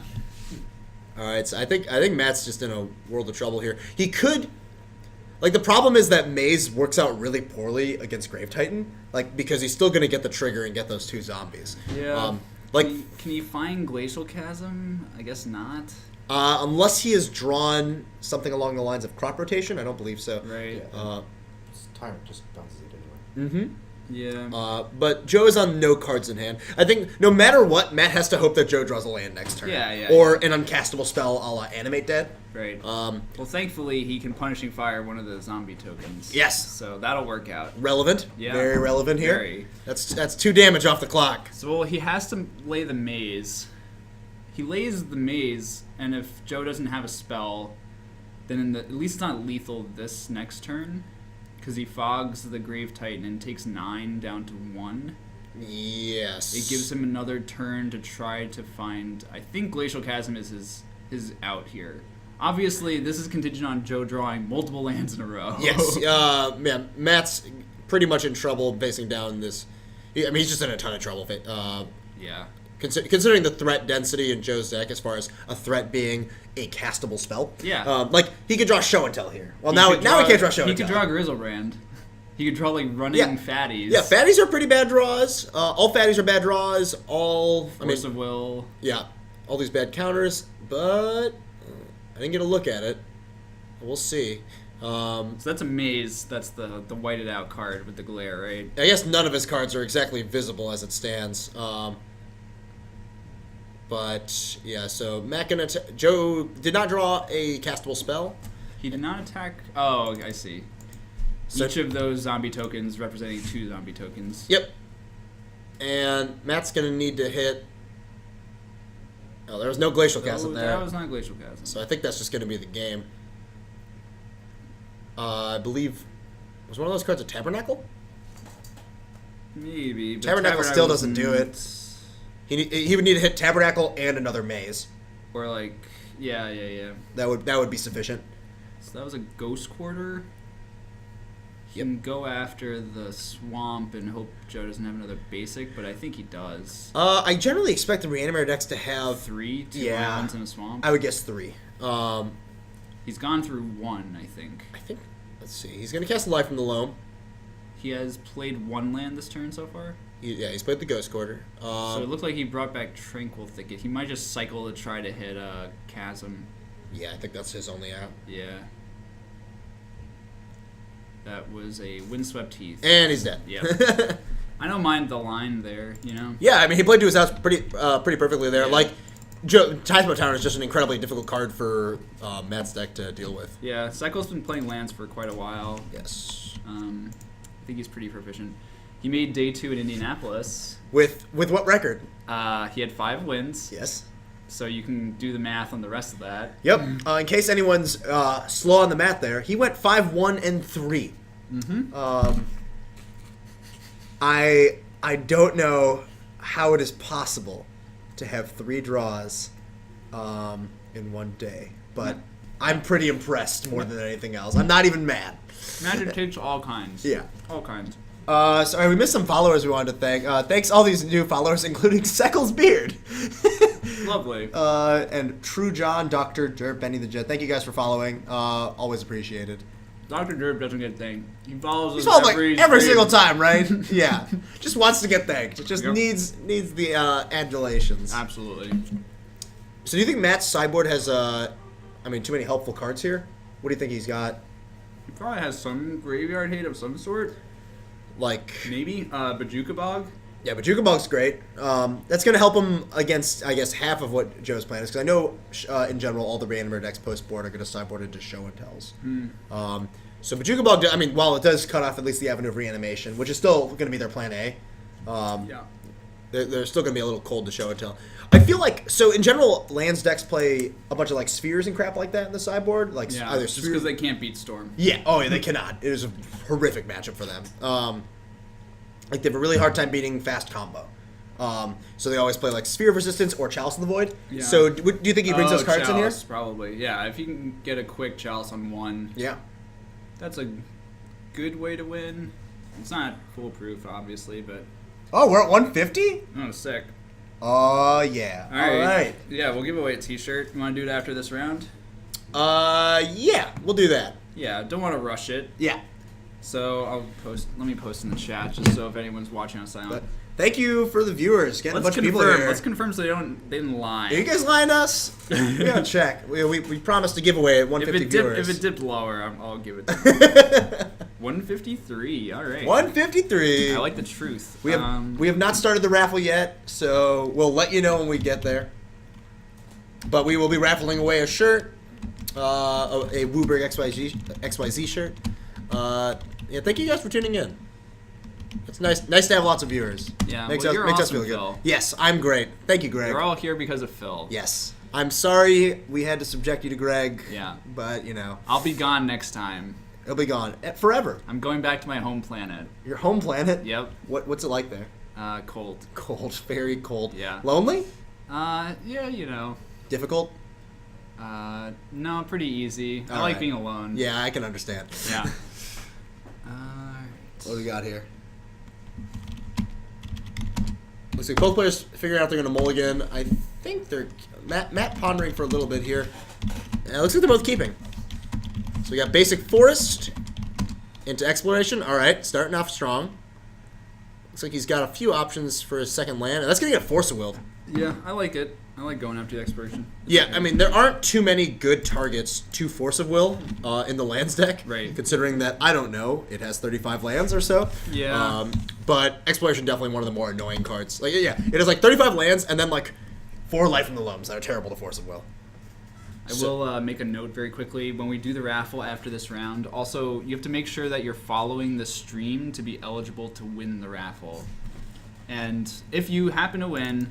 All right, so I think Matt's just in a world of trouble here. He could, like, the problem is that Maze works out really poorly against Grave Titan, like, because he's still gonna get the trigger and get those 2 zombies. Yeah. Like, Can you find Glacial Chasm? I guess not. unless he has drawn something along the lines of crop rotation, I don't believe so. Right. Tyrant just bounces it anyway. Mm-hmm. Yeah. But Joe is on no cards in hand. I think no matter what, Matt has to hope that Joe draws a land next turn. Yeah, Or an uncastable spell a la Animate Dead. Right. Um, Well, thankfully, he can Punishing Fire one of the zombie tokens. Yes. So that'll work out. relevant. Yeah. Very relevant here. Very. That's 2 damage off the clock. So he has to lay the maze. He lays the maze, and if Joe doesn't have a spell, then at least it's not lethal this next turn, because he fogs the Grave Titan and takes 9 down to 1. Yes. It gives him another turn to try to find. I think Glacial Chasm is his out here. Obviously, this is contingent on Joe drawing multiple lands in a row. Yes. Man, Matt's pretty much in trouble facing down this. He's just in a ton of trouble. Yeah. Considering the threat density in Joe's deck, as far as a threat being a castable spell. Yeah. Like, he could draw Show and Tell here. Well, now he can't draw Show He and could Tell. draw Grizzlebrand. He could draw, like, running Yeah. fatties. Yeah, fatties are pretty bad draws. All fatties are bad draws. Force of Will. Yeah. all these bad counters, but I didn't get a look at it. We'll see. So that's a maze. That's the whited out card with the glare, right? I guess none of his cards are exactly visible as it stands. But yeah, so Matt can Joe did not draw a castable spell. He did not attack. Oh, I see. So- Each of those zombie tokens representing 2 zombie tokens. Yep. And Matt's gonna need to hit. Oh, there was no glacial chasm there. That was not glacial chasm. So I think that's just gonna be the game. I believe was one of those cards a Tabernacle? Maybe. But Tabernacle still doesn't do it. isn't- He would need to hit Tabernacle and another maze. Or like, yeah. That would be sufficient. So that was a ghost quarter. He Yep. can go after the swamp and hope Joe doesn't have another basic, but I think he does. I generally expect the Reanimator decks to have 3, 2 yeah. rounds in a swamp. I would guess 3. He's gone through 1, I think. I think. Let's see. He's gonna cast Life from the Loam. He has played 1 land this turn so far. He's played the Ghost Quarter. So it looked like he brought back Tranquil Thicket. He might just cycle to try to hit a Chasm. Yeah, I think that's his only out. Yeah. That was a Windswept Heath. And he's dead. Yeah. I don't mind the line there, you know? Yeah, I mean, he played to his house pretty perfectly there. Yeah. Like, Tizmo Tower is just an incredibly difficult card for Matt's deck to deal with. Yeah, Cycle's been playing lands for quite a while. Yes. I think he's pretty proficient. He made day 2 in Indianapolis. With what record? He had 5 wins. Yes. So you can do the math on the rest of that. Yep. In case anyone's slow on the math there, he went 5-1-3. Mm-hmm. I don't know how it is possible to have 3 draws in one day, but I'm pretty impressed more than anything else. I'm not even mad. Magic takes all kinds. Yeah. All kinds. Sorry, we missed some followers we wanted to thank. Thanks all these new followers, including Seckles Beard. Lovely. And True John, Dr. Derp, Benny the Jet. Thank you guys for following. Always appreciated. Dr. Derp doesn't get thanked. He follows He's us followed like every stream. single time, right? Yeah. Just wants to get thanked. It just Yep. needs the adulations. Absolutely. So do you think Matt's sideboard has too many helpful cards here? What do you think he's got? He probably has some graveyard hate of some sort. Like, Maybe. Bajuka Bog. yeah, but Jukabog's great. That's going to help him against, I guess, half of what Joe's plan is. Because I know, in general, all the Reanimator decks post-board are going to sideboard into Show and Tells. So Bajuka Bog, while it does cut off at least the avenue of reanimation, which is still going to be their plan A, Yeah. they're still going to be a little cold to Show and Tell. I feel like, so in general, lands decks play a bunch of like spheres and crap like that in the sideboard. Like Yeah. either Just spheres. because they can't beat Storm. Yeah. Oh, yeah, they cannot. It is a horrific matchup for them. Like they have a really hard time beating fast combo. So they always play like Sphere of Resistance or Chalice of the Void. Yeah. So do you think he brings those cards Chalice, in here? Probably. Yeah. If you can get a quick Chalice on 1, Yeah. that's a good way to win. It's not foolproof, obviously, but Oh, we're at 150? oh, sick. Oh, yeah. All right. Yeah, we'll give away a T-shirt. You want to do it after this round? Yeah, we'll do that. Yeah. Don't want to rush it. Yeah. So let me post in the chat just so if anyone's watching on silent. But thank you for the viewers. Getting a bunch of people here. Let's confirm so they didn't lie. Are you guys lying to us? We gotta check. We promised to give away at 150 viewers. If it dipped lower, I'll give it to you. 153. All right. 153. I like the truth. We have not started the raffle yet, so we'll let you know when we get there. But we will be raffling away a shirt, a WUBRGxyz shirt. Yeah, thank you guys for tuning in. It's nice to have lots of viewers. Yeah, makes well, us, you're makes us awesome, feel good. Phil. Yes, I'm great. Thank you, Greg. We're all here because of Phil. Yes, I'm sorry we had to subject you to Greg. Yeah. But you know, I'll be gone next time. he'll be gone forever. I'm going back to my home planet. Your home planet. Yep. What's it like there? Cold. Cold, very cold. Yeah. Lonely? Yeah, you know. Difficult? No, pretty easy. I All like right. being alone. Yeah, I can understand. Yeah. What do we got here? Looks like both players figuring out they're going to mulligan. I think they're... Matt pondering for a little bit here. Looks like they're both keeping. So we got Basic Forest into Exploration. All right, starting off strong. Looks like he's got a few options for his second land, and that's going to get a Force of Will. Yeah, I like it. I like going after the expiration. Yeah, I mean, there aren't too many good targets to Force of Will in the lands deck. Right. Considering that, I don't know, it has 35 lands or so. Yeah. But Exploration definitely one of the more annoying cards. Like, yeah, it has like 35 lands and then like 4 Life from the Loams that are terrible to Force of Will. I will make a note very quickly. When we do the raffle after this round, also, you have to make sure that you're following the stream to be eligible to win the raffle. And if you happen to win,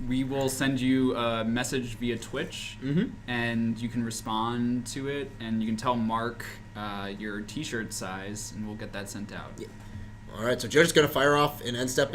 we will send you a message via Twitch, and you can respond to it, and you can tell Mark your T-shirt size, and we'll get that sent out. Yeah. All right, so Joe's going to fire off an End Step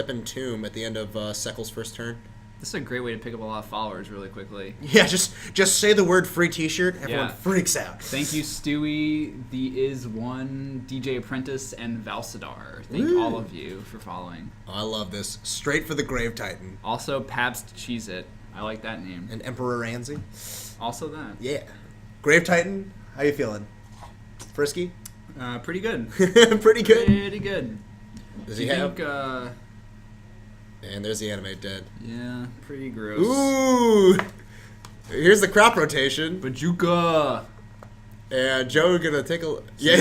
and Tomb at the end of Seckle's first turn. This is a great way to pick up a lot of followers really quickly. Yeah, just say the word free T-shirt, everyone Yeah. freaks out. Thank you, Stewie, the Is1, DJ Apprentice, and Valsadar. Thank Woo. all of you for following. Oh, I love this. Straight for the Grave Titan. Also, Pabst Cheez It. I like that name. And Emperor Ranzi. Also that. Yeah. Grave Titan, how you feeling? Frisky? Pretty good. Pretty good. Pretty good. Does Do he you have? think, And there's the animate dead. yeah, pretty gross. Ooh! Here's the crop rotation. Bajuka! And Joe gonna take a... Yeah,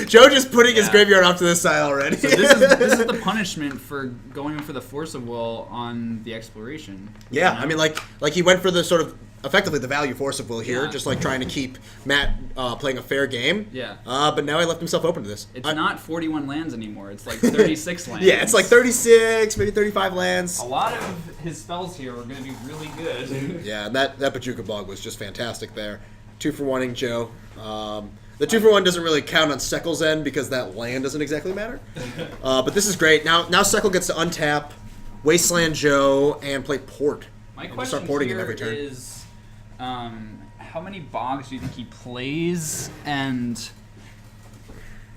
Joe just putting his Yeah. graveyard off to the side already. So this is the punishment for going for the Force of Will on the exploration. Yeah, You know? I mean, like he went for the sort of effectively the value Force of Will here, Yeah. just like trying to keep Matt playing a fair game. Yeah. But now he left himself open to this. It's not 41 lands anymore. It's like 36 lands. Yeah, it's like 36, maybe 35 lands. A lot of his spells here are going to be really good. Yeah, and that Bajuka Bog was just fantastic there. 2-for-1ing Joe. The 2-for-1 doesn't really count on Seckle's end because that land doesn't exactly matter. But this is great. Now Seckle gets to untap Wasteland Joe and play Port. My And question start porting him here every turn. is, how many bogs do you think he plays? And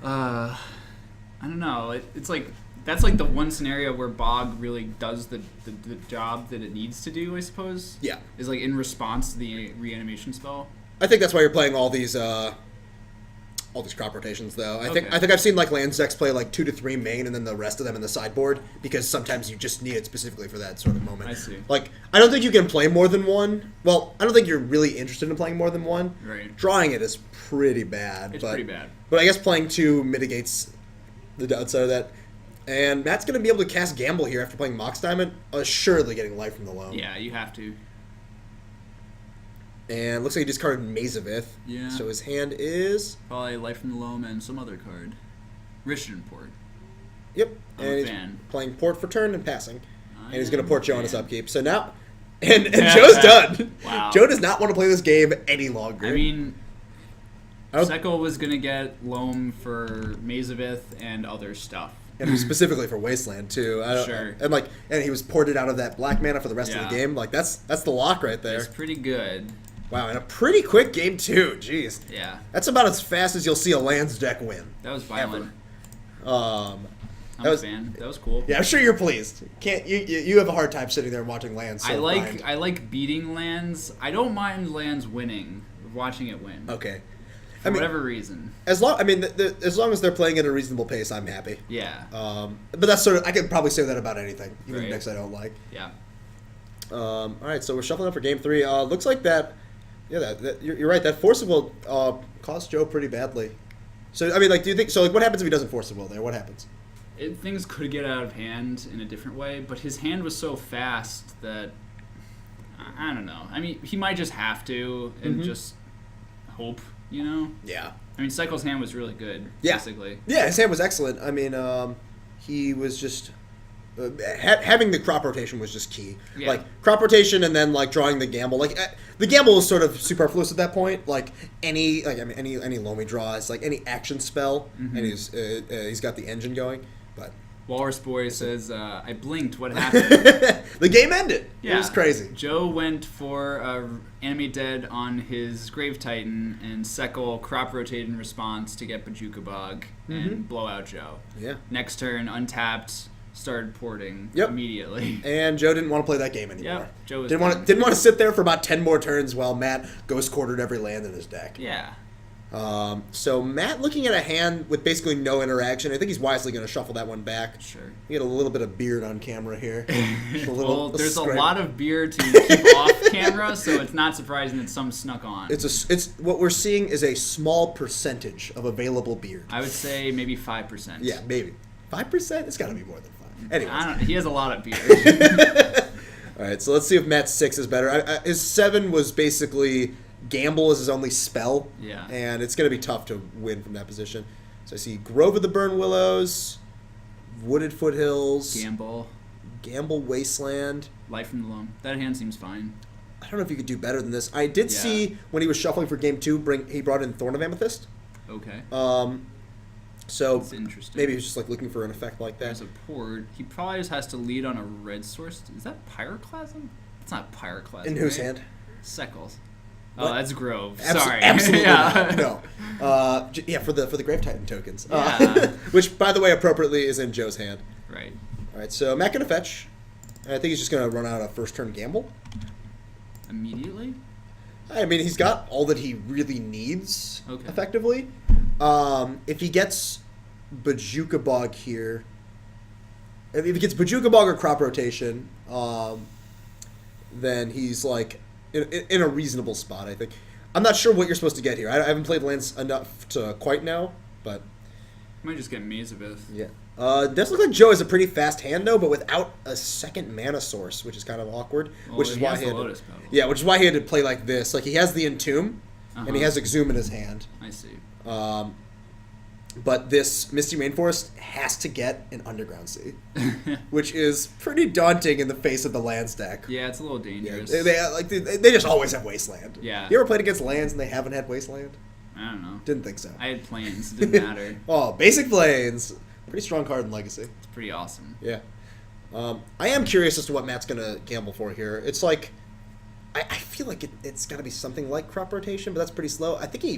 I don't know. It's like that's like the one scenario where bog really does the job that it needs to do. I suppose. Yeah. Is like in response to the reanimation spell. I think that's why you're playing all these crop rotations, though. I think I've seen like lands decks play like 2 to 3 main and then the rest of them in the sideboard because sometimes you just need it specifically for that sort of moment. I see. Like I don't think you can play more than one. Well, I don't think you're really interested in playing more than one. Right. Drawing it is pretty bad. It's but, pretty bad. But I guess playing 2 mitigates the downside of that. And Matt's going to be able to cast Gamble here after playing Mox Diamond, assuredly getting life from the loam. Yeah, you have to. And looks like he discarded Mazavith. Yeah. So his hand is... Probably Life from the Loam and some other card. Richard Port. Yep. I'm and a he's fan. playing Port for turn and passing. I And he's going am to Port a Joe on his fan. upkeep. So now... And Joe's done. Wow. Joe does not want to play this game any longer. I mean, I don't- Seckle was gonna get Loam for Mazavith and other stuff. and specifically for Wasteland, too. Sure. And he was ported out of that black mana for the rest of Yeah. the game. Like, that's the lock right there. It's pretty good. Wow, and a pretty quick game, too. Jeez. Yeah, That's about as fast as you'll see a lands deck win. that was violent. Um... I'm That was- a fan. That was cool. Yeah, I'm sure you're pleased. Can't you have a hard time sitting there watching lands? So blind. I like beating lands. I don't mind lands winning. Watching it win. Okay. For whatever reason. As long as long as they're playing at a reasonable pace, I'm happy. Yeah. But that's sort of I could probably say that about anything, even Right. decks I don't like. Yeah. All right, so we're shuffling up for game 3. Looks like that. Yeah, you're right. That Force of Will cost Joe pretty badly. So I mean, like, do you think so? Like, what happens if he doesn't Force of Will there? What happens? Things could get out of hand in a different way, but his hand was so fast that I don't know. I mean, he might just have to and just hope, you know? Yeah. I mean, Cycle's hand was really good, Yeah. basically. Yeah, his hand was excellent. I mean, he was just having the crop rotation was just key. Yeah. Like crop rotation and then like drawing the gamble. Like the gamble was sort of superfluous at that point. Like any Lomi draw is like any action spell, and he's got the engine going. But Walrus Boy says, I blinked, what happened? the game ended. Yeah. It was crazy. Joe went for Animate Dead on his Grave Titan, and Seckle crop rotated in response to get Bajuka Bog and blow out Joe. Yeah. Next turn, untapped, started porting Yep. immediately. And Joe didn't want to play that game anymore. Yep, Joe was didn't want to sit there for about 10 more turns while Matt ghost quartered every land in his deck. Yeah. So Matt looking at a hand with basically no interaction. I think he's wisely going to shuffle that one back. Sure. We get a little bit of beard on camera here. Just a Well, there's scrape. a lot of beer to keep off camera, so it's not surprising that some snuck on. It's what we're seeing is a small percentage of available beard. I would say maybe 5%. Yeah, maybe 5%. It's got to be more than 5. Anyways. He has a lot of beer. All right, so let's see if Matt's 6 is better. His 7 was basically gamble as his only spell. Yeah. And it's going to be tough to win from that position. So I see Grove of the Burn Willows, Wooded Foothills, Gamble Wasteland. Life from the Loam. That hand seems fine. I don't know if you could do better than this. I did see when he was shuffling for game 2, he brought in Thorn of Amethyst. Okay. So That's interesting. maybe he was just like looking for an effect like that. There's a port. He probably just has to lead on a red source. Is that Pyroclasm? It's not Pyroclasm. In whose right? hand? Seckles. What? Oh, that's Grove. Sorry. Absolutely yeah. not. No. Yeah, for the Grave Titan tokens. Yeah. Which, by the way, appropriately is in Joe's hand. Right. All right, so Matt gonna fetch. And I think he's just gonna run out a first turn gamble. Immediately? I mean, he's got all that he really needs, Okay. effectively. If he gets Bajuka Bog here, if he gets Bajuka Bog or crop rotation, then he's like in a reasonable spot, I think. I'm not sure what you're supposed to get here. I haven't played lands enough to quite know, but Might just get Mazabeth. yeah. Does look like Joe has a pretty fast hand though, but without a second mana source, which is kind of awkward. Well, which is he why has he the had Lotus Petal. yeah, which is why he had to play like this. Like he has the Entomb, and he Uh-huh. has Exhume in his hand. I see. But this Misty Rainforest has to get an Underground Sea, which is pretty daunting in the face of the land stack. Yeah, it's a little Yeah, dangerous. they just always have Wasteland. Yeah. You ever played against lands and they haven't had Wasteland? I don't know. Didn't think so. I had planes. It didn't matter. Oh, Basic Plains. Pretty strong card in Legacy. It's pretty awesome. Yeah. I am curious as to what Matt's going to gamble for here. It's like, I feel like it's got to be something like crop rotation, but that's pretty slow. I think he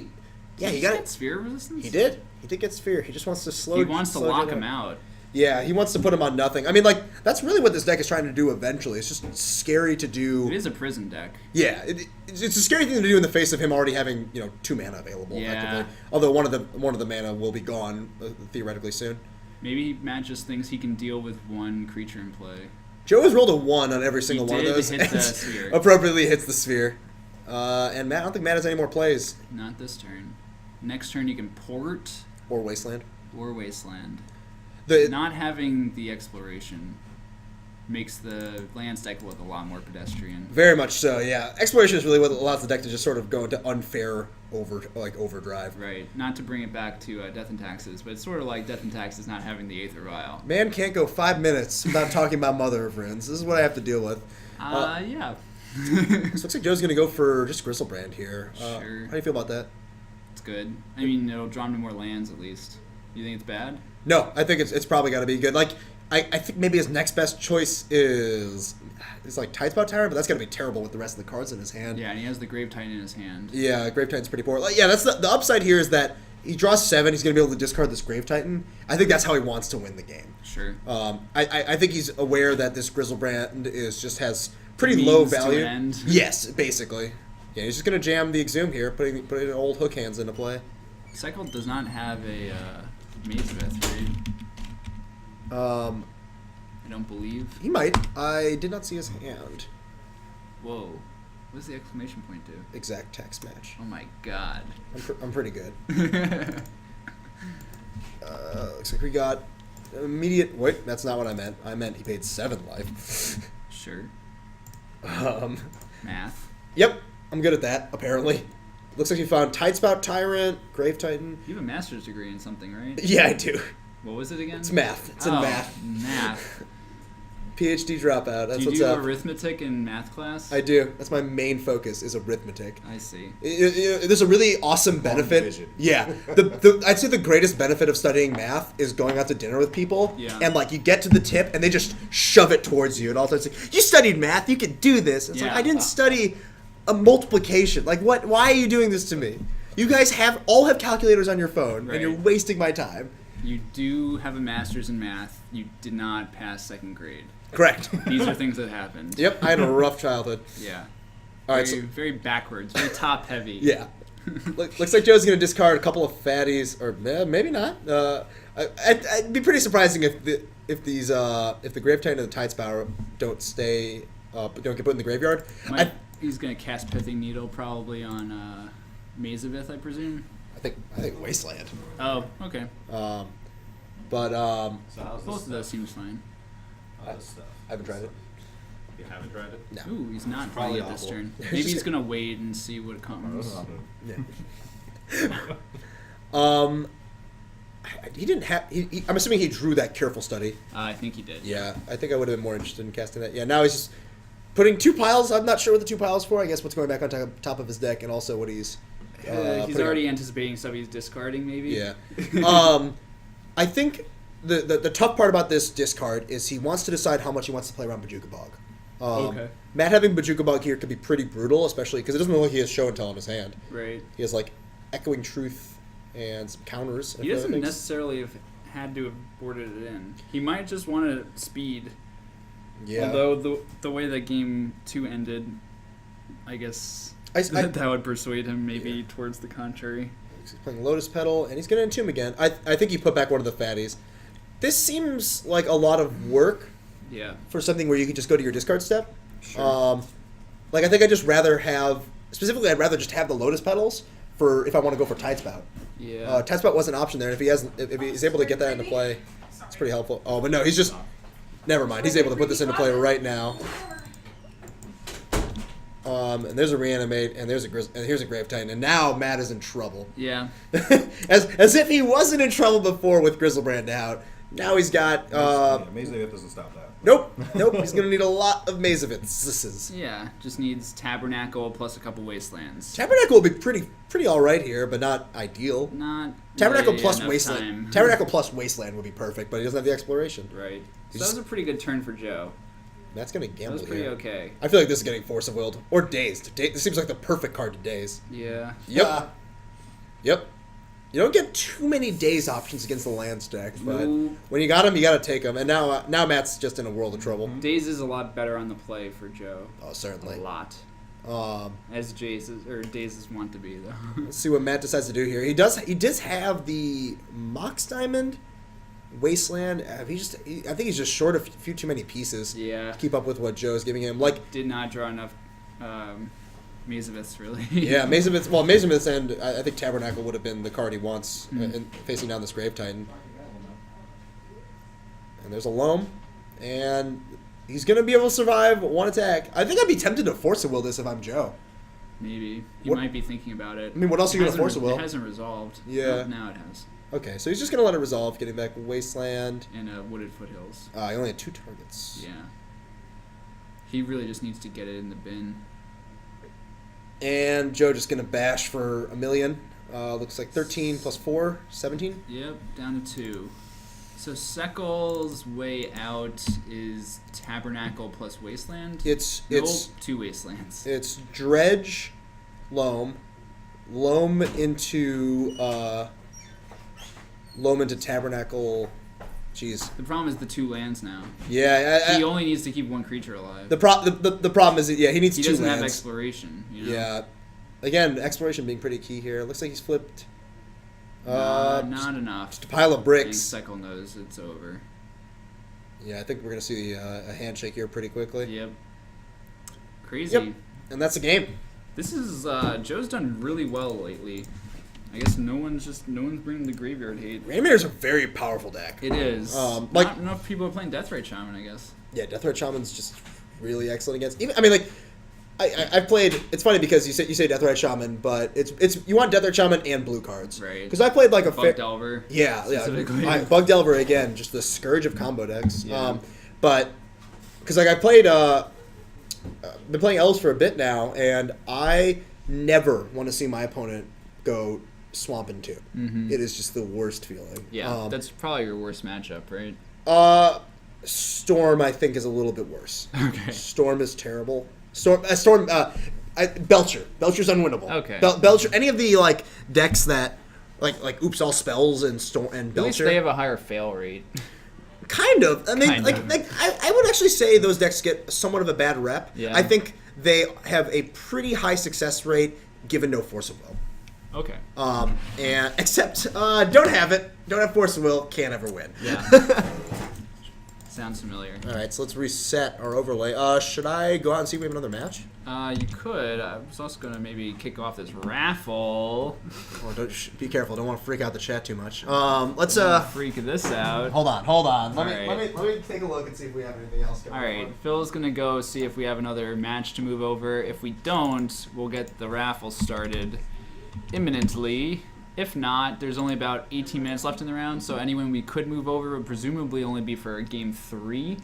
Did got get it. Sphere resistance? He did. He did get Sphere. He just wants to slow. He wants to slow lock Joe him down. out. Yeah, he wants to put him on nothing. I mean, like, that's really what this deck is trying to do eventually. It's just scary to do. It is a prison deck. Yeah, it's a scary thing to do in the face of him already having, 2 mana available, Yeah. effectively. Although one of the mana will be gone, theoretically, soon. Maybe Matt just thinks he can deal with one creature in play. Joe has rolled a 1 on every single one of did those. hit the and sphere. appropriately hits the sphere. And Matt, I don't think Matt has any more plays. Not this turn. Next turn you can port Or Wasteland. or Wasteland. The, Not having the exploration makes the land stack look a lot more pedestrian. Very much so, yeah. Exploration is really what allows the deck to just sort of go into unfair overdrive. Right. Not to bring it back to Death and Taxes, but it's sort of like Death and Taxes not having the Aether Vial. Man can't go 5 minutes without talking about Mother of Runes. This is what I have to deal with. Yeah. So it looks like Joe's going to go for just Grizzlebrand here. Sure. How do you feel about that? It's good. I mean, it'll draw him to more lands at least. You think it's bad? No, I think it's probably got to be good. Like, I think maybe his next best choice is like Tidespout Tyrant, but that's got to be terrible with the rest of the cards in his hand. Yeah, and he has the Grave Titan in his hand. Yeah, Grave Titan's pretty poor. Like, yeah, that's the upside here is that he draws 7. He's going to be able to discard this Grave Titan. I think that's how he wants to win the game. Sure. I think he's aware that this Grizzlebrand has pretty Means low to value. an end. Yes, basically. Yeah, he's just going to jam the Exhume here, putting old hook hands into play. Cycle does not have a Mazabeth, right? I don't believe. He might. I did not see his hand. Whoa. What does the exclamation point do? Exact text match. Oh my god. I'm pretty good. Looks like we got immediate. Wait, that's not what I meant. I meant he paid 7 life. Sure. Math. Math. Yep, I'm good at that. Apparently, looks like you found Tidespout Tyrant, Grave Titan. You have a master's degree in something, right? Yeah, I do. What was it again? It's math. It's in math. Math. PhD dropout. That's do you what's do up. arithmetic in math class? I do. That's my main focus is arithmetic. I see. There's a really awesome benefit. division. Yeah, I'd say the greatest benefit of studying math is going out to dinner with people, Yeah. and like you get to the tip and they just shove it towards you, and all the time it's like, you studied math, you could do this. It's like, Yeah. I didn't study a multiplication. Like, what? Why are you doing this to me? You guys all have calculators on your phone, and you're Right. wasting my time. You do have a master's in math. You did not pass 2nd grade. Correct. These are things that happened. Yep, I had a rough childhood. Yeah. All right, Very, so very backwards. Very top heavy. yeah. Looks like Joe's going to discard a couple of fatties, or maybe not. I'd be pretty surprising if the Grave Titan and the Tidespower don't get put in the graveyard. He's going to cast Pithing Needle probably on Mazavith, I presume. I think Wasteland. Oh, okay. But So how's Both of those seems fine. How's this stuff? I haven't tried it. You haven't tried it? No. Ooh, he's not Probably playing it this awful. turn. Maybe he's going to wait and see what comes. Yeah. He didn't have. I'm assuming he drew that Careful Study. I think he did. Yeah, I think I would have been more interested in casting that. Yeah, now he's just putting 2 piles. I'm not sure what the 2 piles for. I guess what's going back on top of his deck, and also what he's. He's already anticipating stuff he's discarding, maybe. Yeah. I think the tough part about this discard is he wants to decide how much he wants to play around Bajuka Bog. Okay. Matt having Bajuka Bog here could be pretty brutal, especially because it doesn't look like he has Show and Tell in his hand. Right. He has like Echoing Truth and some counters. He doesn't necessarily have had to have boarded it in. He might just want to speed. Yeah. Although the way that game 2 ended, I guess that would persuade him maybe towards the contrary. He's playing Lotus Petal, and he's going to Entomb again. I think he put back one of the fatties. This seems like a lot of work. Yeah. For something where you could just go to your discard step. Sure. I think I'd just rather have, specifically I'd rather just have the Lotus Petals for if I want to go for Tidespout. Yeah. Tidespout was an option there, and if he's able to get that into play, it's pretty helpful. Oh, but no, he's just, never mind. He's able to put this into play right now. And there's a Reanimate, and here's a Grave Titan, and now Matt is in trouble. Yeah. as if he wasn't in trouble before with Grizzlebrand out. Now he's got. Mazavith doesn't stop that. Nope. He's gonna need a lot of Mazaviths. Yeah. Just needs Tabernacle plus a couple Wastelands. Tabernacle will be pretty all right here, but not ideal. Not Tabernacle really plus enough Wasteland. time. Tabernacle plus Wasteland would be perfect, but he doesn't have the exploration. Right. So He's that was a pretty good turn for Joe. Matt's gonna That gamble was pretty here. okay. I feel like this is getting Force of Willed or Dazed. This seems like the perfect card to Daze. Yeah. Yep. Yep. You don't get too many Daze options against the land stack, but No. when you got them, you got to take them. And now Matt's just in a world of trouble. Daze is a lot better on the play for Joe. Oh, A certainly. lot. As Dazes want to be, though. Let's see what Matt decides to do here. He does have the Mox Diamond, Wasteland. I think he's just short a few too many pieces. Yeah. To keep up with what Joe's giving him. Like, Did not draw enough Mazaviths, really. yeah, Mazavith's and I think Tabernacle would have been the card he wants facing down this Grave Titan. And there's a Loam, and he's going to be able to survive one attack. I think I'd be tempted to Force of Will this if I'm Joe. Maybe. He What- might be thinking about it. I mean, what else are you going to Force of Will? It hasn't resolved. Yeah. Nope, now it has. Okay, so he's just going to let it resolve, getting back Wasteland. And Wooded Foothills. He only had 2 targets. Yeah. He really just needs to get it in the bin. And Joe just going to bash for a million. Looks like 13 plus 4, 17. Yep, down to 2. So Sekel's way out is Tabernacle plus Wasteland? It's 2 Wastelands. It's Dredge, Loam into Tabernacle. Jeez. The problem is the 2 lands now. Yeah, He only needs to keep 1 creature alive. the problem is that, he needs He 2 doesn't have lands. exploration. You know? Yeah, again, exploration being pretty key here. Looks like he's flipped. Not enough. Just a pile of I think bricks. Sekel knows it's over. Yeah, I think we're gonna see a handshake here pretty quickly. Yep. Crazy. Yep. And that's the game. This is Joe's done really well lately. I guess no one's bringing the graveyard hate. Reanimator's a very powerful deck. It is. Like- Not enough people are playing Deathrite Shaman, I guess. Yeah, Deathrite Shaman's just really excellent against. Even, I mean, like, I've played. It's funny because you say Deathrite Shaman, but it's you want Deathrite Shaman and blue cards, Right. Because I played like a Bug Delver. Yeah. specifically. Bug Delver again, just the scourge of combo decks. Yeah. But because like I played, been playing Elves for a bit now, and I never want to see my opponent go Swamp in 2. Mhm. It is just the worst feeling. Yeah, that's probably your worst matchup, right? Storm I think is a little bit worse. Okay. Storm is terrible. Belcher. Belcher's unwinnable. Okay. Belcher. Any of the like decks that like oops all spells and Storm and At least Belcher. they have a higher fail rate. Kind of. I mean, Kind of. I would actually say those decks get somewhat of a bad rep. Yeah. I think they have a pretty high success rate given no Force of Will. Okay. And except don't have it. Don't have force of will. Can't ever win. Yeah. Sounds familiar. All right, so let's reset our overlay. Should I go out and see if we have another match? You could. I was also going to maybe kick off this raffle. Oh, be careful. Don't want to freak out the chat too much. Let's freak this out. Hold on. Let Alright. me take a look and see if we have anything else going All right, on. Phil's going to go see if we have another match to move over. If we don't, we'll get the raffle started imminently. If not, there's only about 18 minutes left in the round, so anyone we could move over would presumably only be for Game 3.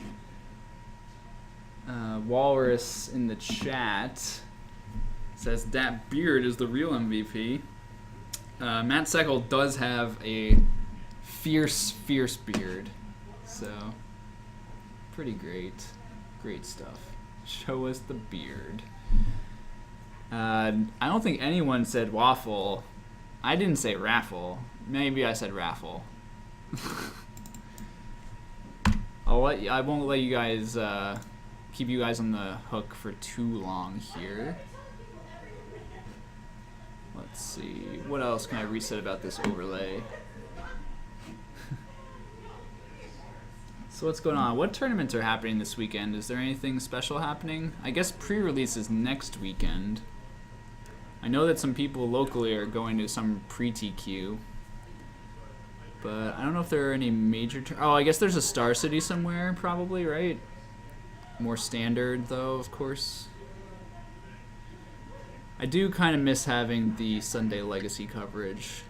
Walrus in the chat says that beard is the real MVP. Matt Seckel does have a fierce beard, so pretty great. Great stuff. Show us the beard. I don't think anyone said waffle. I didn't say raffle. Maybe I said raffle. I won't let you guys keep you guys on the hook for too long here. Let's see. What else can I reset about this overlay? So what's going on? What tournaments are happening this weekend? Is there anything special happening? I guess pre-release is next weekend. I know that some people locally are going to some pre-TQ, but I don't know if there are any major... Oh, I guess there's a Star City somewhere, probably, right? More standard, though, of course. I do kind of miss having the Sunday Legacy coverage.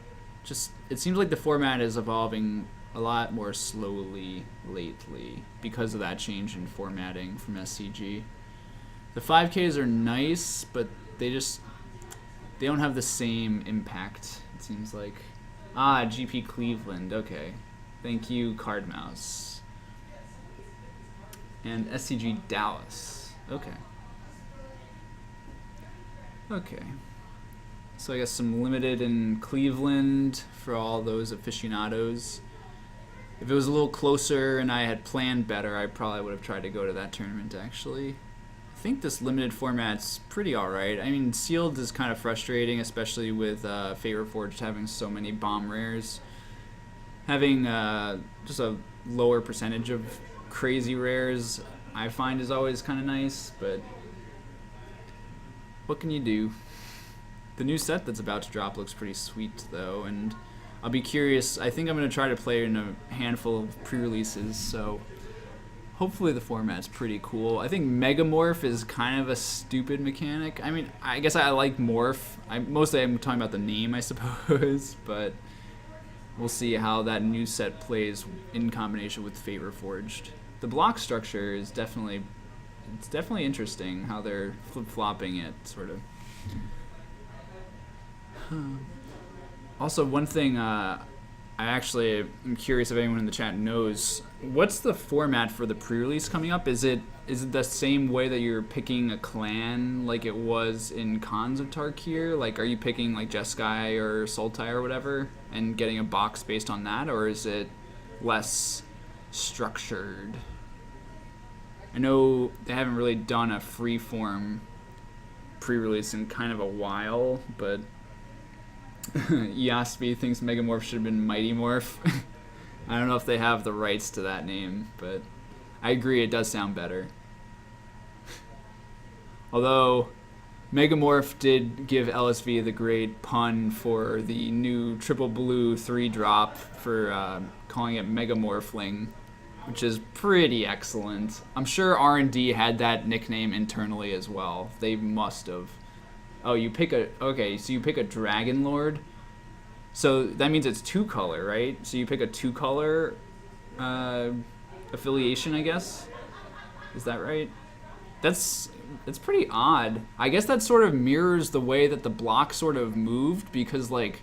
Just, it seems like the format is evolving a lot more slowly lately because of that change in formatting from SCG. The 5Ks are nice, but they don't have the same impact, it seems like. GP Cleveland, okay. Thank you, Card Mouse. And SCG Dallas, okay. Okay. So I guess some limited in Cleveland for all those aficionados. If it was a little closer and I had planned better, I probably would have tried to go to that tournament, actually. I think this limited format's pretty alright. I mean, sealed is kind of frustrating, especially with Fate Reforged having so many bomb rares. Having just a lower percentage of crazy rares, I find, is always kind of nice, but what can you do? The new set that's about to drop looks pretty sweet, though, and I'll be curious. I think I'm going to try to play in a handful of pre-releases, so hopefully the format's pretty cool. I think Megamorph is kind of a stupid mechanic. I mean, I guess I like Morph. Mostly I'm talking about the name, I suppose, but we'll see how that new set plays in combination with Fate Reforged. The block structure is definitely interesting how they're flip-flopping it, sort of. Also, one thing I actually am curious if anyone in the chat knows, what's the format for the pre-release coming up? Is it the same way that you're picking a clan like it was in Khans of Tarkir? Like, are you picking like Jeskai or Sultai or whatever and getting a box based on that, or is it less structured? I know they haven't really done a free-form pre-release in kind of a while, but Yaspi thinks Megamorph should have been Mighty Morph. I don't know if they have the rights to that name, but I agree it does sound better. Although Megamorph did give LSV the great pun for the new triple blue 3-drop for calling it Megamorphling, which is pretty excellent. I'm sure R&D had that nickname internally as well. They must have. Oh, you pick a Dragon Lord. So that means it's 2-color, right? So you pick a 2-color affiliation, I guess. Is that right? That's pretty odd. I guess that sort of mirrors the way that the block sort of moved, because like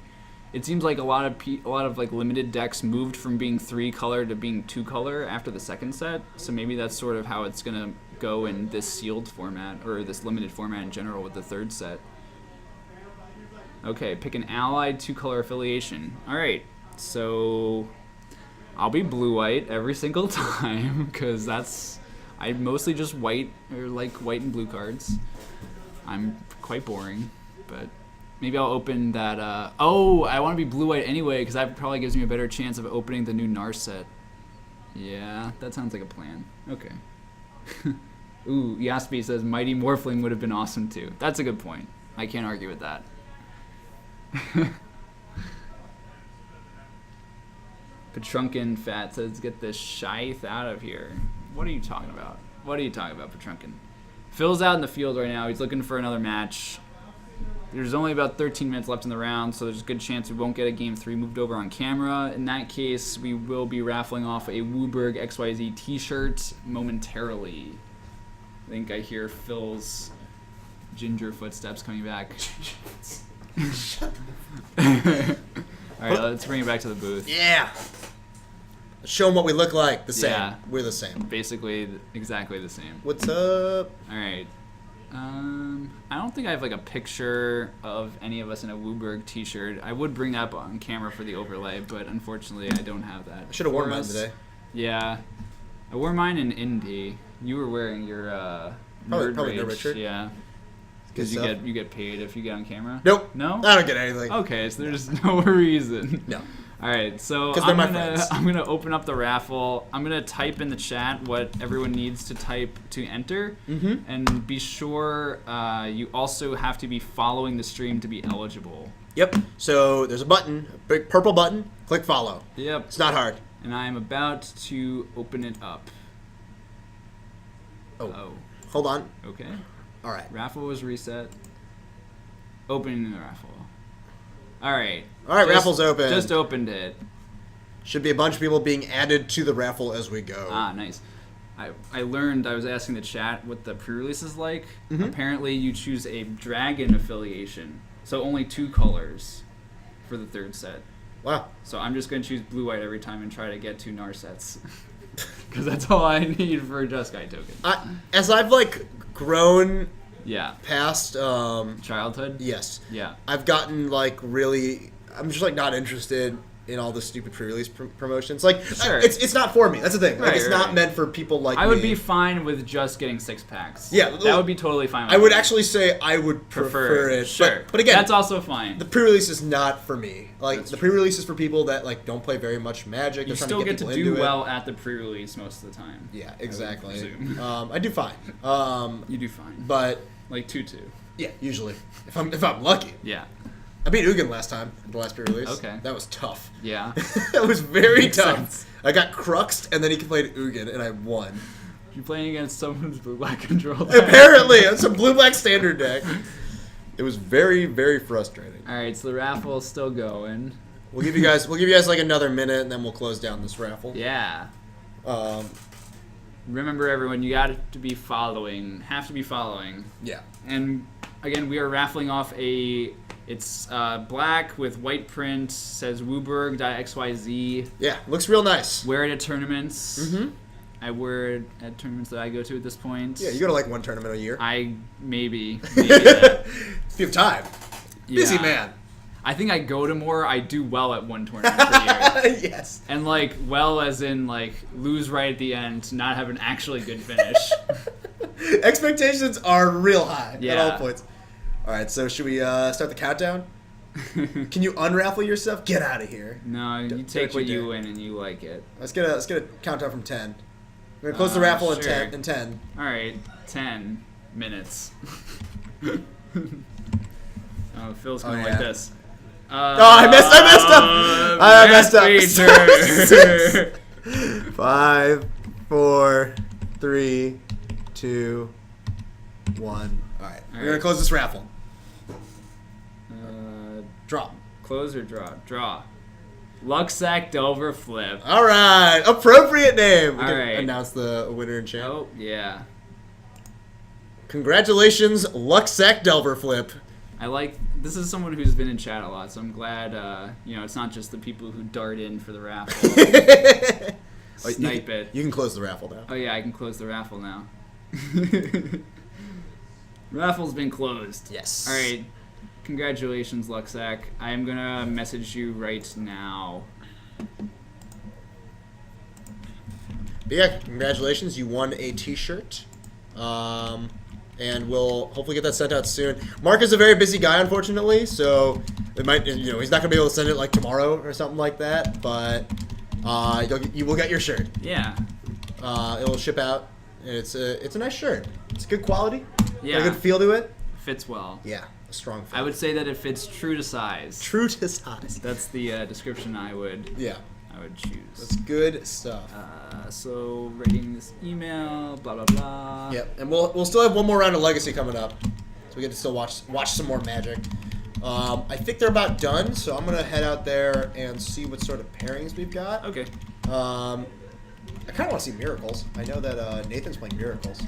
it seems like a lot of like limited decks moved from being 3-color to being 2-color after the second set. So maybe that's sort of how it's gonna go in this sealed format, or this limited format in general with the third set. Okay, pick an allied 2-color affiliation. Alright, so I'll be blue-white every single time, because I mostly just white, or like white and blue cards. I'm quite boring, but Maybe I'll open that. Oh, I want to be blue-white anyway because that probably gives me a better chance of opening the new Narset. Yeah, that sounds like a plan. Okay. Ooh, Yaspi says Mighty Morphling would have been awesome too. That's a good point. I can't argue with that. Petrunkin Fat says, get this Scythe out of here. What are you talking about? What are you talking about, Petrunkin? Phil's out in the field right now. He's looking for another match. There's only about 13 minutes left in the round, so there's a good chance we won't get a Game 3 moved over on camera. In that case, we will be raffling off a WUBRGxyz t-shirt momentarily. I think I hear Phil's ginger footsteps coming back. Alright, let's bring it back to the booth. Yeah. Show them what we look like. The same. Yeah. We're the same. Basically, exactly the same. What's up? Alright. I don't think I have like a picture of any of us in a WUBRG t-shirt. I would bring that up on camera for the overlay, but unfortunately I don't have that. I should have worn for mine us. today. Yeah. I wore mine in Indy. You were wearing your Probably Nerd Nerd Rage. shirt. Yeah. Good Because stuff. you get paid if you get on camera? Nope. No? I don't get anything. Okay, so there's no reason. No. All right, so 'Cause they're my friends. I'm gonna open up the raffle. I'm gonna type in the chat what everyone needs to type to enter, and be sure you also have to be following the stream to be eligible. Yep. So there's a button, a big purple button. Click follow. Yep. It's not hard. And I am about to open it up. Oh. Hold on. Okay. All right. Raffle was reset. Opening the raffle. All right. All right, raffle's open. Just opened it. Should be a bunch of people being added to the raffle as we go. Ah, nice. I learned, I was asking the chat what the pre-release is like. Apparently you choose a dragon affiliation. So only 2 colors for the 3rd set. Wow. So I'm just going to choose blue-white every time and try to get 2 Narsets. Because that's all I need for a Just Guy token. As I've like grown Yeah. past, Childhood? yes, Yeah. I've gotten like really. I'm just like not interested in all the stupid pre-release promotions. Like, Sure. it's not for me. That's the thing. Like, Right, it's not right. meant for people like I would me. be fine with just getting 6 packs. Yeah, That would be totally fine with I would me. actually say I would prefer it. Sure. But again, that's also fine. the pre-release is not for me. Like, That's the true. pre-release is for people that like don't play very much Magic. You They're trying still to get to people do into well at the pre-release most of the time. Yeah, exactly. presume. I do fine. You do fine. But Like 2-2. yeah, usually if I'm lucky. Yeah. I beat Ugin last time, the last pre-release. Okay. That was tough. Yeah. It was very Makes tough. sense. I got cruxed, and then he played Ugin, and I won. You're playing against someone's blue-black control. Apparently, it's a blue-black standard deck. It was very, very frustrating. All right, so the raffle's still going. We'll give you guys like another minute, and then we'll close down this raffle. Yeah. Um, Remember, everyone, you got to be following. Have to be following. yeah. And again, we are raffling off a. It's black with white print. Says WUBRGxyz. Yeah, looks real nice. Wear it at tournaments. Mm-hmm. I wear it at tournaments that I go to at this point. Yeah, you go to like one tournament a year. I maybe that. If you have time. Busy Yeah. man. I think I go to more. I do well at one tournament per year. Yes. And like well as in like lose right at the end, not have an actually good finish. Expectations are real high at Yeah. all points. All right, so should we start the countdown? Can you unraffle yourself? Get out of here. No, you Do take what what you you dare. win and you like it. Let's get a countdown from 10. We're gonna close the raffle sure. in 10. All right, 10 minutes. Oh, Phil's gonna Oh, like yeah. this. I messed up. Masturbator. 5, 4, 3, 2, 1. All right, we're gonna right. close this raffle. Drop. Close or draw? Draw. Luxac Delver Flip. All right, appropriate name. We All can right. announce the winner and champ. Oh, yeah. Congratulations, Luxac Delver Flip. I like, this is someone who's been in chat a lot, so I'm glad, it's not just the people who dart in for the raffle. Snipe it. You can close the raffle now. Oh yeah, I can close the raffle now. Raffle's been closed. Yes. All right. Congratulations, Luxac. I am gonna message you right now. But yeah, congratulations, you won a T-shirt. and we'll hopefully get that sent out soon. Mark is a very busy guy, unfortunately, so it might, you know, he's not gonna be able to send it like tomorrow or something like that. But you will get your shirt. Yeah. It'll ship out, and it's a nice shirt. It's good quality. Yeah. Got a good feel to it. Fits well. Yeah, a strong fit. I would say that it fits true to size. True to size. That's the description I would choose. That's good stuff. So writing this email, blah blah blah. Yep, and we'll still have one more round of Legacy coming up, so we get to still watch some more Magic. I think they're about done, so I'm gonna head out there and see what sort of pairings we've got. Okay. I kind of want to see Miracles. I know that Nathan's playing Miracles.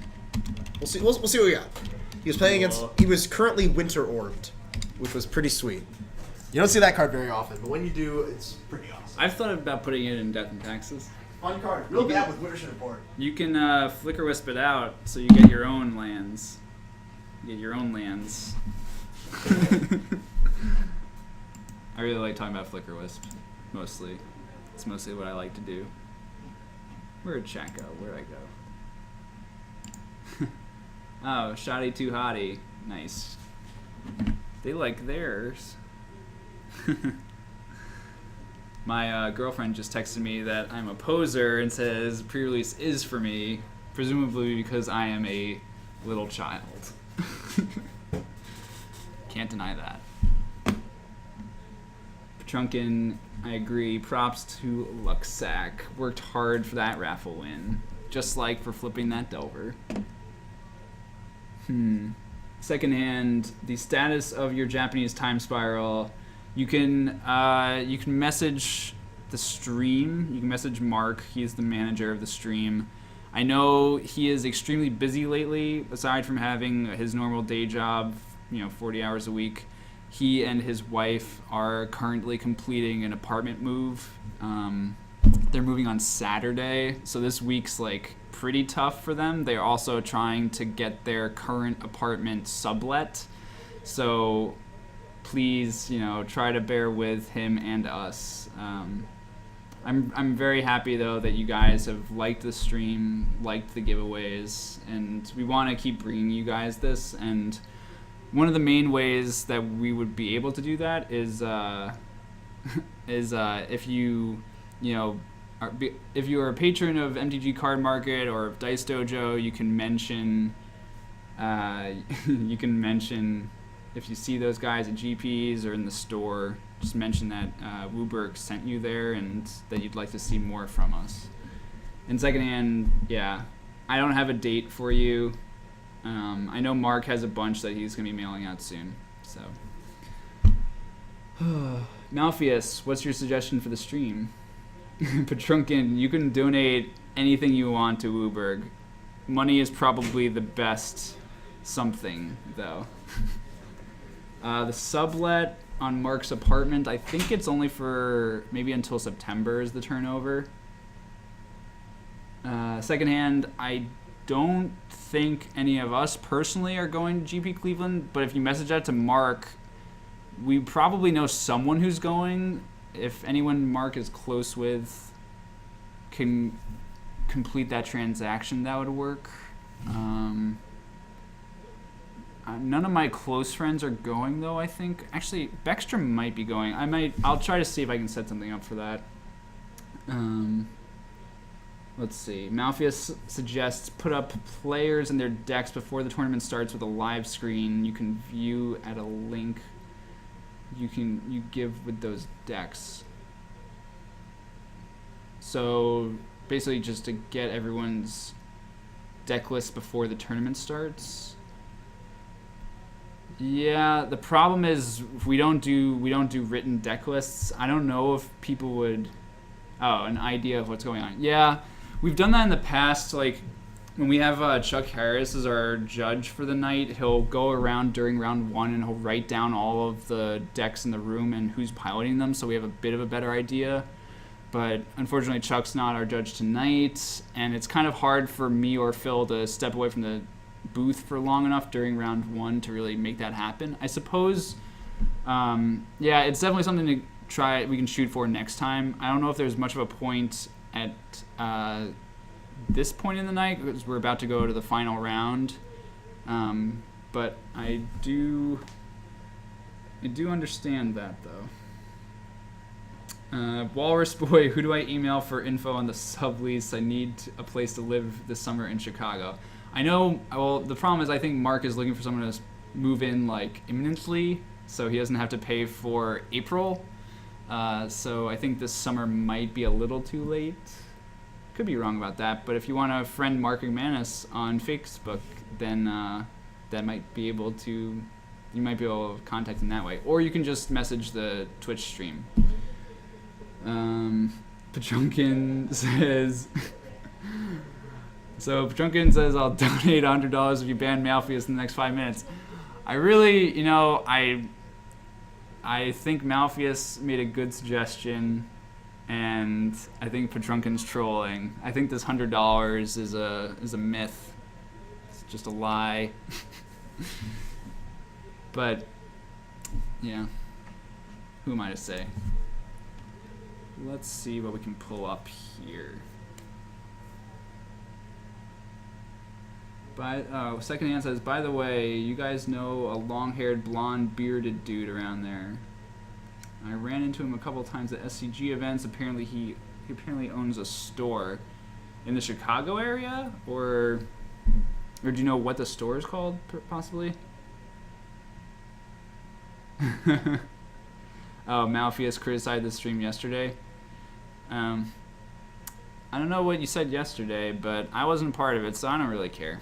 We'll see. We'll see what we got. He was playing against. He was currently Winter Orbed, which was pretty sweet. You don't see that card very often, but when you do, it's pretty awesome. I've thought about putting it in Death and Taxes. Fun card. Real bad with Winter's Report. You can Flicker Wisp it out, so you get your own lands. You get your own lands. I really like talking about Flicker Wisp, mostly. It's mostly what I like to do. Where'd chat go? Where'd I go? Oh, Shoddy Too Hottie. Nice. They like theirs. My girlfriend just texted me that I'm a poser and says pre-release is for me, presumably because I am a little child. Can't deny that. Trunkin, I agree. Props to Luxac. Worked hard for that raffle win. Just like for flipping that Delver. Secondhand, the status of your Japanese time spiral. You can message the stream. You can message Mark. He's the manager of the stream. I know he is extremely busy lately. Aside from having his normal day job, 40 hours a week, he and his wife are currently completing an apartment move. They're moving on Saturday, so this week's like pretty tough for them. They're also trying to get their current apartment sublet. So please, try to bear with him and us. I'm very happy though that you guys have liked the stream, liked the giveaways, and we want to keep bringing you guys this. And one of the main ways that we would be able to do that is if if you are a patron of MTG Card Market or of Dice Dojo, you can mention if you see those guys at GPs or in the store, just mention that WUBRG sent you there and that you'd like to see more from us. And secondhand, I don't have a date for you. I know Mark has a bunch that he's going to be mailing out soon. So, Malpheus, what's your suggestion for the stream? Petrunkin, you can donate anything you want to WUBRG. Money is probably the best something, though. The sublet on Mark's apartment, I think it's only for maybe until September is the turnover. Secondhand, I don't think any of us personally are going to GP Cleveland, but if you message that to Mark, we probably know someone who's going. If anyone Mark is close with can complete that transaction, that would work. None of my close friends are going though, I think. Actually, Beckstrom might be going. I'll try to see if I can set something up for that. Let's see. Malpheus suggests put up players and their decks before the tournament starts with a live screen. You can view at a link you give with those decks. So basically just to get everyone's deck list before the tournament starts. Yeah, the problem is we don't do written deck lists. I don't know if people would an idea of what's going on. Yeah, we've done that in the past. Like when we have Chuck Harris as our judge for the night, he'll go around during round one and he'll write down all of the decks in the room and who's piloting them, so we have a bit of a better idea. But unfortunately, Chuck's not our judge tonight, and it's kind of hard for me or Phil to step away from the booth for long enough during round one to really make that happen. I suppose, it's definitely something to try. We can shoot for next time. I don't know if there's much of a point at this point in the night because we're about to go to the final round. But I do understand that though. Walrus Boy, who do I email for info on the sublease? I need a place to live this summer in Chicago. I know. Well, the problem is I think Mark is looking for someone to move in like imminently, so he doesn't have to pay for April. So I think this summer might be a little too late. Could be wrong about that, but if you want to friend Mark McManus on Facebook, then that might be able to. You might be able to contact him that way, or you can just message the Twitch stream. Petrunkin says. So Petrunkin says, I'll donate $100 if you ban Malpheus in the next 5 minutes. I really, I think Malpheus made a good suggestion, and I think Petrunkin's trolling. I think this $100 is a myth. It's just a lie. But yeah, who am I to say? Let's see what we can pull up here. Secondhand says, by the way, you guys know a long-haired, blonde, bearded dude around there. I ran into him a couple times at SCG events. Apparently he apparently owns a store in the Chicago area, or do you know what the store is called, possibly? Oh, Malpheus criticized the stream yesterday. I don't know what you said yesterday, but I wasn't a part of it, so I don't really care.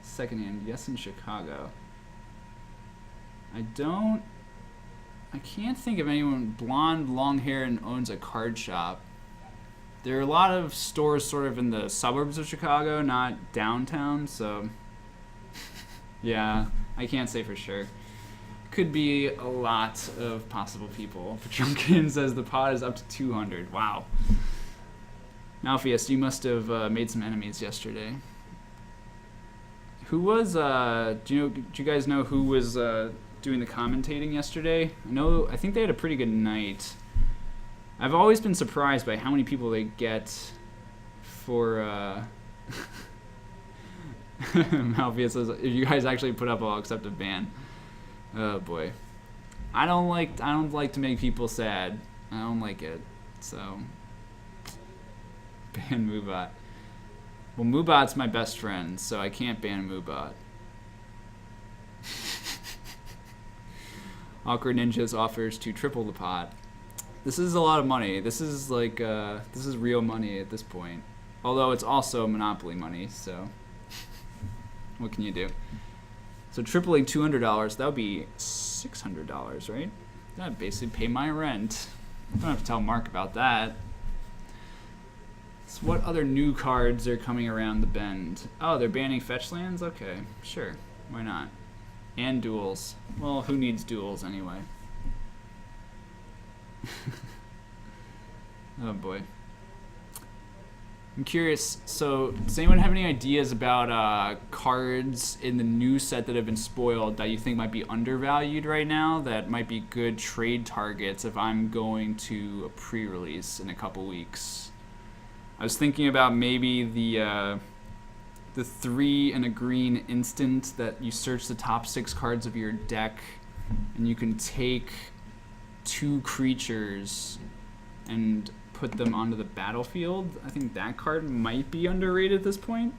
Secondhand, yes, in Chicago. I can't think of anyone blonde, long hair, and owns a card shop. There are a lot of stores sort of in the suburbs of Chicago, not downtown, so yeah, I can't say for sure. Could be a lot of possible people. Petrunkin says the pod is up to 200. Wow. Malpheus, you must have made some enemies yesterday. Who was, do you guys know who was doing the commentating yesterday? I think they had a pretty good night. I've always been surprised by how many people they get for, Malpheus says, if you guys actually put up, I'll accept a ban. Oh boy. I don't like to make people sad. I don't like it. So ban Moobot. Well, Moobot's my best friend, so I can't ban Moobot. Awkward Ninjas offers to triple the pot. This is a lot of money. This is like this is real money at this point. Although it's also Monopoly money, so what can you do? So tripling $200, that would be $600, right? That'd basically pay my rent. I don't have to tell Mark about that. So what other new cards are coming around the bend? Oh, they're banning fetch lands? Okay, sure. Why not? And duels. Well, who needs duels anyway? Oh boy. I'm curious, so does anyone have any ideas about cards in the new set that have been spoiled that you think might be undervalued right now, that might be good trade targets if I'm going to a pre-release in a couple weeks? I was thinking about maybe the 3 and a green instant that you search the top 6 cards of your deck and you can take 2 creatures and put them onto the battlefield. I think that card might be underrated at this point.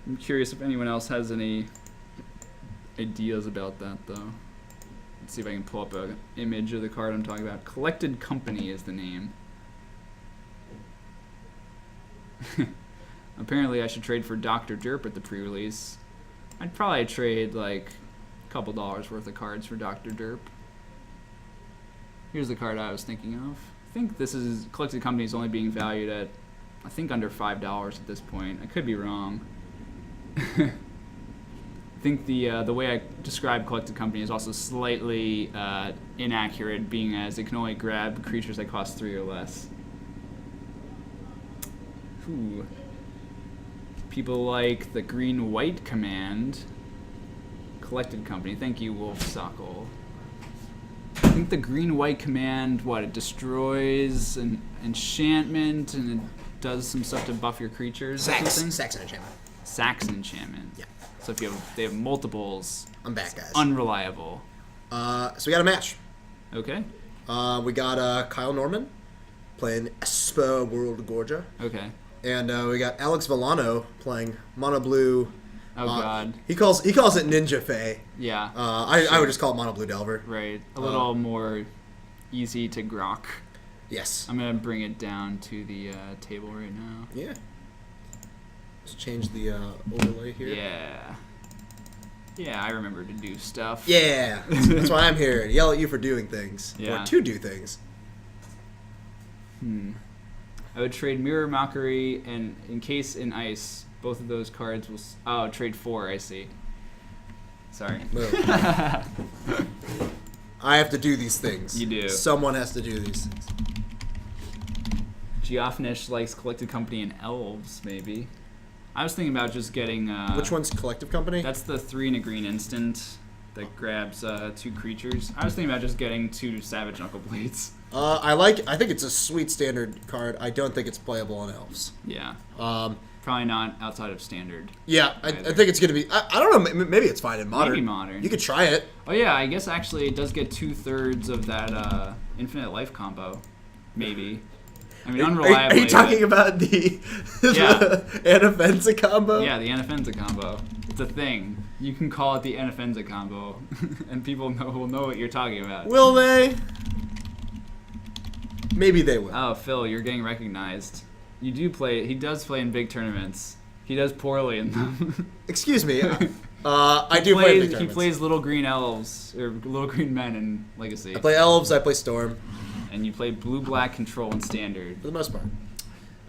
I'm curious if anyone else has any ideas about that though. Let's see if I can pull up an image of the card I'm talking about. Collected Company is the name. Apparently I should trade for Dr. Derp at the pre-release. I'd probably trade like a couple dollars worth of cards for Dr. Derp. Here's the card I was thinking of. I think this is Collected Company is only being valued at, I think, under $5 at this point. I could be wrong. I think the way I describe Collected Company is also slightly inaccurate, being as it can only grab creatures that cost 3 or less. Ooh. People like the green-white command. Collected Company. Thank you, Wolf Sockle. I think the green-white command, it destroys an enchantment and it does some stuff to buff your creatures. Saxon enchantment. Saxon enchantment. Yeah. So if they have multiples, I'm back, guys. unreliable. So we got a match. Okay. We got Kyle Norman playing Espa World Gorgia. Okay. And we got Alex Villano playing Mono Blue. Oh God. He calls it Ninja Fae. Yeah. I would just call it Mono Blue Delver. Right. A little more easy to grok. Yes. I'm gonna bring it down to the table right now. Yeah. Let's change the overlay here. Yeah. Yeah, I remember to do stuff. Yeah. That's why I'm here. To yell at you for doing things. Yeah. Or to do things. I would trade Mirror Mockery and Encase in Ice. Both of those cards will... Oh, trade 4, I see. Sorry. Move. I have to do these things. You do. Someone has to do these things. Geoffnish likes Collected Company and Elves, maybe. I was thinking about just getting... Which one's Collective Company? That's the 3 and a green instant that grabs 2 creatures. I was thinking about just getting 2 Savage Knuckle Blades. I think it's a sweet standard card. I don't think it's playable on Elves. Yeah. Probably not outside of Standard. Yeah, I think it's going to be... I don't know, maybe it's fine in Modern. Maybe Modern. You could try it. Oh yeah, I guess actually it does get 2/3 of that Infinite Life combo. Maybe. I mean, unreliably. Are you talking about the Anafenza combo? Yeah, the Anafenza combo. It's a thing. You can call it the Anafenza combo, and people will know what you're talking about. Will they? Maybe they will. Oh, Phil, you're getting recognized. You do play. He does play in big tournaments. He does poorly in them. Excuse me. I do play in big He tournaments. plays little green elves or little green men in Legacy. I play Elves. I play Storm. And you play blue-black control in Standard. For the most part.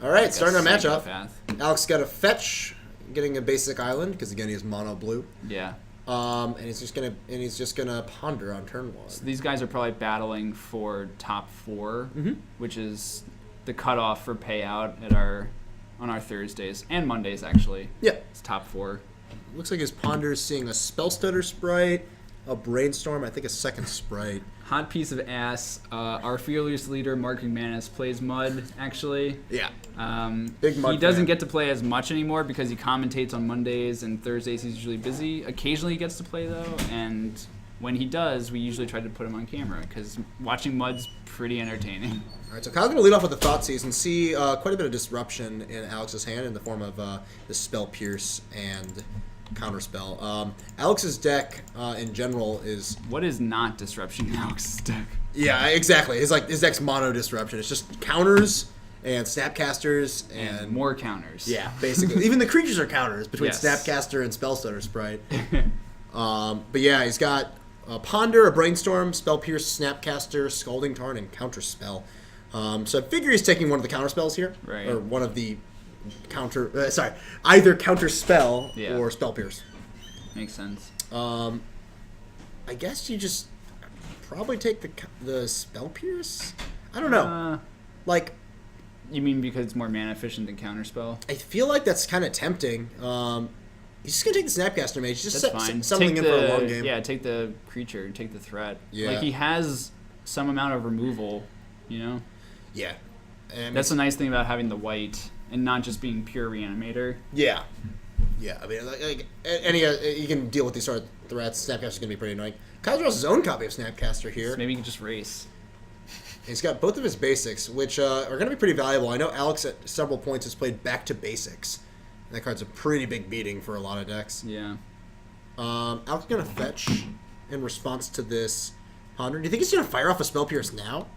All right, starting our matchup. Psychopath. Alex got a fetch, getting a basic island because again he has mono blue. Yeah. And he's just gonna ponder on turn 1. So these guys are probably battling for top 4, which is the cutoff for payout on our Thursdays and Mondays actually. Yeah. It's top 4. Looks like his ponder is seeing a spell stutter sprite, a brainstorm, I think a second sprite. Hot piece of ass. Our fearless leader, Mark McManus, plays Mud, actually. Yeah. Big Mud He doesn't fan. get to play as much anymore because he commentates on Mondays and Thursdays. He's usually busy. Occasionally he gets to play, though, and when he does, we usually try to put him on camera because watching Mud's pretty entertaining. All right, so Kyle's going to lead off with the Thoughtseizes and see quite a bit of disruption in Alex's hand in the form of the Spell Pierce and Counterspell. Alex's deck in general is... What is not disruption in Alex's deck? Yeah, exactly. His deck's mono disruption. It's just counters and Snapcasters and... more counters. Yeah, basically. Even the creatures are counters between Yes. Snapcaster and Spellstutter Sprite. But yeah, he's got a Ponder, a Brainstorm, Spell Pierce, Snapcaster, Scalding Tarn, and Counterspell. So I figure he's taking one of the counterspells here. Right. Or one of the either Counterspell or Spell Pierce. Makes sense. I guess you just probably take the Spell Pierce? I don't know. You mean because it's more mana efficient than Counterspell? I feel like that's kind of tempting. He's just going to take the Snapcaster Mage. Just That's fine. settling in for a long game. Yeah, take the creature, take the threat. Yeah. Like, he has some amount of removal, you know? Yeah. And That's the nice thing about having the white and not just being pure Reanimator. Yeah. Yeah, I mean, you can deal with these sort of threats. Snapcaster's going to be pretty annoying. Kyle draws his own copy of Snapcaster here. So maybe you can just race. He's got both of his basics, which are going to be pretty valuable. I know Alex at several points has played back to basics. And that card's a pretty big beating for a lot of decks. Yeah. Alex is going to fetch in response to this Ponder. Do you think he's going to fire off a Spell Pierce now?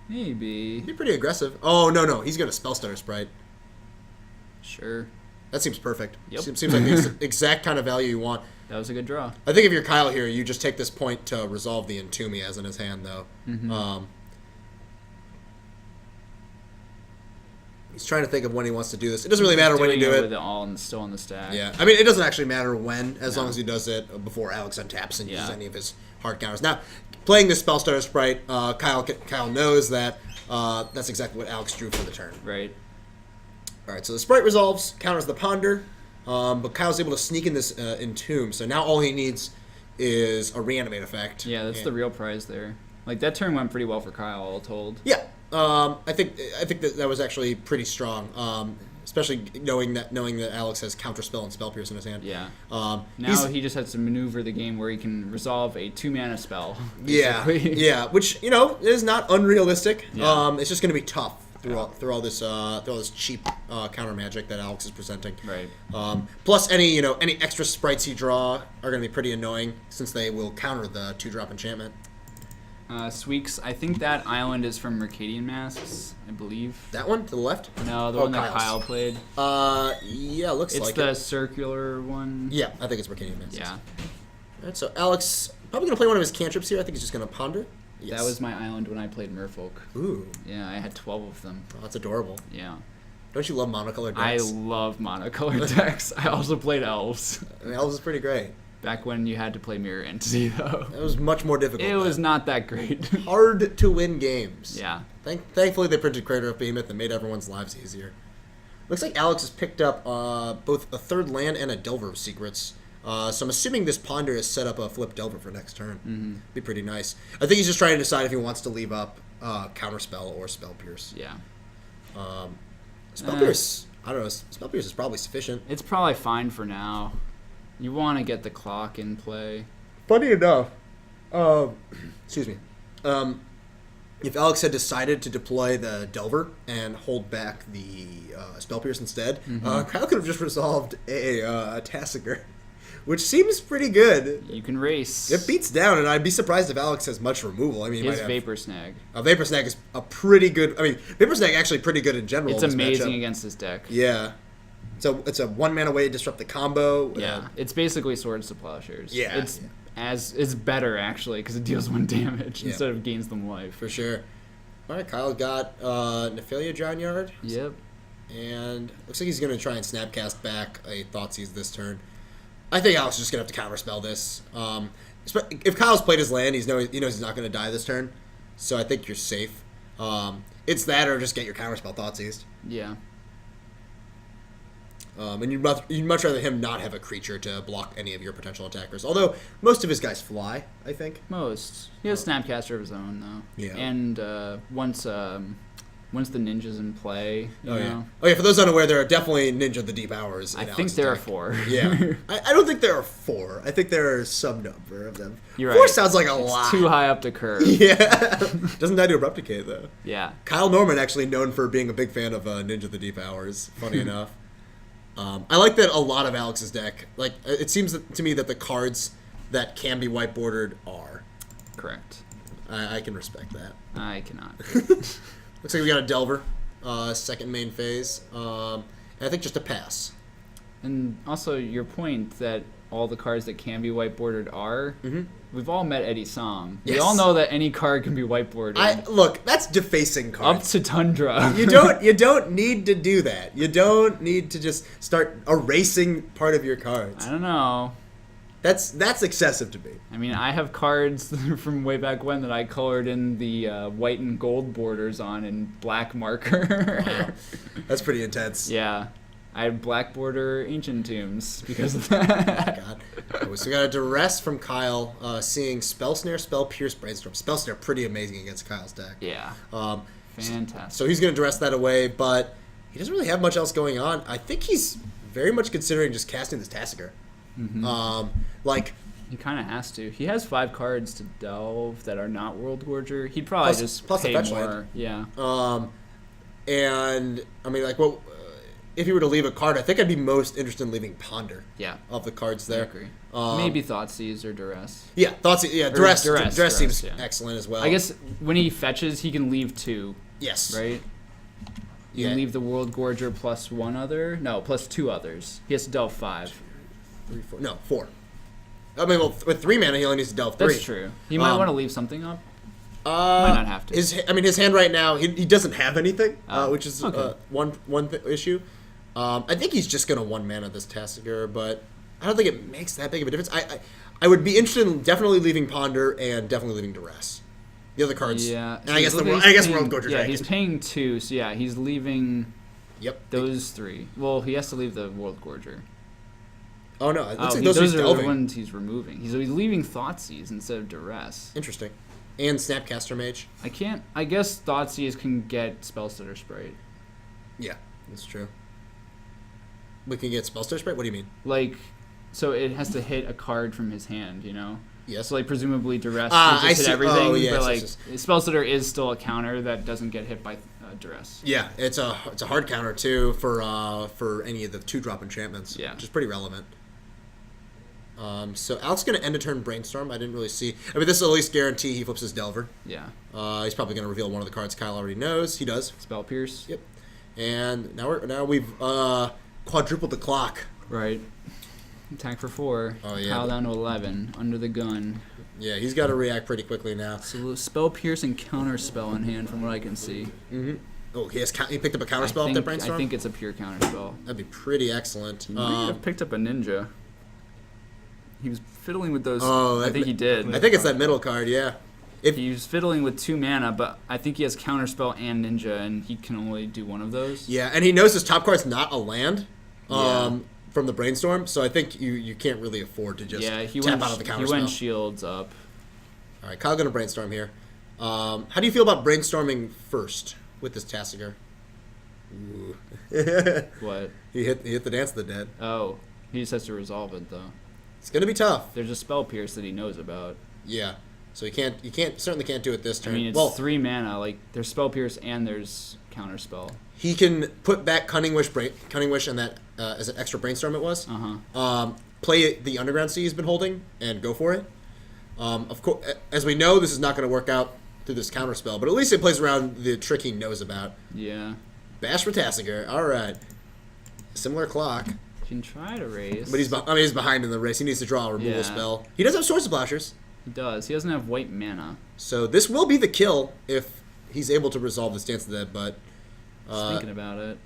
Maybe. He'd be pretty aggressive. Oh, no. He's got a Spell Stutter Sprite. Sure. That seems perfect. Yep. Seems like the exact kind of value you want. That was a good draw. I think if you're Kyle here, you just take this point to resolve the Entomb he has in his hand, though. He's trying to think of when he wants to do this. It doesn't really matter when you do Doing it. with it all still on the stack. Yeah, I mean, it doesn't actually matter when, as long as he does it before Alex untaps and uses Yeah. any of his hard counters. Now, playing this Spellstarter Sprite, Kyle knows that that's exactly what Alex drew for the turn. Right. All right, so the Sprite resolves, counters the Ponder, but Kyle's able to sneak in this Entomb, so now all he needs is a Reanimate effect. Yeah, that's the real prize there. Like, that turn went pretty well for Kyle, all told. Yeah, I think that was actually pretty strong. especially knowing that Alex has Counterspell and Spell Pierce in his hand. Yeah. Now Now he just has to maneuver the game where he can resolve a 2-mana spell. Yeah, basically. yeah, which is not unrealistic. Yeah. It's just going to be tough through all this cheap counter magic that Alex is presenting. Right. Plus, any extra sprites you draw are going to be pretty annoying since they will counter the 2-drop enchantment. Sweeks, I think that island is from Mercadian Masks, I believe. That one to the left? No, the one that Kyle's. Kyle played. Yeah, looks It's like the it. circular one. Yeah, I think it's Mercadian Masks. Yeah. All right, so Alex probably going to play one of his cantrips here. I think he's just going to ponder. Yes. That was my island when I played Merfolk. Ooh, Yeah, I had 12 of them. oh, that's adorable. Yeah. Don't you love monocolored I decks? love monocolored decks. I also played elves. I mean, Elves is pretty great. Back when you had to play Mirror Entity, though. It was much more difficult. It was then. not that great. Hard to win games. Yeah. Thankfully, they printed Crater of Behemoth and made everyone's lives easier. Looks like Alex has picked up both a 3rd land and a Delver of Secrets. So I'm assuming this Ponder has set up a flip Delver for next turn. Mm-hmm. Be pretty nice. I think he's just trying to decide if he wants to leave up Counterspell or Spell Pierce. Yeah. Spell Pierce, I don't know. Spell Pierce is probably sufficient. It's probably fine for now. You want to get the clock in play. Funny enough, excuse me. If Alex had decided to deploy the Delver and hold back the Spell Pierce instead, Kyle could have just resolved a Tassiger, which seems pretty good. You can race. It beats down, and I'd be surprised if Alex has much removal. I mean, he His might have, Vapor Snag. Vapor Snag is a pretty good. I mean, Vapor Snag actually pretty good in general. It's in this amazing matchup. against this deck. Yeah. So it's a 1-mana way to disrupt the combo. Yeah. It's basically Swords to Plowshares. Yeah, It's better actually because it deals 1 damage instead of gains them life. for sure. All right, Kyle got Nephilia Drownyard. Yep. And looks like he's going to try and Snapcast back a Thoughtseize this turn. I think Alex is just going to have to Counterspell this. If Kyle's played his land, he knows he's not going to die this turn. So I think you're safe. It's that or just get your Counterspell Thoughtseized. Yeah. And you'd much rather him not have a creature to block any of your potential attackers. Although most of his guys fly, I think. Most. He has Snapcaster of his own though. Yeah. And once the ninja's in play, you know. Oh yeah. For those unaware, there are definitely Ninja the Deep Hours. I in think Alex's there are deck. 4. Yeah. I don't think there are 4. I think there are some number of them. You're 4 right. sounds like a It's lot. too high up the curve. Yeah. Doesn't die to Abrupt Decay though. Yeah. Kyle Norman actually known for being a big fan of Ninja the Deep Hours. Funny enough. I like that a lot of Alex's deck. Like it seems to me that the cards that can be white bordered are. Correct. I can respect that. I cannot. Looks like we got a Delver, second main phase, and I think just a pass. And also your point that all the cards that can be white bordered are. We've all met Eddie Som. We Yes. all know that any card can be white bordered. Look, that's defacing Up cards. to Tundra. You don't need to do that. You don't need to just start erasing part of your cards. I don't know. That's excessive to me. I mean, I have cards from way back when that I colored in the white and gold borders on in black marker. Wow. That's pretty intense. Yeah. I had black border ancient tombs because of that. God. Oh, so we got a duress from Kyle, seeing Spell Snare, Spell Pierce, Brainstorm. Spell Snare pretty amazing against Kyle's deck. Yeah. Fantastic. So he's going to duress that away, but he doesn't really have much else going on. I think he's very much considering just casting this Tassiger. He kind of has to. He has 5 cards to delve that are not World Gorger. He'd probably just plus the pay fetch more. land. Yeah. And I mean, if he were to leave a card, I think I'd be most interested in leaving Ponder. Yeah. Of the cards I there. agree. Maybe Thoughtseize or Duress. Yeah, thoughts. Yeah, duress. Duress Duress seems yeah. excellent as well. I guess when he fetches, he can leave 2, Yes. right? You Yeah. can leave the World Gorger plus 1 other. No, plus 2 others. He has to delve 5. 3, 4. No, 4. I mean, well, with 3 mana, he only needs to delve 3. That's true. He might want to leave something up. Might not have to. His hand right now, he doesn't have anything, which is okay. one issue. I think he's just gonna 1 mana this Tassiger, but I don't think it makes that big of a difference. I would be interested in definitely leaving Ponder and definitely leaving Duress. The other cards, Yeah. And I guess Look, World he's Gorger paying- Yeah, Dragon. he's paying 2, so yeah, he's leaving Yep. those 3. Well, he has to leave the World Gorger. Oh no, it looks like Those he's are the delving. ones he's removing. He's leaving Thoughtseize instead of Duress. Interesting. And Snapcaster Mage. I guess Thoughtseize can get Spellstutter Sprite. Yeah, that's true. we can get Spellstutter Sprite? What do you mean? Like, so it has to hit a card from his hand, you know? Yes. So, like, presumably Duress Ah, would just I hit see. everything, Oh, yes, but, like, yes, Spellstutter is still a counter that doesn't get hit by Duress. Yeah, it's a hard counter too for any of the 2-drop enchantments. Yeah. Which is pretty relevant. So Alex is going to end a turn Brainstorm. I didn't really see. I mean, this will at least guarantee he flips his Delver. Yeah. He's probably going to reveal one of the cards Kyle already knows. He does. Spell Pierce. Yep. And now we've quadrupled the clock. Right. Attack for 4. Oh, yeah. Kyle down to 11. Under the gun. Yeah, he's got to react pretty quickly now. So Spell Pierce and Counter Spell in hand, from what I can see. Mm-hmm. Oh, he picked up a counter spell I off think, that Brainstorm? I think it's a pure counter spell. That'd be pretty excellent. He might have picked up a ninja. He was fiddling with those. Oh, I think he did. I think it's that middle card, yeah. He was fiddling with 2 mana, but I think he has counter spell and ninja, and he can only do one of those. Yeah, and he knows his top card's not a land Yeah. from the Brainstorm, so I think you can't really afford to just Yeah, he tap went. out of the counter He went spell. shields up. All right, Kyle going to Brainstorm here. How do you feel about brainstorming first with this Tassiger? Ooh. What? He hit the Dance of the Dead. Oh, he just has to resolve it though. It's going to be tough. There's a spell pierce that he knows about. Yeah. So you certainly can't do it this I turn. mean, it's well, 3 mana. Like there's spell pierce and there's counter spell. he can put back Cunning Wish and that as an extra Brainstorm it was. Play the Underground Sea he's been holding and go for it. Of course, as we know, this is not going to work out through this counter spell, but at least it plays around the trick he knows about. Yeah. Bash for Tassiger. All right. Similar clock, You can try to raise. but he's behind in the race. He needs to draw a removal Yeah. spell. He does have Swords of Plowshares, He does. He doesn't have white mana. so this will be the kill if he's able to resolve this Dance of the Dead. But Just thinking about it.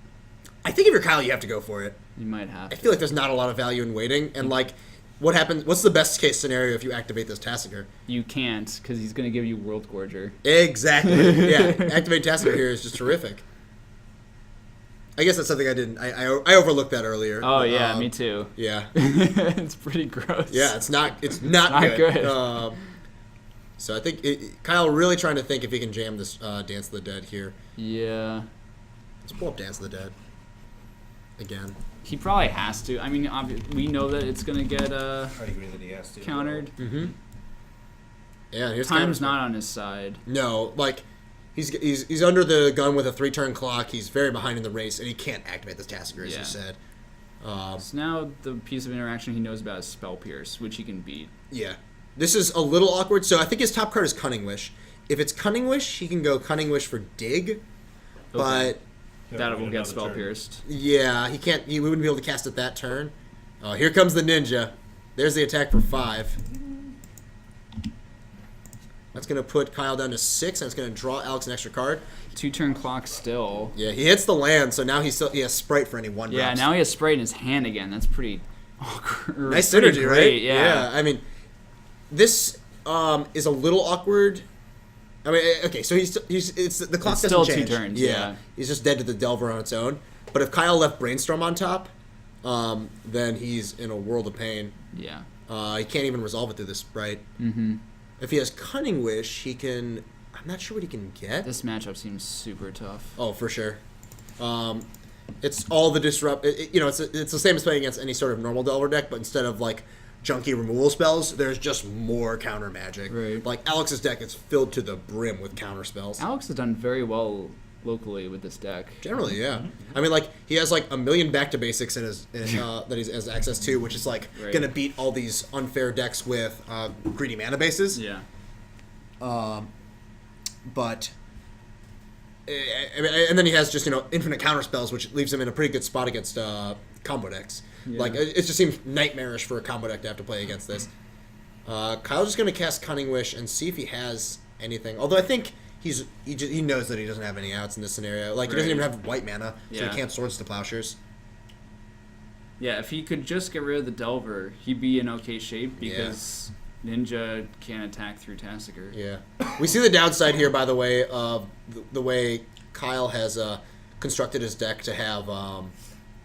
I think if you're Kyle, you have to go for it. You might have I to. feel like there's not a lot of value in waiting, and like, what happens? What's the best case scenario if you activate this Tassiger? You can't, because he's going to give you World Gorger. Exactly. Yeah, activate Tassiger here is just terrific. I guess that's something I didn't. I overlooked that earlier. Oh, yeah, me too. Yeah. It's pretty gross. Yeah, it's not not good. So I think Kyle really trying to think if he can jam this Dance of the Dead here. Yeah. Let's pull up Dance of the Dead again. He probably has to. I mean, we know that it's going to get I agree that he has to. countered. Mm-hmm. Yeah, and here's Time's Counterspell. not on his side. No, like he's under the gun with a 3-turn clock. He's very behind in the race, and he can't activate this Tassiger, as Yeah. you said. So now the piece of interaction he knows about is Spell Pierce, which he can beat. Yeah, this is a little awkward. So I think his top card is Cunning Wish. If it's Cunning Wish, he can go Cunning Wish for Dig, but That will get Spell Pierced. yeah, he can't. He wouldn't be able to cast it that turn. Oh, here comes the ninja. There's the attack for 5. That's gonna put Kyle down to 6, and it's gonna draw Alex an extra card. 2-turn clock still. Yeah, he hits the land, so now he has Sprite for any 1 Yeah, drops. now he has Sprite in his hand again. That's pretty awkward. Nice Pretty synergy, great, right? Yeah. I mean, this is a little awkward. I mean, okay, so he's the clock It's doesn't still 2 change. turns, yeah. He's just dead to the Delver on its own. But if Kyle left Brainstorm on top, then he's in a world of pain. Yeah. He can't even resolve it through this Sprite. Mm-hmm. If he has Cunning Wish, he can. I'm not sure what he can get. This matchup seems super tough. Oh, for sure. It's all the disrupt. It's the same as playing against any sort of normal Delver deck, but instead of like junky removal spells, there's just more counter magic. Right. Like Alex's deck is filled to the brim with counter spells. Alex has done very well locally with this deck. Generally, yeah. I mean, like he has like a million back to basics in his that he has access to, which is like Right. gonna beat all these unfair decks with greedy mana bases. Yeah. But and then he has just infinite counter spells, which leaves him in a pretty good spot against combo decks. Yeah. Like it just seems nightmarish for a combo deck to have to play against this. Kyle's just gonna cast Cunning Wish and see if he has anything. Although I think he knows that he doesn't have any outs in this scenario. Like he doesn't Right. even have white mana, so Yeah. he can't Swords to Plowshares. Yeah, if he could just get rid of the Delver, he'd be in okay shape because Ninja can't attack through Tassiger. Yeah, we see the downside here, by the way, of the way Kyle has constructed his deck to have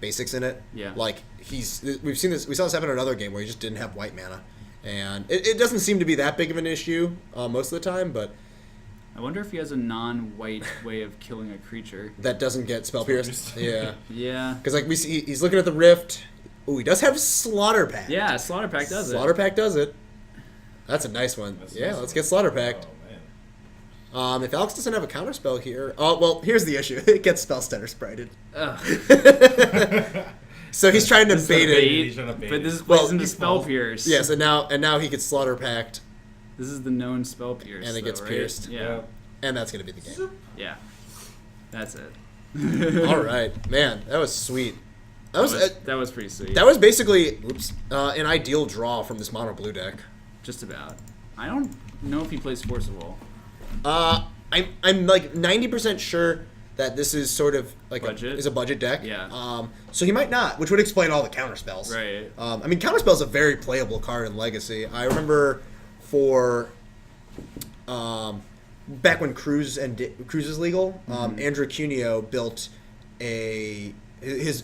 basics in it. Yeah. Like we saw this happen in another game where he just didn't have white mana, and it doesn't seem to be that big of an issue most of the time. But I wonder if he has a non-white way of killing a creature. That doesn't get spell pierced. Yeah. Yeah. Because like we see, he's looking at the rift. Ooh, he does have Slaughter Pact. Yeah, Slaughter Pact does it. Slaughter Pact does it. That's a nice one. That's a Yeah, nice let's one. get Slaughter Pact. Oh, man. If Alex doesn't have a counterspell here, oh well, here's the issue. It gets spell stutter sprited. Ugh. So he's trying to bait it. He's trying to bait But it. this plays Well, into he Spell falls. Pierce. Yes, and now he gets Slaughter Pact, This is the known Spell Pierce. And it though, gets right? pierced. Yeah. and that's gonna be the game. Yeah. That's it. All right, man, that was sweet. That was That was pretty sweet. that was basically an ideal draw from this mono blue deck. Just about. I don't know if he plays Force of Will. I'm like 90% sure that this is sort of like Budget? is a budget deck. Yeah. So he might not, which would explain all the counterspells. Right. I mean, counterspell is a very playable card in Legacy. I remember for back when Cruz is legal, Andrew Cuneo built his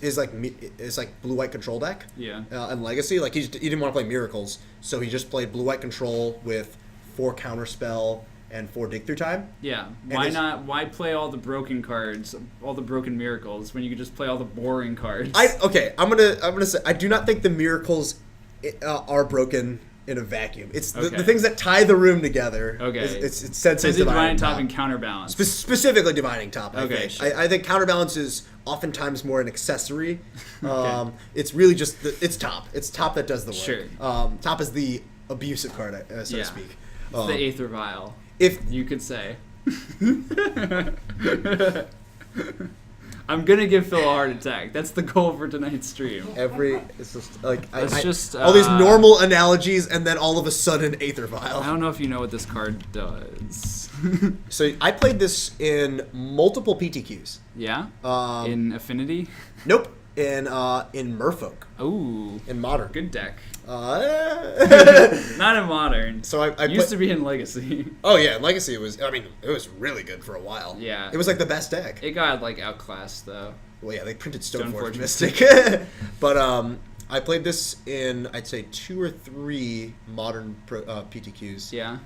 blue white control deck. Yeah. In Legacy, like he didn't want to play Miracles, so he just played blue white control with 4 counterspell and 4 dig through time. Yeah. And Why his- not? Why play all the broken cards, all the broken miracles, when you could just play all the boring cards? I'm gonna say I do not think the Miracles are broken in a vacuum. It's the Okay. things that tie the room together. Okay. It's Sensei's Divining Divining Top Top. and Counterbalance. Specifically Divining Top. I Okay, think. sure. I think Counterbalance is oftentimes more an accessory. It's really just it's Top. It's Top that does the work. Sure. Top is the abusive card, so Yeah. to speak. It's the Aether Vial, If you could say. I'm gonna give Phil a heart attack. That's the goal for tonight's stream. it's just like Let's just, all these uh, normal analogies, and then all of a sudden Aether I Vial. don't know if you know what this card does. So I played this in multiple PTQs. Yeah? Um, In Affinity? Nope. In Merfolk. Ooh. In Modern. Good deck. Uh, Not in Modern. so I Used to be in Legacy. Oh yeah, in Legacy it was really good for a while. Yeah. It was like the best deck. It got, like, outclassed, though. Well yeah, they printed Stoneforge Stoneforge Mystic. But I played this in I'd say 2 or 3 Modern PTQs. Yeah?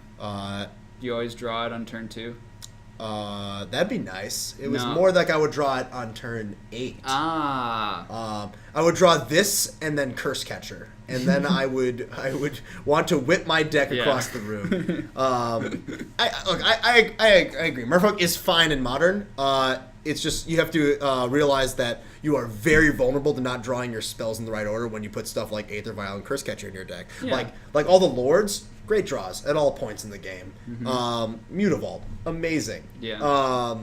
You always draw it on turn 2? That'd be nice. It was No. more like I would draw it on turn 8. Ah. I would draw this and then Curse Catcher, and then I would want to whip my deck Yeah. across the room. I agree. Merfolk is fine in Modern. It's just you have to realize that you are very vulnerable to not drawing your spells in the right order when you put stuff like Aether Vial and Curse Catcher in your deck. Yeah. Like all the Lords, great draws at all points in the game. Mutavault, amazing. Yeah.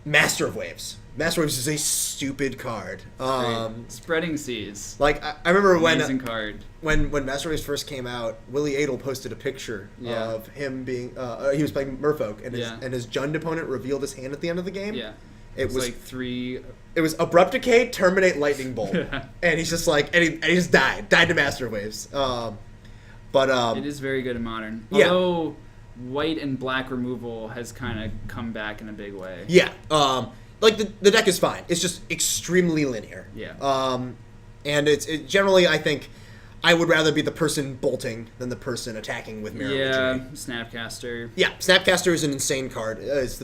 Master of Waves. Master of Waves is a stupid card. Great. Spreading Seas. Like I remember Amazing card. when Master Race first came out, Willie Adel posted a picture Yeah. of him being he was playing Merfolk, and his Jund opponent revealed his hand at the end of the game. Yeah. It was like 3. it was Abrupt Decay, Terminate, Lightning Bolt, Yeah. and he's just like and he just died to Master Waves. It is very good in Modern. Yeah. Although white and black removal has kind of come back in a big way. Yeah, like the deck is fine. It's just extremely linear. Yeah. And it's generally I think I would rather be the person bolting than the person attacking with Mirror Yeah, Imagery. Snapcaster. Yeah, Snapcaster is an insane card. It's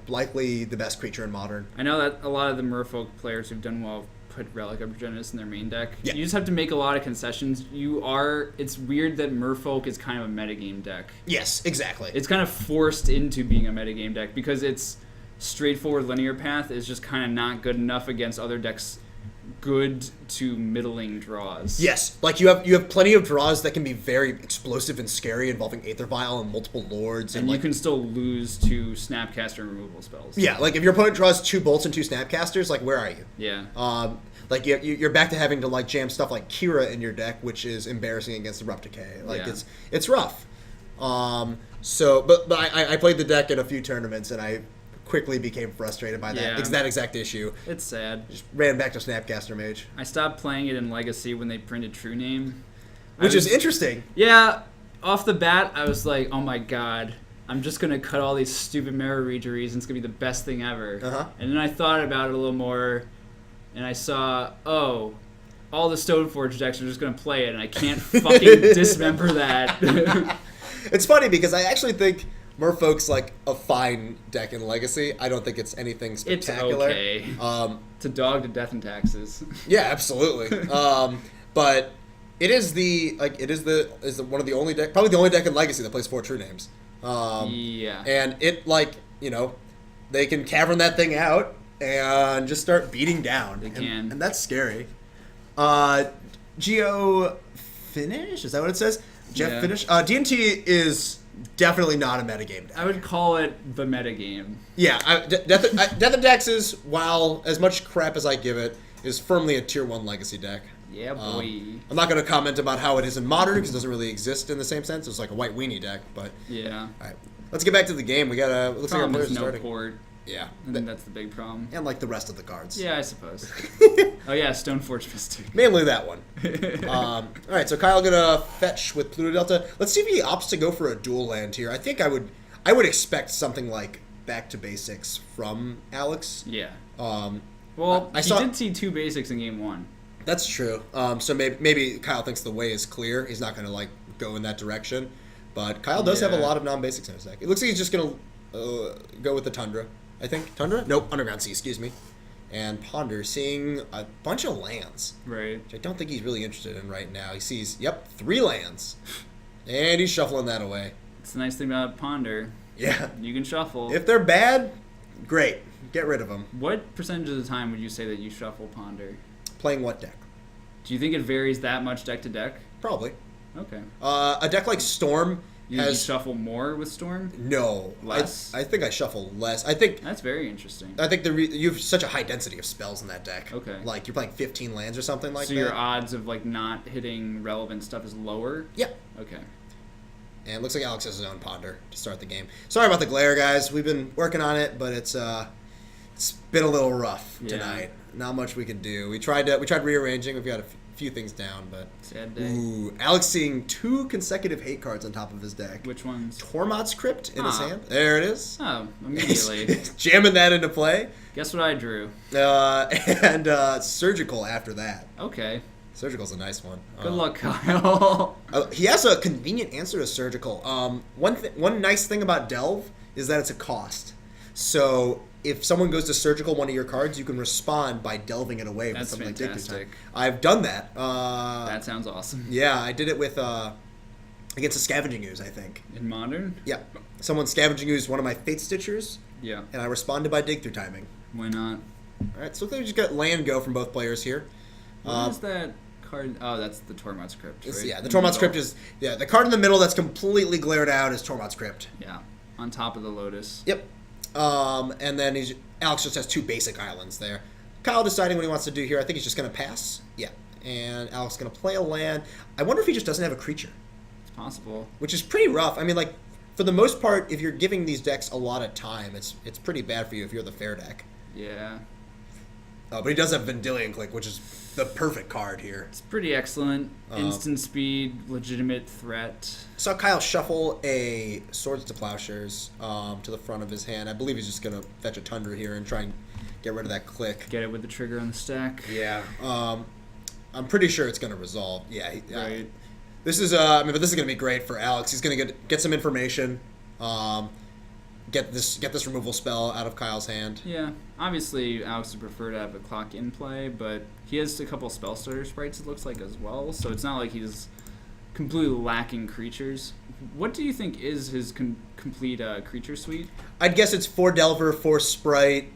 likely the best creature in Modern. I know that a lot of the Merfolk players who've done well put Relic of Progenitus in their main deck. Yeah. You just have to make a lot of concessions. It's weird that Merfolk is kind of a metagame deck. Yes, exactly. It's kind of forced into being a metagame deck because its straightforward linear path is just kind of not good enough against other decks' good to middling draws. Yes, like you have plenty of draws that can be very explosive and scary, involving Aether Vial and multiple Lords, And like, you can still lose to Snapcaster and removal spells. yeah, like if your opponent draws 2 bolts and 2 Snapcasters, like where are you? Yeah. Like you're back to having to like jam stuff like Kira in your deck, which is embarrassing against Abrupt Decay. Like Yeah. it's rough. So but I played the deck in a few tournaments and I quickly became frustrated by that Yeah. that exact issue. It's sad. Just ran back to Snapcaster Mage, I stopped playing it in Legacy when they printed True Name. which is interesting. Yeah, off the bat, I was like, oh my god, I'm just going to cut all these stupid Mirror Regeries and it's going to be the best thing ever. Uh-huh. And then I thought about it a little more, and I saw, oh, all the Stoneforge decks are just going to play it, and I can't fucking dismember that. It's funny because I actually think Merfolk's like a fine deck in Legacy. I don't think it's anything It's spectacular. okay. It's a dog to death and taxes. Yeah, absolutely. But it is one of the only deck, probably the only deck in Legacy that plays 4 true names. Yeah. And it they can cavern that thing out and just start beating down. They can. And that's scary. Geo Finish? Is that what it says? Jeff Yeah. Finish? DNT is definitely not a metagame deck. I would call it the metagame. Yeah, Death of Taxes, while as much crap as I give it, is firmly a tier 1 Legacy deck. Yeah, boy. I'm not going to comment about how it is in Modern because it doesn't really exist in the same sense. It's like a white weenie deck, but Yeah. all right. Let's get back to the game. We got looks like our Problem players is are no starting. port. Yeah, I think that's the big problem. and like the rest of the cards. Yeah, I suppose. Oh yeah, Stoneforge Mystic. Mainly that one. All right, so Kyle gonna fetch with Pluto Delta. Let's see if he opts to go for a dual land here. I think I would expect something like back to basics from Alex. Yeah. Um, Well, I he saw- did see 2 basics in game 1. That's true. So maybe Kyle thinks the way is clear. He's not gonna like go in that direction. But Kyle does have a Yeah. lot of non-basics in his deck. It looks like he's just gonna go with the Tundra. I think Tundra. Nope, Underground Sea. Excuse me. And Ponder, seeing a bunch of lands, Right. which I don't think he's really interested in right now. He sees, 3 lands, and he's shuffling that away. It's the nice thing about Ponder. Yeah. You can shuffle. If they're bad, great. Get rid of them. What percentage of the time would you say that you shuffle Ponder? Playing what deck? Do you think it varies that much deck to deck? Probably. Okay. A deck like Storm You has shuffle more with Storm? no. Less? I think I shuffle less. I think That's very interesting. you have such a high density of spells in that deck. Okay. Like you're playing 15 lands or something like So that. your odds of like not hitting relevant stuff is lower? Yeah. Okay. And it looks like Alex has his own Ponder to start the game. Sorry about the glare, guys. We've been working on it, but it's been a little rough Yeah. tonight. Not much we can do. We tried rearranging. We've got a few things down, but Sad day. ooh, Alex seeing 2 consecutive hate cards on top of his deck. Which ones? Tormod's Crypt in his Ah. hand. There it is. Oh, immediately. Jamming that into play. Guess what I drew? And Surgical after that. Okay. Surgical's a nice one. Good luck, Kyle. He has a convenient answer to Surgical. One nice thing about Delve is that it's a cost. So if someone goes to Surgical one of your cards, you can respond by delving it away with That's something like Dig Through Time. fantastic. I've done that. That sounds awesome. Yeah, I did it with against a Scavenging Ooze, I think. In Modern? Yeah, someone Scavenging Ooze one of my Fate Stitchers, Yeah. and I responded by Dig Through Timing. Why not? All right, so we just got land go from both players here. What is that card? Oh, that's the Tormod's Crypt, right? Yeah, the In Tormod's middle. Crypt is the card in the middle that's completely glared out is Tormod's Crypt. Yeah, on top of the Lotus. Yep. And then Alex just has 2 basic islands there. Kyle deciding what he wants to do here. I think he's just going to pass. Yeah. And Alex is going to play a land. I wonder if he just doesn't have a creature, It's possible. which is pretty rough. I mean, like, for the most part, if you're giving these decks a lot of time, it's pretty bad for you if you're the fair deck. Yeah. But he does have Vendilion Click, which is the perfect card here. It's pretty excellent. Instant speed, legitimate threat. Saw Kyle shuffle a Swords to Plowshares to the front of his hand. I believe he's just going to fetch a Tundra here and try and get rid of that click. Get it with the trigger on the stack. Yeah. I'm pretty sure it's going to resolve. Yeah. Right. This is but this is going to be great for Alex. He's going to get some information. Get this removal spell out of Kyle's hand. Yeah. Obviously, Alex would prefer to have a clock in play, but he has a couple spell starter sprites, it looks like, as well. So it's not like he's completely lacking creatures. What do you think is his complete creature suite? I'd guess it's 4 Delver, 4 Sprite,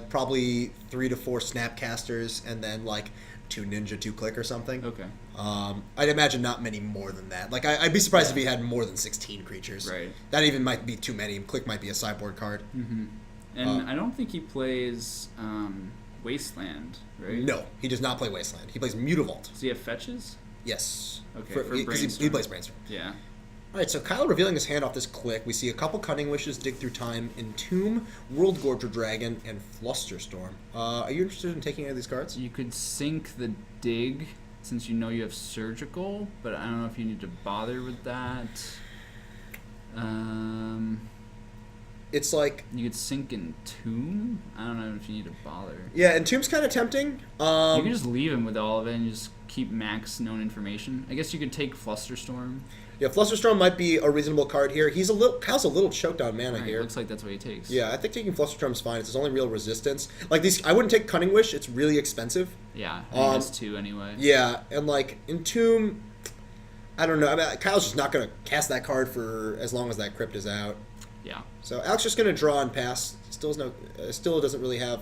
probably 3 to 4 Snapcasters, and then like 2 Ninja, 2 Click or something. Okay. I'd imagine not many more than that. Like I'd be surprised if he had more than 16 creatures. Right. That even might be too many. Click might be a sideboard card. Mm-hmm. And I don't think he plays Wasteland, right? No, he does not play Wasteland. He plays Mutavault. Does he have fetches? Yes. Okay, for he Brainstorm. plays Brainstorm. Yeah. All right, so Kyle revealing his hand off this Click. We see a couple Cunning Wishes, Dig Through Time, Entomb, World Gorger Dragon, and Flusterstorm. Are you interested in taking any of these cards? You could sink the dig since you know you have surgical, but I don't know if you need to bother with that. it's like You could sink in Tomb. I don't know if you need to bother. yeah, and Tomb's kind of tempting. You can just leave him with all of it and just keep max known information. I guess you could take Flusterstorm. Yeah, Flusterstorm might be a reasonable card here. Kyle's a little choked on mana Right, here. looks like that's what he takes. Yeah, I think taking Flusterstorm's fine. It's his only real resistance. Like these, I wouldn't take Cunning Wish. It's really expensive. Yeah, I think that's 2 anyway. Yeah, and like Entomb, I don't know. I mean, Kyle's just not gonna cast that card for as long as that crypt is out. Yeah. So Alex just gonna draw and pass. Still doesn't really have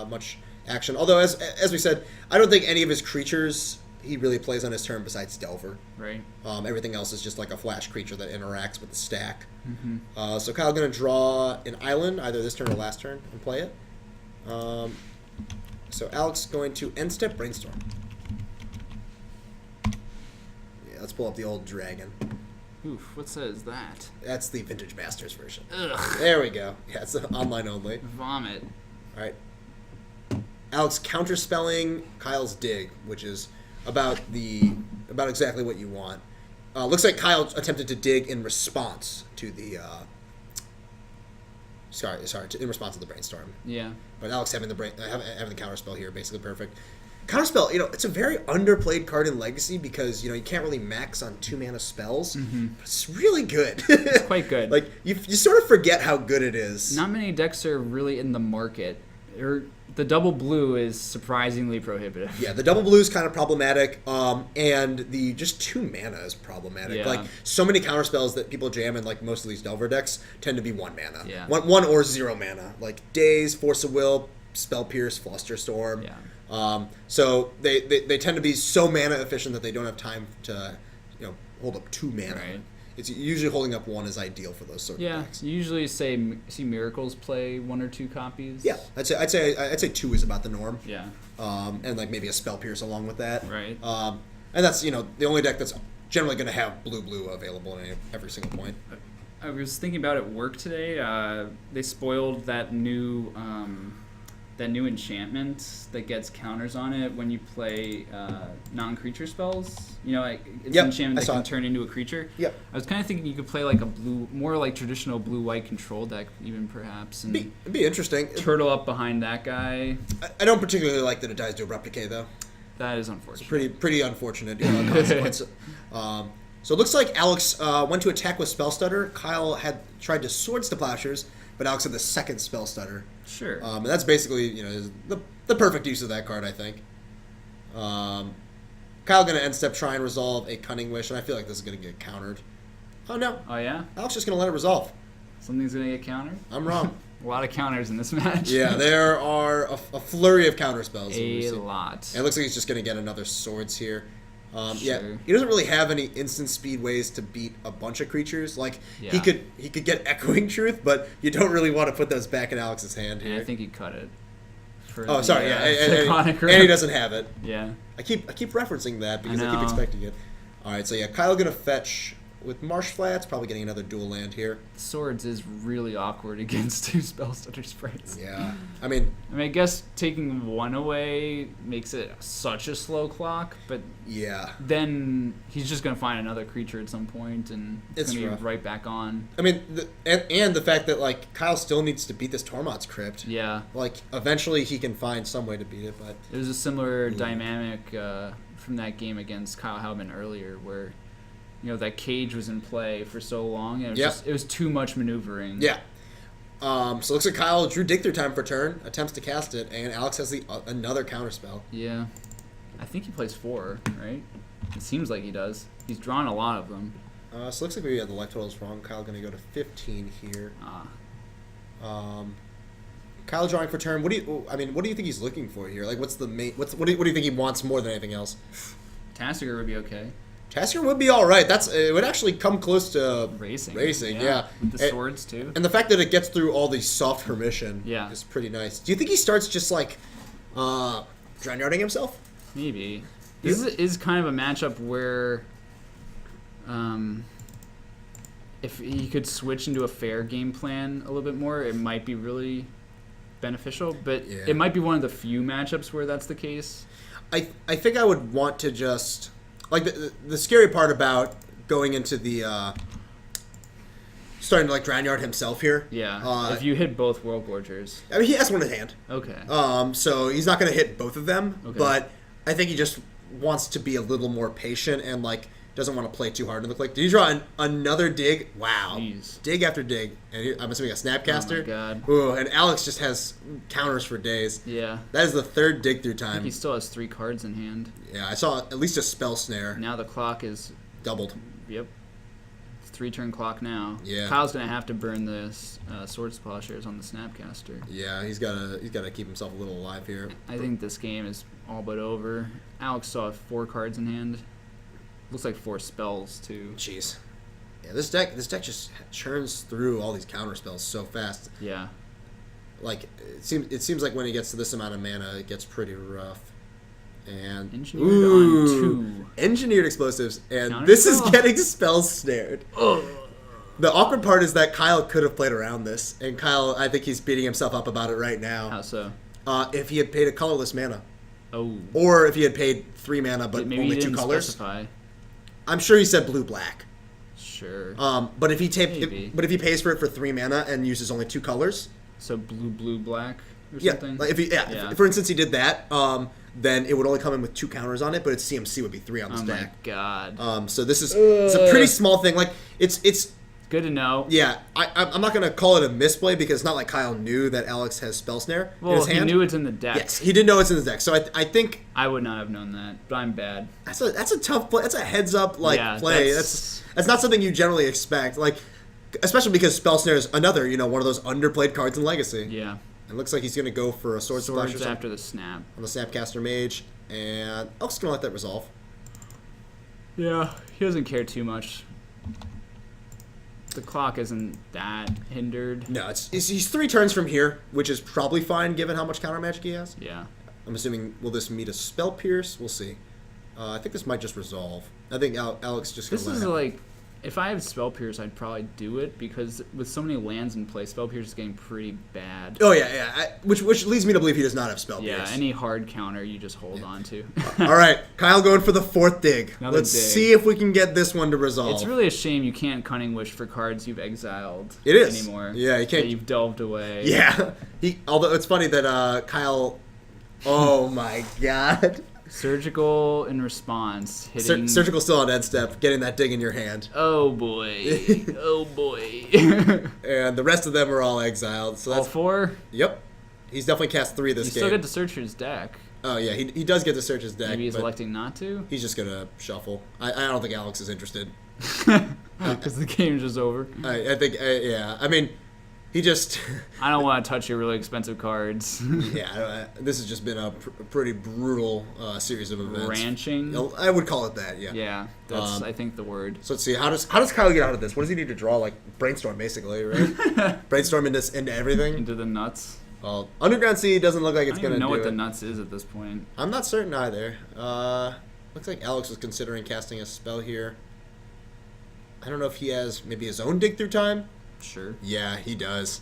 much action. Although as we said, I don't think any of his creatures he really plays on his turn besides Delver. Right. Everything else is just like a flash creature that interacts with the stack. Mm-hmm. So Kyle's going to draw an island either this turn or last turn and play it. So Alex going to end step Brainstorm. Yeah, let's pull up the old dragon. Oof, what says that? That's the Vintage Masters version. Ugh. There we go. Yeah, it's online only. Vomit. All right. Alex counterspelling Kyle's Dig, which is about exactly what you want. Looks like Kyle attempted to dig in response to the in response to the Brainstorm. Yeah. But Alex having the counterspell here, basically perfect. Counterspell, it's a very underplayed card in Legacy because you can't really max on 2 mana spells. Mm-hmm. But it's really good. It's quite good. Like you sort of forget how good it is. Not many decks are really in the market. The double blue is surprisingly prohibitive. Yeah, the double blue is kind of problematic, and the just 2 mana is problematic. Yeah. Like so many counterspells that people jam in, like most of these Delver decks, tend to be 1 mana. Yeah. One or 0 mana, like Daze, Force of Will, Spell Pierce, Flusterstorm. Yeah. So they tend to be so mana efficient that they don't have time to hold up 2 mana. Right. It's usually holding up 1 is ideal for those sort of Yeah, decks. you usually see Miracles play 1 or 2 copies. Yeah, I'd say 2 is about the norm. Yeah. And like maybe a Spell Pierce along with that. Right. And that's the only deck that's generally going to have blue available at every single point. I was thinking about at work today. They spoiled that new enchantment that gets counters on it when you play non-creature spells. Like it's Yep, an enchantment I that saw can it. turn into a creature. Yep. I was kind of thinking you could play like more like traditional blue-white control deck, even perhaps, and It'd be interesting. turtle up behind that guy. I don't particularly like that it dies to Abrupt Decay though. That is unfortunate. Pretty unfortunate consequence. So it looks like Alex went to attack with Spell Stutter. Kyle had tried to Swords to Plowshares, but Alex had the second Spell Stutter. Sure. And that's basically the perfect use of that card, I think. Kyle gonna end step try and resolve a Cunning Wish, and I feel like this is gonna get countered. Oh no, Oh yeah, Alex just gonna let it resolve. something's gonna get countered. I'm wrong. A lot of counters in this match. Yeah, there are a flurry of counter spells. A lot. And it looks like he's just going to get another Swords here. Yeah, Sure. he doesn't really have any instant speed ways to beat a bunch of creatures. Like Yeah. he could get Echoing Truth, but you don't really want to put those back in Alex's hand And here. I think he cut it. For Oh, sorry. Yeah, and Iconic he doesn't have it. Yeah. I keep referencing that because I keep know. expecting it. All right, so yeah, Kyle gonna fetch with Marsh Flats, probably getting another dual land here. Swords is really awkward against 2 spell stutter sprites. Yeah, I mean, I guess taking 1 away makes it such a slow clock, but yeah. then he's just going to find another creature at some point, and it's It's going to rough. be right back on. I mean, and the fact that like Kyle still needs to beat this Tormod's Crypt. Yeah. Like eventually he can find some way to beat it, but There's a similar dynamic from that game against Kyle Halbin earlier where that cage was in play for so long, and it was too much maneuvering. yeah. So it looks like Kyle drew Dig Through Time for turn, attempts to cast it, and Alex has another counterspell. Yeah. I think he plays 4, right? It seems like he does. He's drawn a lot of them. So it looks like we had the life totals wrong. Kyle going to go to 15 here. Kyle drawing for turn. What do you think he's looking for here? Like, what's the main? What do you think he wants more than anything else? Tassiger would be okay. Tassiger would be all right. It would actually come close to Racing. yeah. With the swords, too. And the fact that it gets through all the soft permission Yeah. is pretty nice. Do you think he starts just like Drown-Yarding himself? Maybe. This is kind of a matchup where if he could switch into a fair game plan a little bit more, it might be really beneficial. But Yeah. it might be one of the few matchups where that's the case. I think I would want to just like the scary part about going into the starting to like ground yard himself here. Yeah. If you hit both World Gorgers. I mean, he has one in hand. Okay. So he's not going to hit both of them, Okay. but I think he just wants to be a little more patient and like doesn't want to play too hard in the click. Did you draw another dig? Wow. Jeez. Dig after dig. And I'm assuming a Snapcaster. Oh my god. Ooh, and Alex just has counters for days. Yeah. That is the third dig through I think time. he still has 3 cards in hand. Yeah, I saw at least a spell snare. Now the clock is, Doubled. yep. It's 3-turn clock now. Yeah. Kyle's going to have to burn the Sword Splashers on the Snapcaster. Yeah, he's gotta keep himself a little alive here. I think this game is all but over. Alex still have 4 cards in hand. Looks like 4 spells too. Jeez. Yeah, this deck just churns through all these counter spells so fast. Yeah. Like it seems like when he gets to this amount of mana, it gets pretty rough. And Engineered on 2. Engineered explosives, and Counter this is spell. getting spell snared. The awkward part is that Kyle could have played around this, and Kyle, I think he's beating himself up about it right now. How so? If he had paid a colorless mana, Oh. or if he had paid 3 mana but Maybe only he 2 didn't colors. specify. I'm sure he said blue-black. Sure. But if he Maybe. but if he pays for it for 3 mana and uses only 2 colors, So blue, black or yeah, something? like if, for instance, he did that, then it would only come in with 2 counters on it, but its CMC would be 3 on the Oh my stack. god. So this is it's a pretty small thing. Like it's Good to know. yeah. I'm not gonna call it a misplay because it's not like Kyle knew that Alex has spell snare in Well, his he hand. knew it's in the deck. Yes, he did know it's in his deck. So I think I would not have known that, but I'm bad. that's a tough play. That's a heads up Yeah, play. that's- That's not something you generally expect. Like especially because spell snare is another one of those underplayed cards in Legacy. Yeah. It looks like he's gonna go for a sword splash or Swords something after the snap. on the Snapcaster Mage, and Elk's gonna let that resolve. Yeah, he doesn't care too much. The clock isn't that hindered. No, he's 3 turns from here, which is probably fine given how much counter magic he has. Yeah. I'm assuming, will this meet a spell pierce? We'll see. I think this might just resolve. I think Alex just gonna This let is him. like, if I had Spell Pierce, I'd probably do it because with so many lands in play, Spell Pierce is getting pretty bad. Oh yeah. Which leads me to believe he does not have spell Yeah, pierce. any hard counter you just hold on to. All right, Kyle going for the 4th dig. Another Let's dig. see if we can get this one to resolve. It's really a shame you can't Cunning Wish for cards you've exiled It is. anymore. Yeah, you can't- that you've delved away. Yeah. Although it's funny that Kyle. Oh my God. Surgical in response, hitting. Surgical still on end step, getting that dig in your hand. Oh boy. Oh boy. And the rest of them are all exiled. So All that's 4? Yep. He's definitely cast 3 this You game. still get to search his deck. Oh yeah, he does get to search his deck. Maybe he's but electing not to. he's just gonna shuffle. I don't think Alex is interested. Because the game's just over. I think yeah. I mean, he just I don't want to touch your really expensive cards. yeah. This has just been a pretty brutal series of events. Ranching. I would call it that. Yeah. Yeah, that's I think the word. So let's see. How does Kyle get out of this? What does he need to draw? Like brainstorm, basically, right? Brainstorm into everything. Into the nuts. Well, Underground Sea doesn't look like I it's don't gonna even know do what the it. nuts is at this point. I'm not certain either. Looks like Alex was considering casting a spell here. I don't know if he has maybe his own dig through time. Sure. Yeah, he does.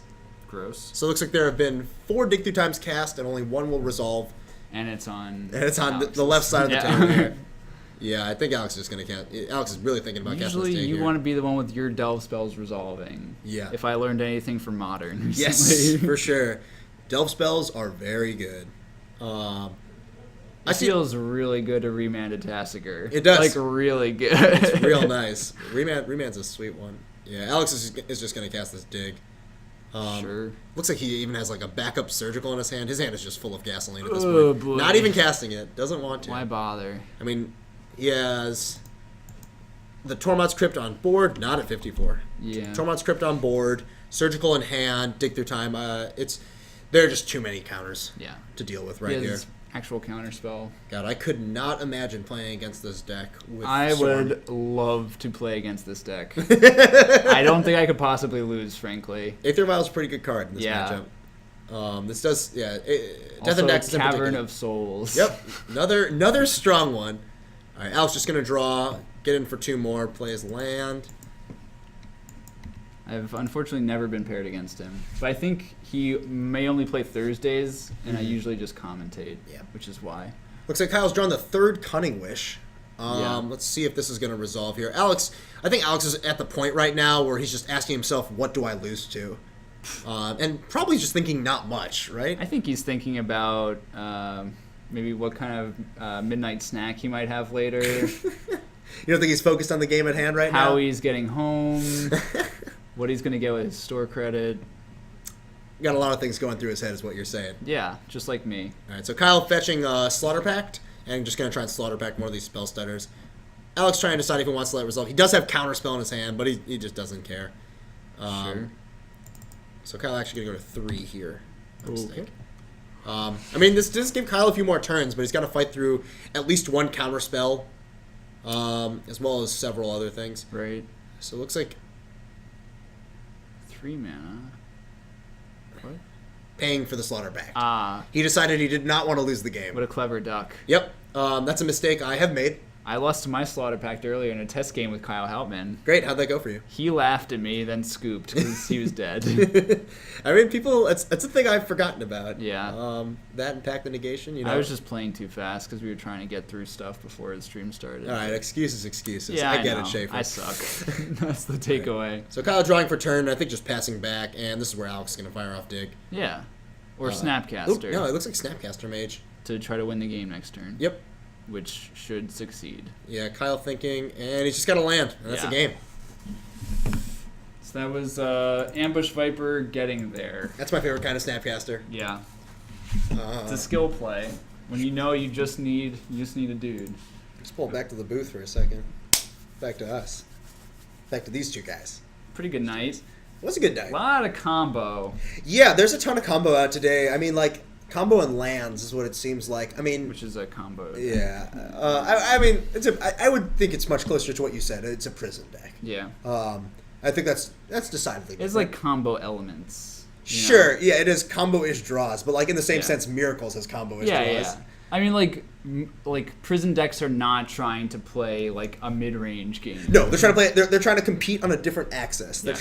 Gross. So it looks like there have been 4 dig through times cast, and only 1 will resolve. And it's on. And it's on Alex's. the left side of the Yeah. table here. Yeah, I think Alex is just gonna cast. Alex is really thinking about casting Usually this dig you here. want to be the one with your delve spells resolving. Yeah. If I learned anything from Modern recently. Yes, for sure. Delve spells are very good. It feels really good to remand a Tassiger. It does. Like really good. It's real nice. Remand's a sweet one. Yeah, Alex is just gonna cast this dig. Sure. Looks like he even has like a backup surgical in his hand. His hand is just full of gasoline at this Oh, point. boy. Not even casting it. Doesn't want to. Why bother? I mean, he has the Tormod's Crypt on board, not at 54. Yeah. Tormod's Crypt on board, surgical in hand, dig through time. There are just too many counters Yeah. to deal with He right has here. actual counterspell. God, I could not imagine playing against this deck with I Storm. would love to play against this deck. I don't think I could possibly lose, frankly. Aether Vial's a pretty good card in this Yeah. matchup. This does, Death Also, and Nexus in Cavern particular. of Souls. Yep, another strong one. All right, Alex just gonna draw, get in for 2 more, play his land. I've unfortunately never been paired against him. But I think he may only play Thursdays, and I usually just commentate. Yeah. Which is why. Looks like Kyle's drawn the 3rd Cunning Wish. Yeah. Let's see if this is going to resolve here. Alex, I think Alex is at the point right now where he's just asking himself, what do I lose to? And probably just thinking not much, right? I think he's thinking about maybe what kind of midnight snack he might have later, You don't think he's focused on the game at hand right now? how he's getting home, what he's going to get with his store credit. Got a lot of things going through his head is what you're saying. Yeah, just like me. All right, so Kyle fetching Slaughter Pact, and just going to try and Slaughter Pact one of these spell stutters. Alex trying to decide if he wants to let it resolve. He does have Counterspell in his hand, but he just doesn't care. Sure. So Kyle actually going to go to 3 here. I Okay. think. I mean, this does give Kyle a few more turns, but he's got to fight through at least one Counterspell, as well as several other things. Right. So it looks like 3 mana. What? paying for the Slaughter Pact. Ah, He decided he did not want to lose the game. what a clever duck. Yep, that's a mistake I have made. I lost to my Slaughter Pact earlier in a test game with Kyle Houtman. Great, how'd that go for you? He laughed at me, then scooped because he was dead. I mean, people, that's a thing I've forgotten about. Yeah. That and Pact the Negation, you know. I was just playing too fast because we were trying to get through stuff before the stream started. All right, excuses. Yeah, I get know. it, Schaefer. I suck. That's the takeaway. So Kyle drawing for turn, I think just passing back, and this is where Alex is going to fire off Dig. Yeah. Or Oop, Snapcaster no, it looks like Snapcaster Mage. to try to win the game next turn. Yep. Which should succeed. Yeah, Kyle thinking, and he's just got to land, and that's Yeah. a game. So that was Ambush Viper getting there. That's my favorite kind of Snapcaster. Yeah. It's a skill play. When you know you just need a dude. Let's pull back to the booth for a second. Back to us. Back to these two guys. Pretty good night. It was a good night. A lot of combo, Yeah, there's a ton of combo out today. I mean, like, combo and lands is what it seems like. I mean, which is a combo. yeah. I mean, I would think it's much closer to what you said. It's a prison deck. Yeah. I think that's decidedly It's different. like combo elements. you know? Sure, yeah, it is combo-ish draws, but like in the same Yeah. sense, Miracles has combo-ish Yeah, draws. yeah. I mean, like prison decks are not trying to play like a mid-range game. No, they're trying to play. They're trying to compete on a different axis. They're Yes.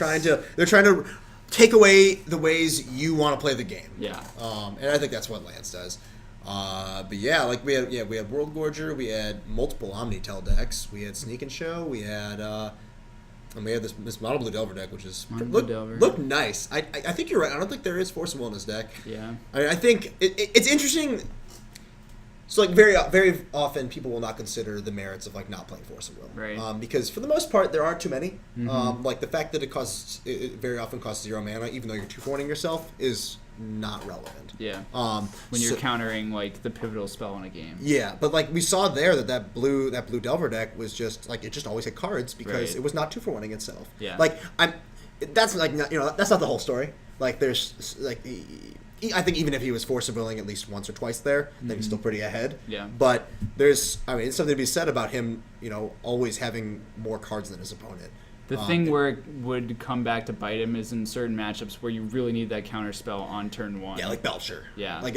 trying to take away the ways you want to play the game. Yeah. And I think that's what Lance does. But yeah, like we had World Gorger, we had multiple Omnitel decks, we had Sneak and Show, we had and we had this Mono Blue Delver deck, which is Mono Blue Delver. looked nice. I think you're right. I don't think there is Force of Will in this deck. Yeah. I think it's interesting. So like very often people will not consider the merits of like not playing Force of Will, Right. Because for the most part there aren't too many. Mhm. Like the fact that it very often costs 0 mana, even though you're 2-4ing yourself, is not relevant. Yeah. When When you're countering like the pivotal spell in a game. yeah, but like we saw there that blue Delver deck was just like it just always had cards because Right. it was not 2-4-1ing itself. Yeah. Like that's like not, that's not the whole story. Like there's like. I think even if he was Force of Willing at least once or twice there, then he's still pretty ahead. Yeah. But there's something to be said about him, always having more cards than his opponent. The thing where it would come back to bite him is in certain matchups where you really need that counter spell on turn 1. Yeah, like Belcher. Yeah. Like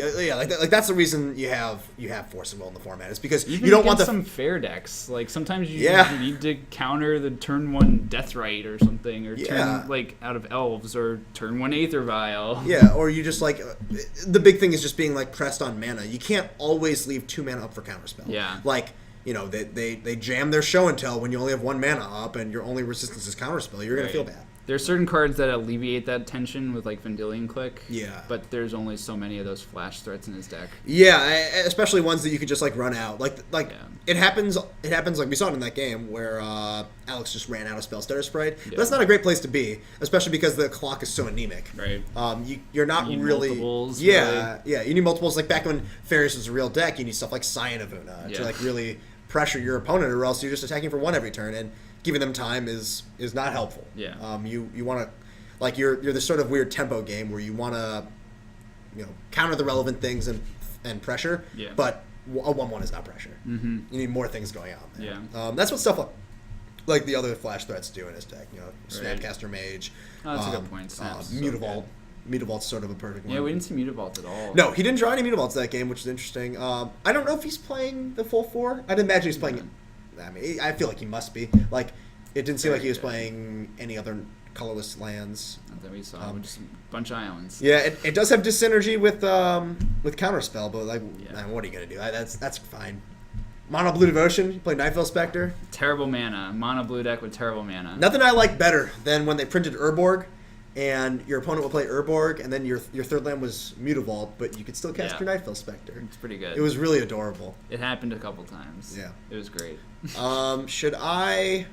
that's the reason you have Force of Will in the format. Is because Even you don't want against some fair decks. Like sometimes you Yeah. need to counter the turn 1 Deathrite or something, or Yeah. turn like out of Elves, or turn 1 Aether Vial. Yeah, or you just like the big thing is just being like pressed on mana. You can't always leave 2 mana up for counterspell. Yeah. Like they jam their show and tell when you only have 1 mana up and your only resistance is counterspell. You're gonna Right. feel bad. There are certain cards that alleviate that tension with like Vendilion Click. Yeah. But there's only so many of those flash threats in his deck. Yeah, especially ones that you could just like run out. Like Yeah. it happens like we saw it in that game where Alex just ran out of spell stutter sprite. But Yeah. that's not a great place to be, especially because the clock is so anemic. Right. You're not You need really multiples, Yeah, yeah. You need multiples. Like back when Farius was a real deck, you need stuff like Scion of Una to Yeah. like really pressure your opponent, or else you're just attacking for 1 every turn, and giving them time is not helpful. Yeah. You want to like you're this sort of weird tempo game where you want to counter the relevant things and pressure. Yeah. But a 1/1 is not pressure. Mm-hmm. You need more things going on there. Yeah. That's what stuff like the other flash threats do in his deck. Right. Snapcaster Mage. Oh, that's a good point. Snap's so Mutavault. good. Mutavault's sort of a perfect one. Yeah, we didn't see Mutavault at all. No, he didn't draw any Mutavaults that game, which is interesting. I don't know if he's playing the full 4. I'd imagine he's playing. I mean, I feel like he must be. Like, it didn't seem like he was playing any other colorless lands. Not that we saw, just a bunch of islands. Yeah, it does have dissynergy with Counterspell, but like, Yeah. man, what are you gonna do? That's fine. Mono Blue Devotion. You play Nightfell Spectre. Terrible mana. Mono blue deck with terrible mana. Nothing I like better than when they printed Urborg, and your opponent would play Urborg, and then your third land was Mutavault, but you could still cast your Nightfell Spectre. It's pretty good. It was really adorable. It happened a couple times. Yeah. It was great. Should I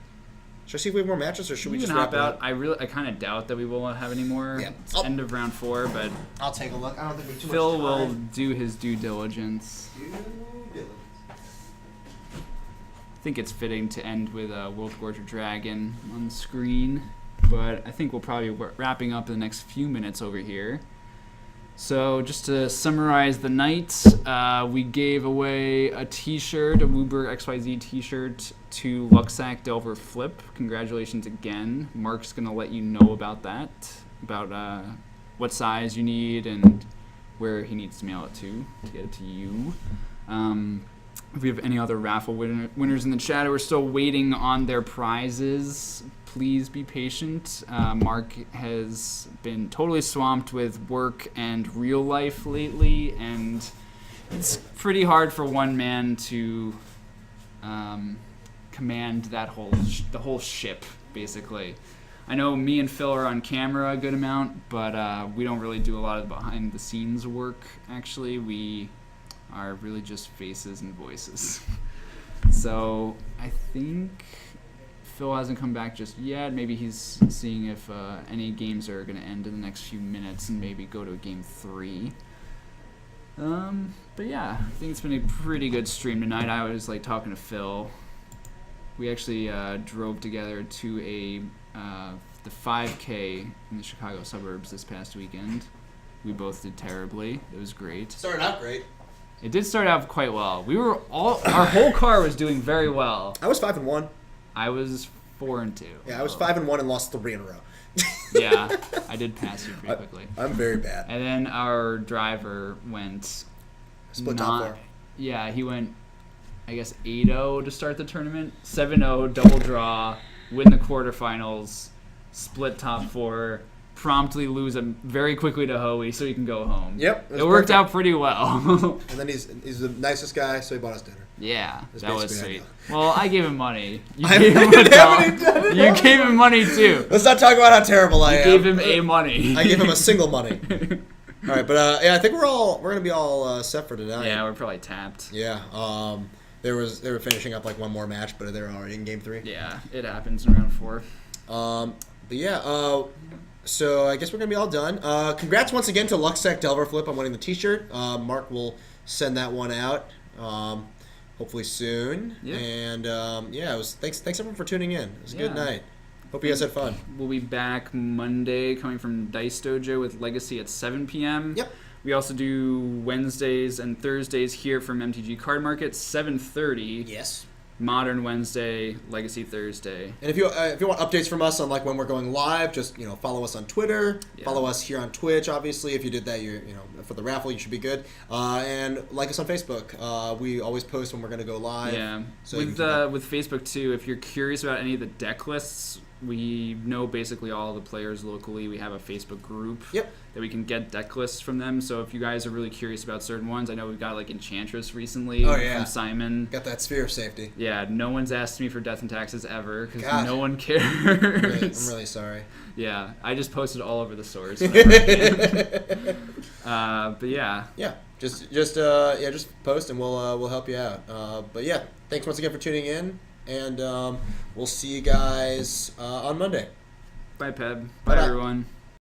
see if we have more matches, or should we You just can wrap hop it out. up? I kind of doubt that we will have any more. Yeah. It's end of round 4, but I'll take a look. I don't think we have too Phil much will time. do his due diligence. I think it's fitting to end with World Gorger Dragon on the screen, but I think we'll probably be wrapping up in the next few minutes over here. So just to summarize the night, we gave away a t-shirt, a WUBRGxyz t-shirt to Luxac Delver Flip. Congratulations again. Mark's going to let you know about that, about what size you need and where he needs to mail it to get it to you. If we have any other raffle winners in the chat who are still waiting on their prizes, please be patient. Mark has been totally swamped with work and real life lately, and it's pretty hard for one man to command that the whole ship, basically. I know me and Phil are on camera a good amount, but we don't really do a lot of behind the scenes work, actually. We are really just faces and voices. So I think Phil hasn't come back just yet. Maybe he's seeing if any games are going to end in the next few minutes and maybe go to game 3. But yeah, I think it's been a pretty good stream tonight. I was like talking to Phil. We actually drove together to the 5K in the Chicago suburbs this past weekend. We both did terribly. It was great. Started out great. It did start out quite well. Our whole car was doing very well. I was 5-1. I was 4-2. Yeah, I was 5-1 and lost 3 in a row. Yeah, I did pass you pretty quickly. I'm very bad. And then our driver went Split top 4. Yeah, he went, I guess, 8-0 to start the tournament. 7-0, double draw, win the quarterfinals, split top 4, promptly lose him very quickly to Hoey so he can go home. Yep. It worked out pretty well. And then he's the nicest guy, so he bought us dinner. Yeah, That's that was basically sweet. ideal. Well, I gave him money. You I gave him didn't have any $1. You gave him money too. Let's not talk about how terrible I You am. gave him a money. I gave him a single money. All right, but yeah, I think we're gonna be all set for tonight. Yeah, we're probably tapped. Yeah. They were finishing up like one more match, but they're already in game 3. Yeah, it happens in round 4. But yeah. So I guess we're gonna be all done. Congrats once again to Luxac Delver Flip on winning the T-shirt. Mark will send that one out. Hopefully soon. Yeah. And yeah, it was thanks everyone for tuning in. It was a good Yeah. night. Hope you guys had fun. We'll be back Monday coming from Dice Dojo with Legacy at 7 p.m. Yep. We also do Wednesdays and Thursdays here from MTG Card Market, 7:30. Yes. Modern Wednesday, Legacy Thursday. And if you want updates from us on like when we're going live, just follow us on Twitter, Yeah. follow us here on Twitch. Obviously, if you did that, for the raffle, you should be good. And like us on Facebook. We always post when we're going to go live. Yeah. So you can keep up. With Facebook too, if you're curious about any of the deck lists, we know basically all the players locally. We have a Facebook group Yep. that we can get deck lists from them. So if you guys are really curious about certain ones, I know we've got like Enchantress recently yeah. from Simon. Got that sphere of safety. Yeah, no one's asked me for Death and Taxes ever because God. no one cares. I'm really sorry. Yeah, I just posted all over the source. But yeah. Yeah, just post and we'll help you out. But yeah, thanks once again for tuning in, and we'll see you guys on Monday. Bye, Peb. Bye-bye. Bye, everyone.